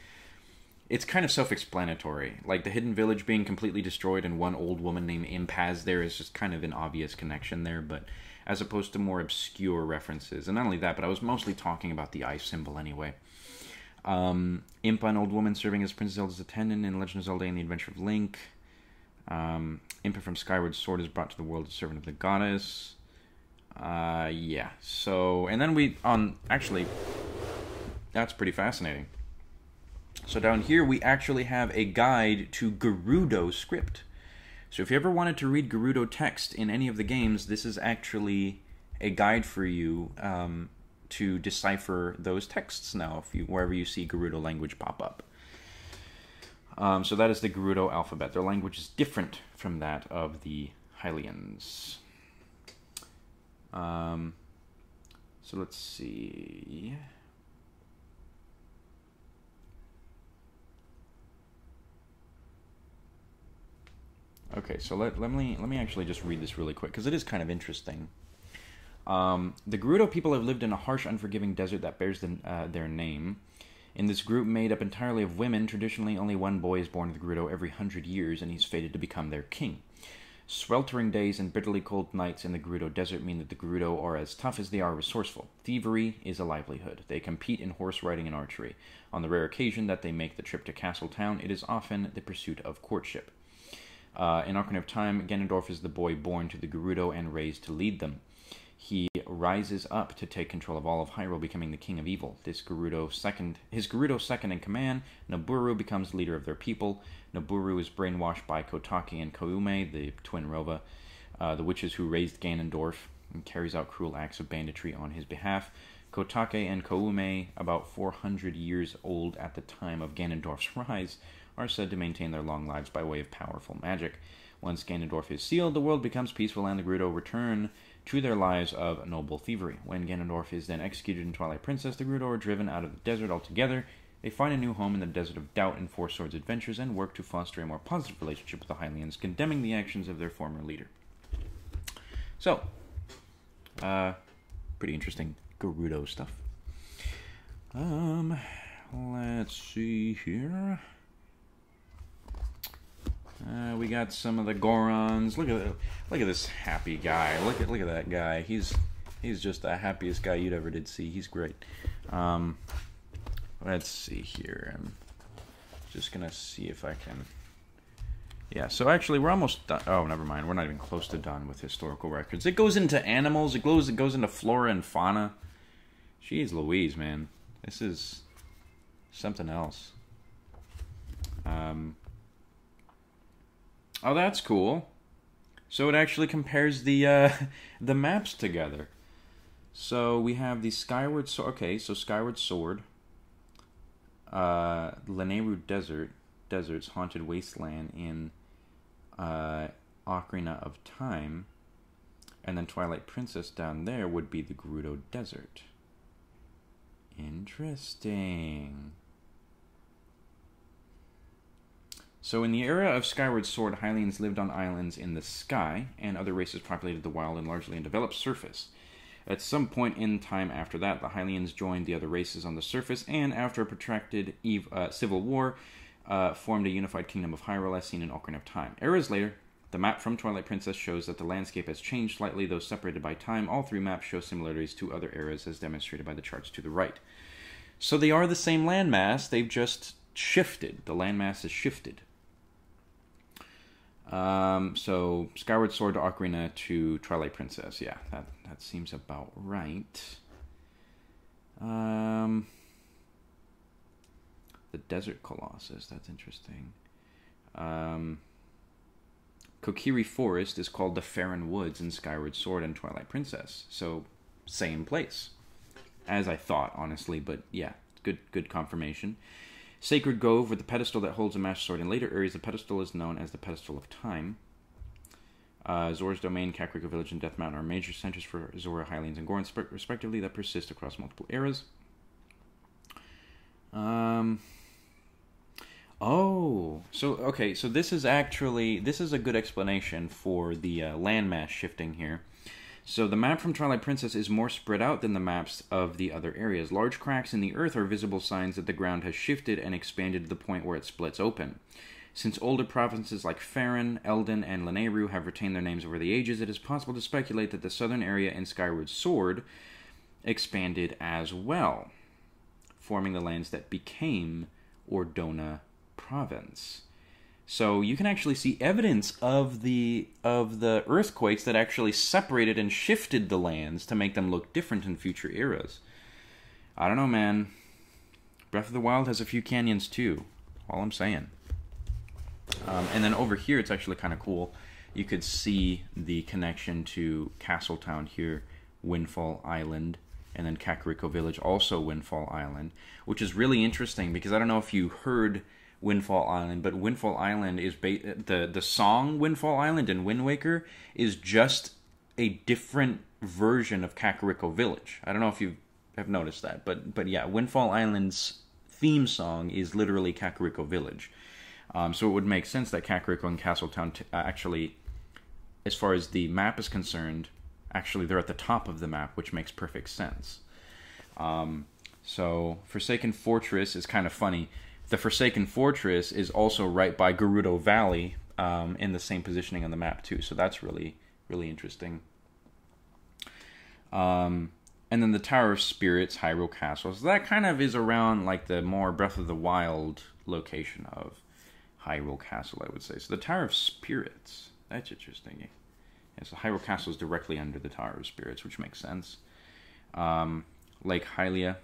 [SPEAKER 1] it's kind of self-explanatory. Like the Hidden Village being completely destroyed and one old woman named Impaz there is just kind of an obvious connection there, but as opposed to more obscure references. And not only that, but I was mostly talking about the eye symbol anyway. Impa, an old woman serving as Princess Zelda's attendant in Legend of Zelda and the Adventure of Link. Impa from Skyward Sword is brought to the world as servant of the goddess. Yeah. So, and then actually, that's pretty fascinating. So down here we actually have a guide to Gerudo script. So if you ever wanted to read Gerudo text in any of the games, this is actually a guide for you to decipher those texts now, wherever you see Gerudo language pop up. So that is the Gerudo alphabet. Their language is different from that of the Hylians. So let's see. Okay, so let me actually just read this really quick, because it is kind of interesting. The Gerudo people have lived in a harsh, unforgiving desert that bears their name. In this group made up entirely of women, traditionally only one boy is born to the Gerudo every 100 years, and he's fated to become their king. Sweltering days and bitterly cold nights in the Gerudo desert mean that the Gerudo are as tough as they are resourceful. Thievery is a livelihood. They compete in horse riding and archery. On the rare occasion that they make the trip to Castle Town, it is often the pursuit of courtship. In Ocarina of Time, Ganondorf is the boy born to the Gerudo and raised to lead them. He rises up to take control of all of Hyrule, becoming the king of evil. His Gerudo second in command, Nabooru, becomes leader of their people. Nabooru is brainwashed by Kotake and Koume, the twin Rova, the witches who raised Ganondorf, and carries out cruel acts of banditry on his behalf. Kotake and Koume, about 400 years old at the time of Ganondorf's rise, are said to maintain their long lives by way of powerful magic. Once Ganondorf is sealed, the world becomes peaceful and the Gerudo return to their lives of noble thievery. When Ganondorf is then executed in Twilight Princess, the Gerudo are driven out of the desert altogether. They find a new home in the Desert of Doubt in Four Swords Adventures and work to foster a more positive relationship with the Hylians, condemning the actions of their former leader. So, pretty interesting Gerudo stuff. Let's see here. We got some of the Gorons. Look at this happy guy. Look at that guy. He's just the happiest guy you'd ever did see. He's great. Let's see here. I'm just gonna see if I can. Yeah. So actually, we're almost done. Oh, never mind. We're not even close to done with historical records. It goes into animals. It goes into flora and fauna. Jeez Louise, man. This is something else. Oh, that's cool. So it actually compares the maps together. So we have the Skyward Sword. Okay, so Skyward Sword, Lanayru Desert's Haunted Wasteland in Ocarina of Time, and then Twilight Princess down there would be the Gerudo Desert. Interesting. So in the era of Skyward Sword, Hylians lived on islands in the sky, and other races populated the wild and largely undeveloped surface. At some point in time after that, the Hylians joined the other races on the surface, and after a protracted civil war, formed a unified kingdom of Hyrule as seen in Ocarina of Time. Eras later, The map from Twilight Princess shows that the landscape has changed slightly, though separated by time. All three maps show similarities to other eras, as demonstrated by the charts to the right. So they are the same landmass, they've just shifted. The landmass has shifted. So Skyward Sword to Ocarina to Twilight Princess. Yeah, that seems about right. The Desert Colossus, that's interesting. Kokiri Forest is called the Faron Woods in Skyward Sword and Twilight Princess. So, same place. As I thought, honestly, but yeah, good confirmation. Sacred Grove, with the pedestal that holds a Master Sword. In later areas, the pedestal is known as the Pedestal of Time. Zora's Domain, Kakariko Village, and Death Mountain are major centers for Zora, Hylians, and Gorons, respectively, that persist across multiple eras. So this is a good explanation for the landmass shifting here. So the map from Twilight Princess is more spread out than the maps of the other areas. Large cracks in the earth are visible signs that the ground has shifted and expanded to the point where it splits open. Since older provinces like Faron, Eldin, and Lanayru have retained their names over the ages, it is possible to speculate that the southern area in Skyward Sword expanded as well, forming the lands that became Ordona Province. So you can actually see evidence of the earthquakes that actually separated and shifted the lands to make them look different in future eras. I don't know, man. Breath of the Wild has a few canyons too. All I'm saying. And then over here, it's actually kind of cool. You could see the connection to Castletown here, Windfall Island, and then Kakariko Village, also Windfall Island, which is really interesting because I don't know if you heard Windfall Island, but Windfall Island is the song Windfall Island in Wind Waker is just a different version of Kakariko Village. I don't know if you have noticed that, but yeah, Windfall Island's theme song is literally Kakariko Village. So it would make sense that Kakariko and Castletown actually, as far as the map is concerned, actually they're at the top of the map, which makes perfect sense. So Forsaken Fortress is kind of funny. The Forsaken Fortress is also right by Gerudo Valley, in the same positioning on the map too. So that's really, really interesting. And then the Tower of Spirits, Hyrule Castle. So that kind of is around like the more Breath of the Wild location of Hyrule Castle, I would say. So the Tower of Spirits, that's interesting. Yeah, so Hyrule Castle is directly under the Tower of Spirits, which makes sense. Lake Hylia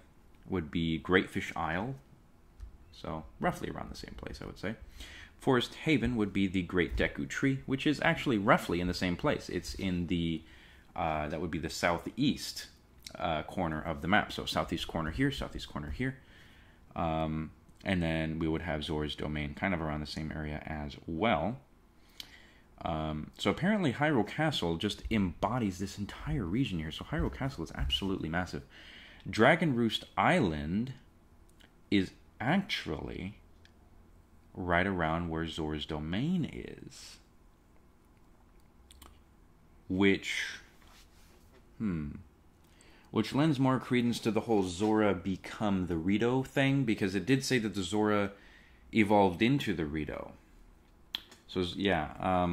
[SPEAKER 1] would be Great Fish Isle. So roughly around the same place, I would say. Forest Haven would be the Great Deku Tree, which is actually roughly in the same place. It's in the, that would be the southeast corner of the map. So southeast corner here, southeast corner here. And then we would have Zora's Domain kind of around the same area as well. So apparently Hyrule Castle just embodies this entire region here. So Hyrule Castle is absolutely massive. Dragon Roost Island is actually right around where Zora's Domain is. Which lends more credence to the whole Zora become the Rito thing, because it did say that the Zora evolved into the Rito. So, yeah.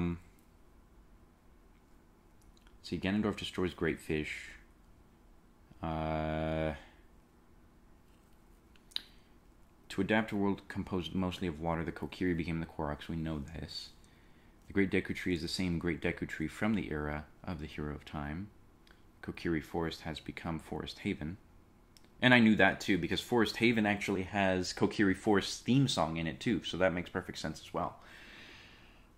[SPEAKER 1] See, Ganondorf destroys Great Fish. To adapt a world composed mostly of water, the Kokiri became the Koroks. We know this. The Great Deku Tree is the same Great Deku Tree from the era of the Hero of Time. Kokiri Forest has become Forest Haven. And I knew that too, because Forest Haven actually has Kokiri Forest's theme song in it too, so that makes perfect sense as well.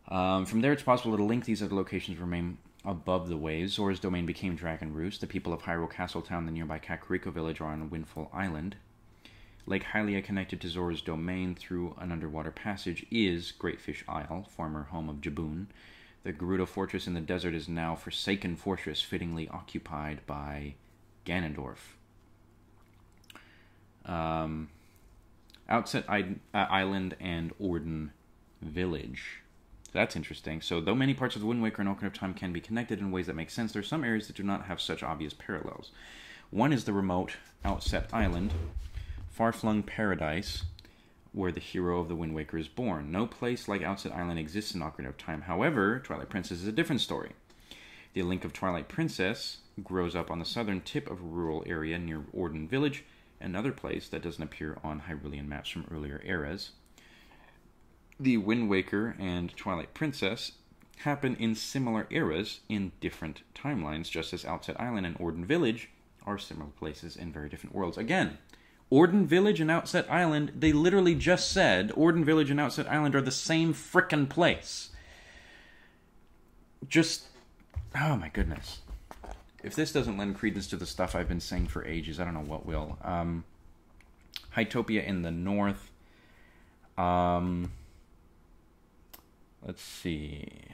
[SPEAKER 1] From there, it's possible to link these other locations remain above the waves. Zora's Domain became Dragon Roost. The people of Hyrule Castletown, the nearby Kakariko Village, are on Windfall Island. Lake Hylia, connected to Zora's Domain through an underwater passage, is Great Fish Isle, former home of Jaboon. The Gerudo Fortress in the desert is now Forsaken Fortress, fittingly occupied by Ganondorf. Outset Island and Orden Village. That's interesting. So, though many parts of the Wind Waker and Ocarina of Time can be connected in ways that make sense, there are some areas that do not have such obvious parallels. One is the remote Outset Island, Far-Flung Paradise, where the hero of the Wind Waker is born. No place like Outset Island exists in Ocarina of Time. However, Twilight Princess is a different story. The Link of Twilight Princess grows up on the southern tip of a rural area near Orden Village, another place that doesn't appear on Hyrulean maps from earlier eras. The Wind Waker and Twilight Princess happen in similar eras in different timelines, just as Outset Island and Orden Village are similar places in very different worlds. Again, Orden Village and Outset Island, they literally just said Orden Village and Outset Island are the same frickin' place. Just, oh my goodness. If this doesn't lend credence to the stuff I've been saying for ages, I don't know what will. Hytopia in the north. Let's see.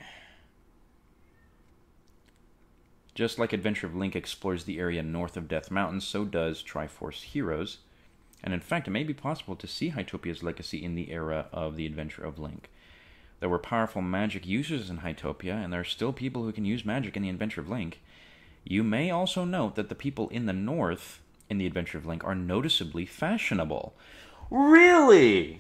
[SPEAKER 1] Just like Adventure of Link explores the area north of Death Mountain, so does Triforce Heroes. And in fact, it may be possible to see Hytopia's legacy in the era of the Adventure of Link. There were powerful magic users in Hytopia, and there are still people who can use magic in the Adventure of Link. You may also note that the people in the north in the Adventure of Link are noticeably fashionable. Really?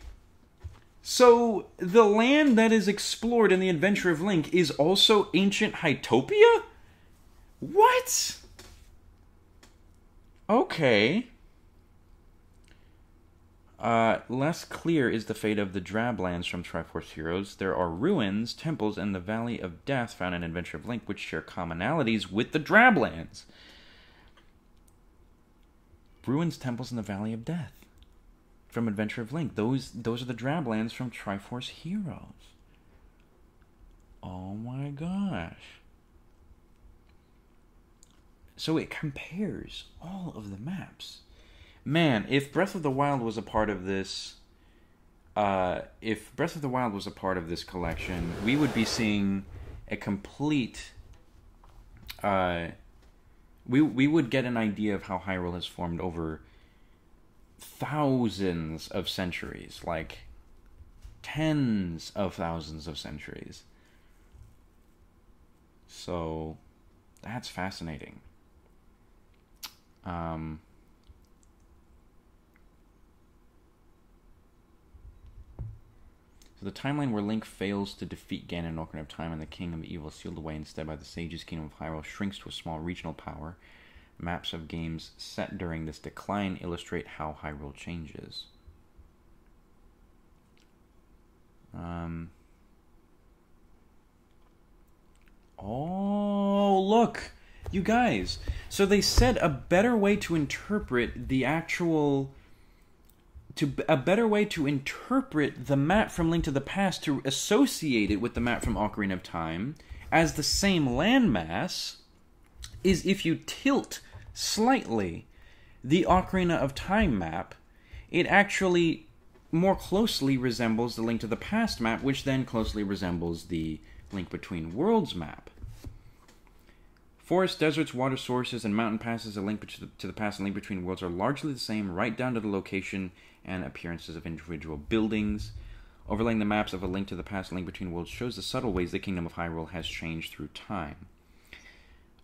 [SPEAKER 1] So, the land that is explored in the Adventure of Link is also ancient Hytopia? What? Okay. Less clear is the fate of the Drablands from Triforce Heroes. There are ruins, temples, and the Valley of Death found in Adventure of Link, which share commonalities with the Drablands. Ruins, temples, and the Valley of Death from Adventure of Link. Those are the Drablands from Triforce Heroes. Oh my gosh. So it compares all of the maps. Man, if Breath of the Wild was a part of this, collection, we would be seeing a complete. We would get an idea of how Hyrule has formed over thousands of centuries, like tens of thousands of centuries. So that's fascinating. So the timeline where Link fails to defeat Ganon in Ocarina of Time and the Kingdom of Evil is sealed away instead by the Sage's Kingdom of Hyrule shrinks to a small regional power. Maps of games set during this decline illustrate how Hyrule changes. Oh, look! You guys! So they said a better way to interpret the actual... a better way to interpret the map from Link to the Past, to associate it with the map from Ocarina of Time as the same landmass, is if you tilt slightly the Ocarina of Time map, it actually more closely resembles the Link to the Past map, which then closely resembles the Link Between Worlds map. Forests, deserts, water sources, and mountain passes of Link to the Past and Link Between Worlds are largely the same, right down to the location and appearances of individual buildings. Overlaying the maps of A Link to the Past and Link Between Worlds shows the subtle ways the Kingdom of Hyrule has changed through time.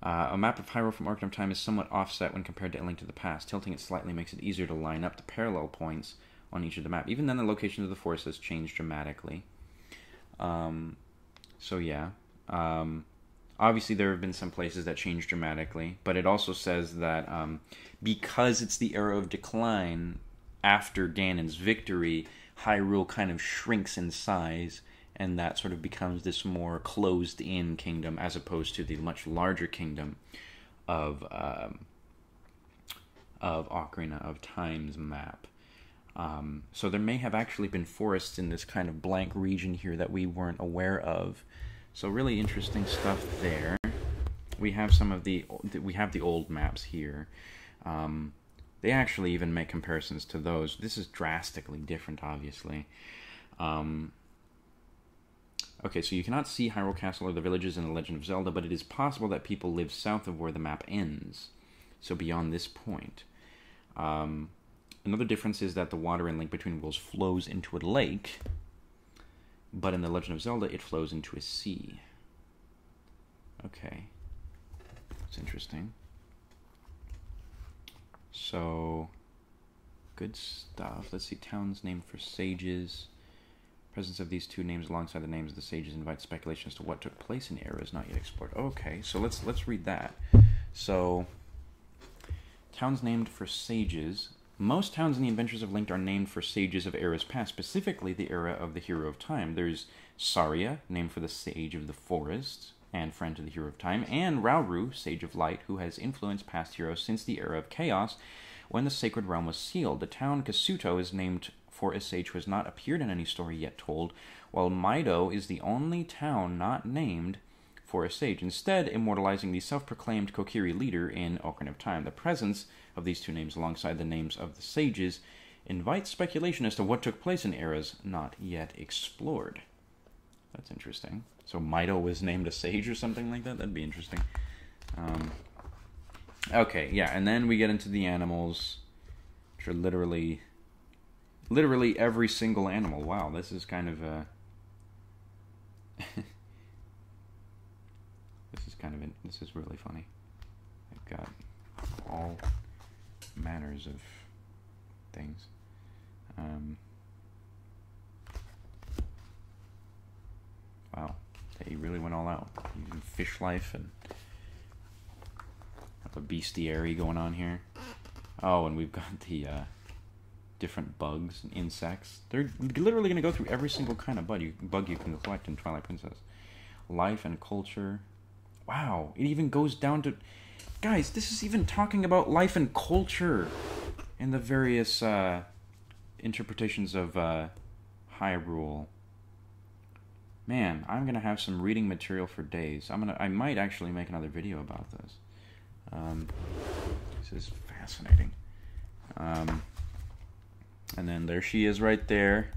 [SPEAKER 1] A map of Hyrule from Ocarina of Time is somewhat offset when compared to A Link to the Past. Tilting it slightly makes it easier to line up the parallel points on each of the map. Even then, the location of the forest has changed dramatically. So yeah. Obviously, there have been some places that changed dramatically, but it also says that because it's the era of decline after Ganon's victory, Hyrule kind of shrinks in size, and that sort of becomes this more closed-in kingdom as opposed to the much larger kingdom of Ocarina of Time's map. So there may have actually been forests in this kind of blank region here that we weren't aware of. So really interesting stuff there. We have the old maps here. They actually even make comparisons to those. This is drastically different, obviously. Okay, so you cannot see Hyrule Castle or the villages in The Legend of Zelda, but it is possible that people live south of where the map ends. So beyond this point. Another difference is that the water in Link Between Worlds flows into a lake, but in The Legend of Zelda, it flows into a sea. Okay. That's interesting. So, good stuff. Let's see, towns named for sages. Presence of these two names alongside the names of the sages invite speculation as to what took place in eras not yet explored. Okay, so let's read that. So, towns named for sages. Most towns in the Adventures of Link are named for sages of eras past, specifically the era of the Hero of Time. There's Saria, named for the Sage of the Forest and friend to the Hero of Time, and Rauru, Sage of Light, who has influenced past heroes since the era of Chaos, when the Sacred Realm was sealed. The town Kasuto is named for a sage who has not appeared in any story yet told, while Maido is the only town not named for a sage, instead immortalizing the self-proclaimed Kokiri leader in Ocarina of Time. The presence of these two names alongside the names of the sages invites speculation as to what took place in eras not yet explored. That's interesting. So Maido was named a sage or something like that? That'd be interesting. Okay, yeah, and then we get into the animals, which are literally every single animal. Wow, this is kind of a... This is really funny. I've got all manners of things. Wow, they really went all out. Using fish life and have a bestiary going on here. Oh, and we've got the different bugs and insects. They're literally going to go through every single kind of bug you can collect in Twilight Princess. Life and culture. Wow, it even goes down to... Guys, this is even talking about life and culture in the various interpretations of Hyrule. Man, I'm going to have some reading material for days. I might actually make another video about this. This is fascinating. And then there she is right there.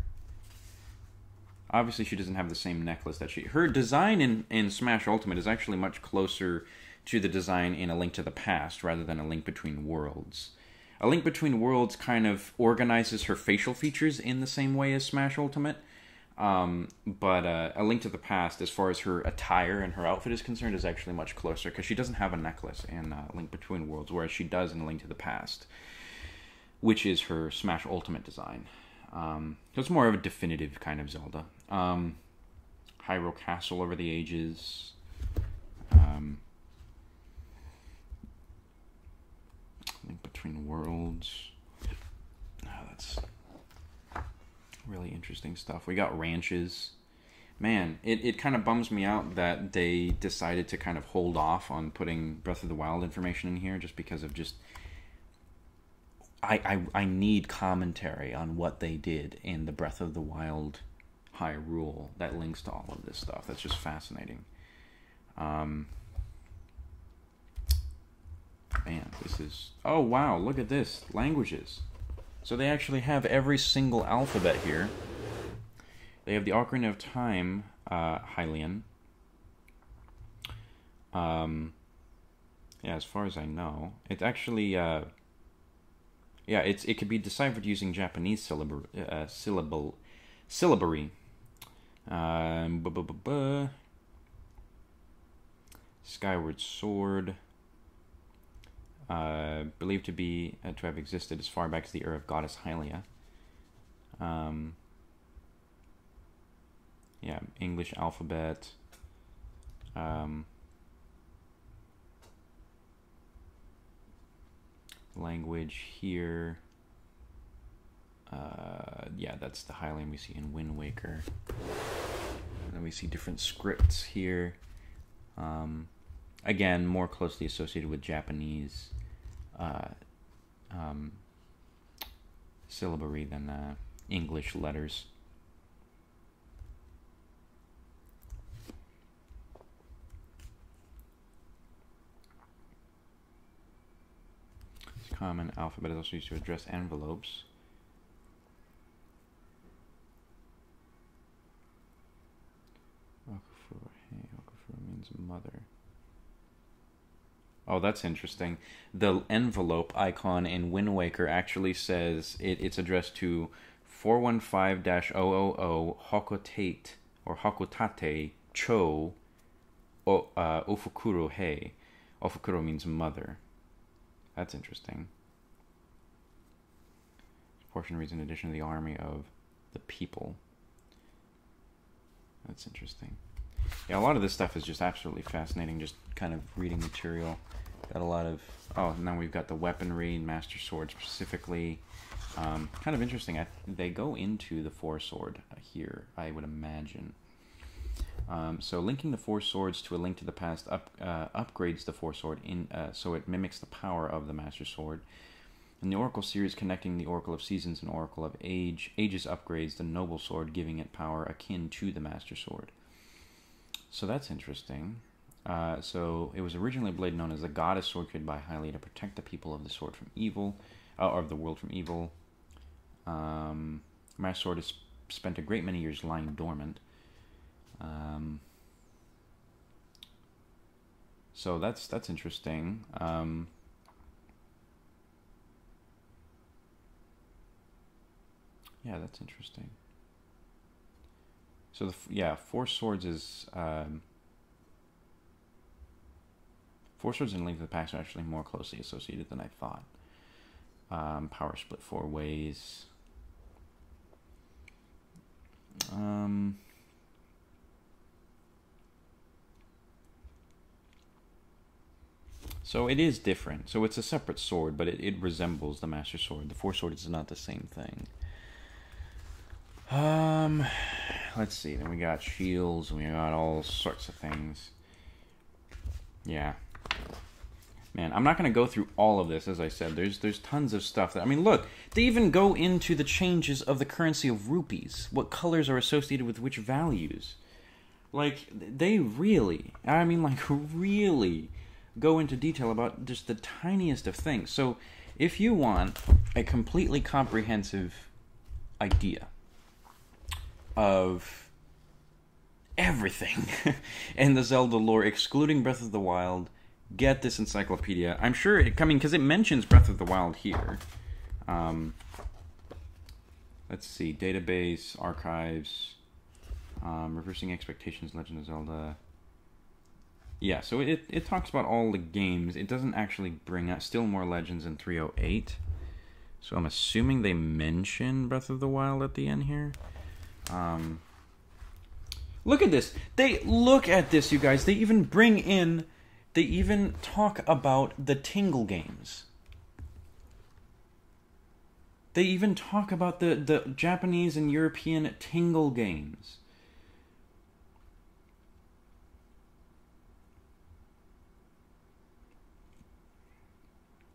[SPEAKER 1] Obviously, she doesn't have the same necklace that her design in Smash Ultimate is actually much closer to the design in A Link to the Past rather than A Link Between Worlds. A Link Between Worlds kind of organizes her facial features in the same way as Smash Ultimate. But A Link to the Past, as far as her attire and her outfit is concerned, is actually much closer because she doesn't have a necklace in A Link Between Worlds, whereas she does in A Link to the Past, which is her Smash Ultimate design. So it's more of a definitive kind of Zelda. Hyrule Castle over the ages. Link Between Worlds. Oh, that's really interesting stuff. We got ranches. Man, it kind of bums me out that they decided to kind of hold off on putting Breath of the Wild information in here just because of just... I need commentary on what they did in the Breath of the Wild Hyrule that links to all of this stuff. That's just fascinating. Man, this is... Oh, wow, look at this. Languages. So they actually have every single alphabet here. They have the Ocarina of Time, Hylian. Yeah, as far as I know. It's actually... yeah, it could be deciphered using Japanese syllabary. Skyward Sword. Believed to have existed as far back as the era of Goddess Hylia. Yeah, English alphabet. Language here. Yeah, that's the Hylian we see in Wind Waker. And then we see different scripts here. Again, more closely associated with Japanese syllabary than English letters. This common alphabet is also used to address envelopes. Okufuru means mother. Oh, that's interesting. The envelope icon in Wind Waker actually says it's addressed to 415-000 Hokotate or Hokotate Cho Ofukuro Hei. Ofukuro means mother. That's interesting. portion reads in addition to the army of the people. That's interesting. Yeah, a lot of this stuff is just absolutely fascinating, just kind of reading material. Got a lot of... Oh, now we've got the weaponry, Master Sword specifically. Kind of interesting. They go into the Four Sword here, I would imagine. So linking the Four Swords to a Link to the Past upgrades the Four Sword so it mimics the power of the Master Sword. In the Oracle series, connecting the Oracle of Seasons and Oracle of Ages upgrades the Noble Sword, giving it power akin to the Master Sword. So that's interesting. So it was originally a blade known as the Goddess Sword, created by Hylia to protect the people of the sword from evil, or of the world from evil. Master Sword has spent a great many years lying dormant. So that's interesting. Yeah, that's interesting. So Four Swords is Four Swords and Link to the Past are actually more closely associated than I thought. Power split 4 ways. So it is different. So it's a separate sword, but it resembles the Master Sword. The Four Sword is not the same thing. Let's see. Then we got shields, and we got all sorts of things. Yeah. Man, I'm not going to go through all of this, as I said. There's tons of stuff that... I mean, look, they even go into the changes of the currency of rupees. What colors are associated with which values. Like, they really... I mean, like, really go into detail about just the tiniest of things. So, if you want a completely comprehensive idea of everything in the Zelda lore, excluding Breath of the Wild, get this encyclopedia. I'm sure because it mentions Breath of the Wild here. Let's see, database, archives, reversing expectations, Legend of Zelda. Yeah, so it talks about all the games. It doesn't actually bring up Still More Legends in 308. So I'm assuming they mention Breath of the Wild at the end here. Look at this. Look at this, you guys. They even bring in... They even talk about the Tingle games. They even talk about the Japanese and European Tingle games.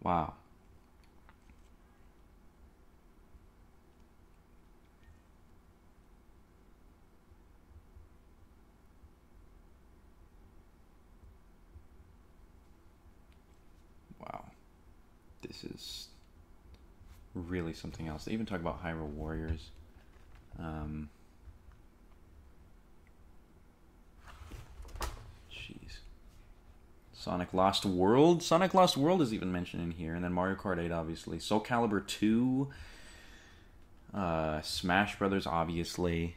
[SPEAKER 1] Wow. This is really something else. They even talk about Hyrule Warriors. Jeez. Sonic Lost World. Sonic Lost World is even mentioned in here. And then Mario Kart 8, obviously. Soul Calibur 2. Smash Brothers, obviously.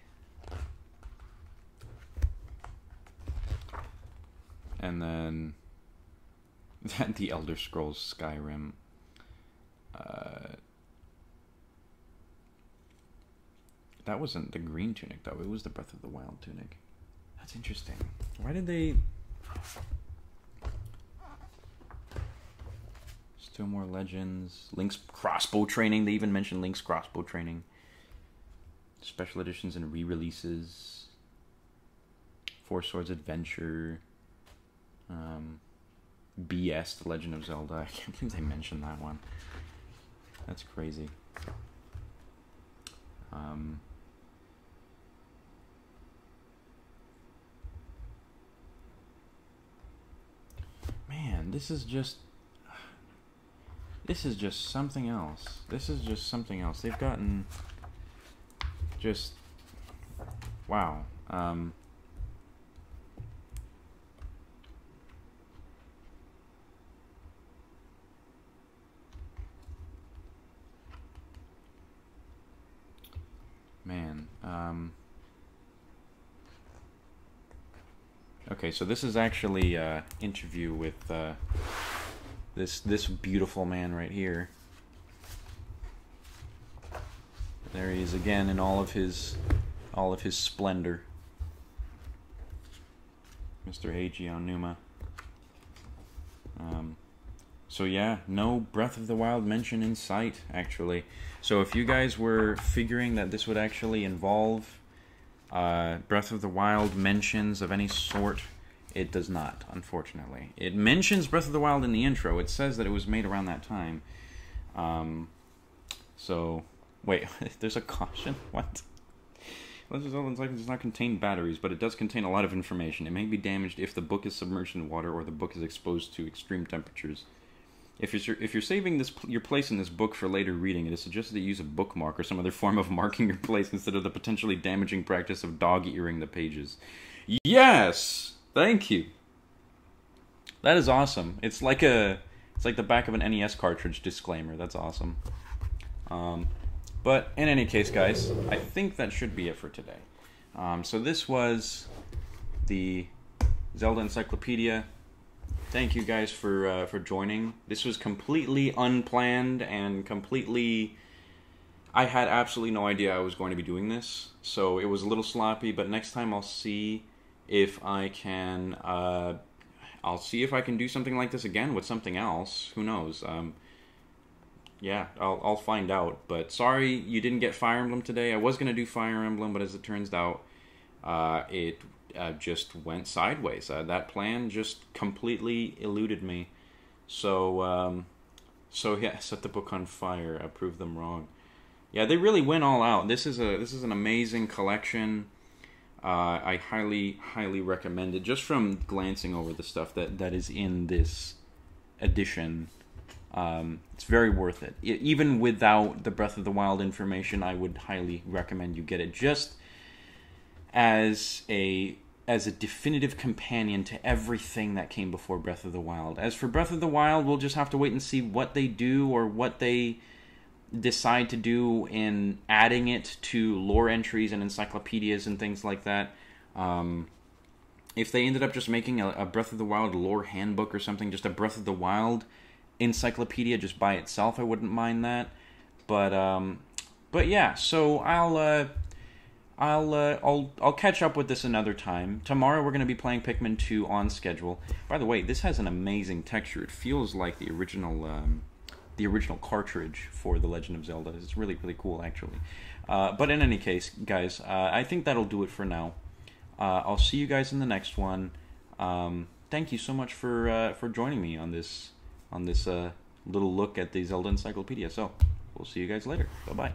[SPEAKER 1] And then... the Elder Scrolls Skyrim. That wasn't the green tunic, though. It was the Breath of the Wild tunic. That's interesting. Why did they... Still More Legends. Link's crossbow training. They even mentioned Link's crossbow training. Special editions and re-releases. Four Swords Adventure. BS, The Legend of Zelda. I can't believe they mentioned that one. That's crazy. Man, this is just something else. This is just something else. They've gotten just... Wow. Man, okay, so this is actually an interview with this beautiful man right here. There he is again in all of his splendor. Mr. Eiji Onuma. So yeah, no Breath of the Wild mention in sight, actually. So if you guys were figuring that this would actually involve Breath of the Wild mentions of any sort, it does not, unfortunately. It mentions Breath of the Wild in the intro. It says that it was made around that time. So, wait, there's a caution? What? Legend of Zelda Encyclopedia does not contain batteries, but it does contain a lot of information. It may be damaged if the book is submerged in water or the book is exposed to extreme temperatures. If you're saving your place in this book for later reading, it is suggested that you use a bookmark or some other form of marking your place instead of the potentially damaging practice of dog-earing the pages. Yes! Thank you! That is awesome. It's like the back of an NES cartridge disclaimer. That's awesome. But in any case, guys, I think that should be it for today. So this was the Zelda Encyclopedia. Thank you guys for joining. This was completely unplanned and completely... I had absolutely no idea I was going to be doing this, so it was a little sloppy, but next time I'll see if I can... I'll see if I can do something like this again with something else. Who knows? Yeah, I'll find out. But sorry you didn't get Fire Emblem today. I was going to do Fire Emblem, but as it turns out, it just went sideways. That plan just completely eluded me. So yeah, set the book on fire. I proved them wrong. Yeah, they really went all out. This is an amazing collection. I highly recommend it. Just from glancing over the stuff that is in this edition, it's very worth it. Even without the Breath of the Wild information, I would highly recommend you get it. Just as a definitive companion to everything that came before Breath of the Wild. As for Breath of the Wild, we'll just have to wait and see what they do or what they decide to do in adding it to lore entries and encyclopedias and things like that. If they ended up just making a Breath of the Wild lore handbook or something, just a Breath of the Wild encyclopedia just by itself, I wouldn't mind that. But yeah, so I'll catch up with this another time. Tomorrow we're going to be playing Pikmin 2 on schedule. By the way, this has an amazing texture. It feels like the original cartridge for The Legend of Zelda. It's really, really cool, actually. But in any case, guys, I think that'll do it for now. I'll see you guys in the next one. Thank you so much for joining me on this little look at the Zelda Encyclopedia. So, we'll see you guys later. Bye-bye.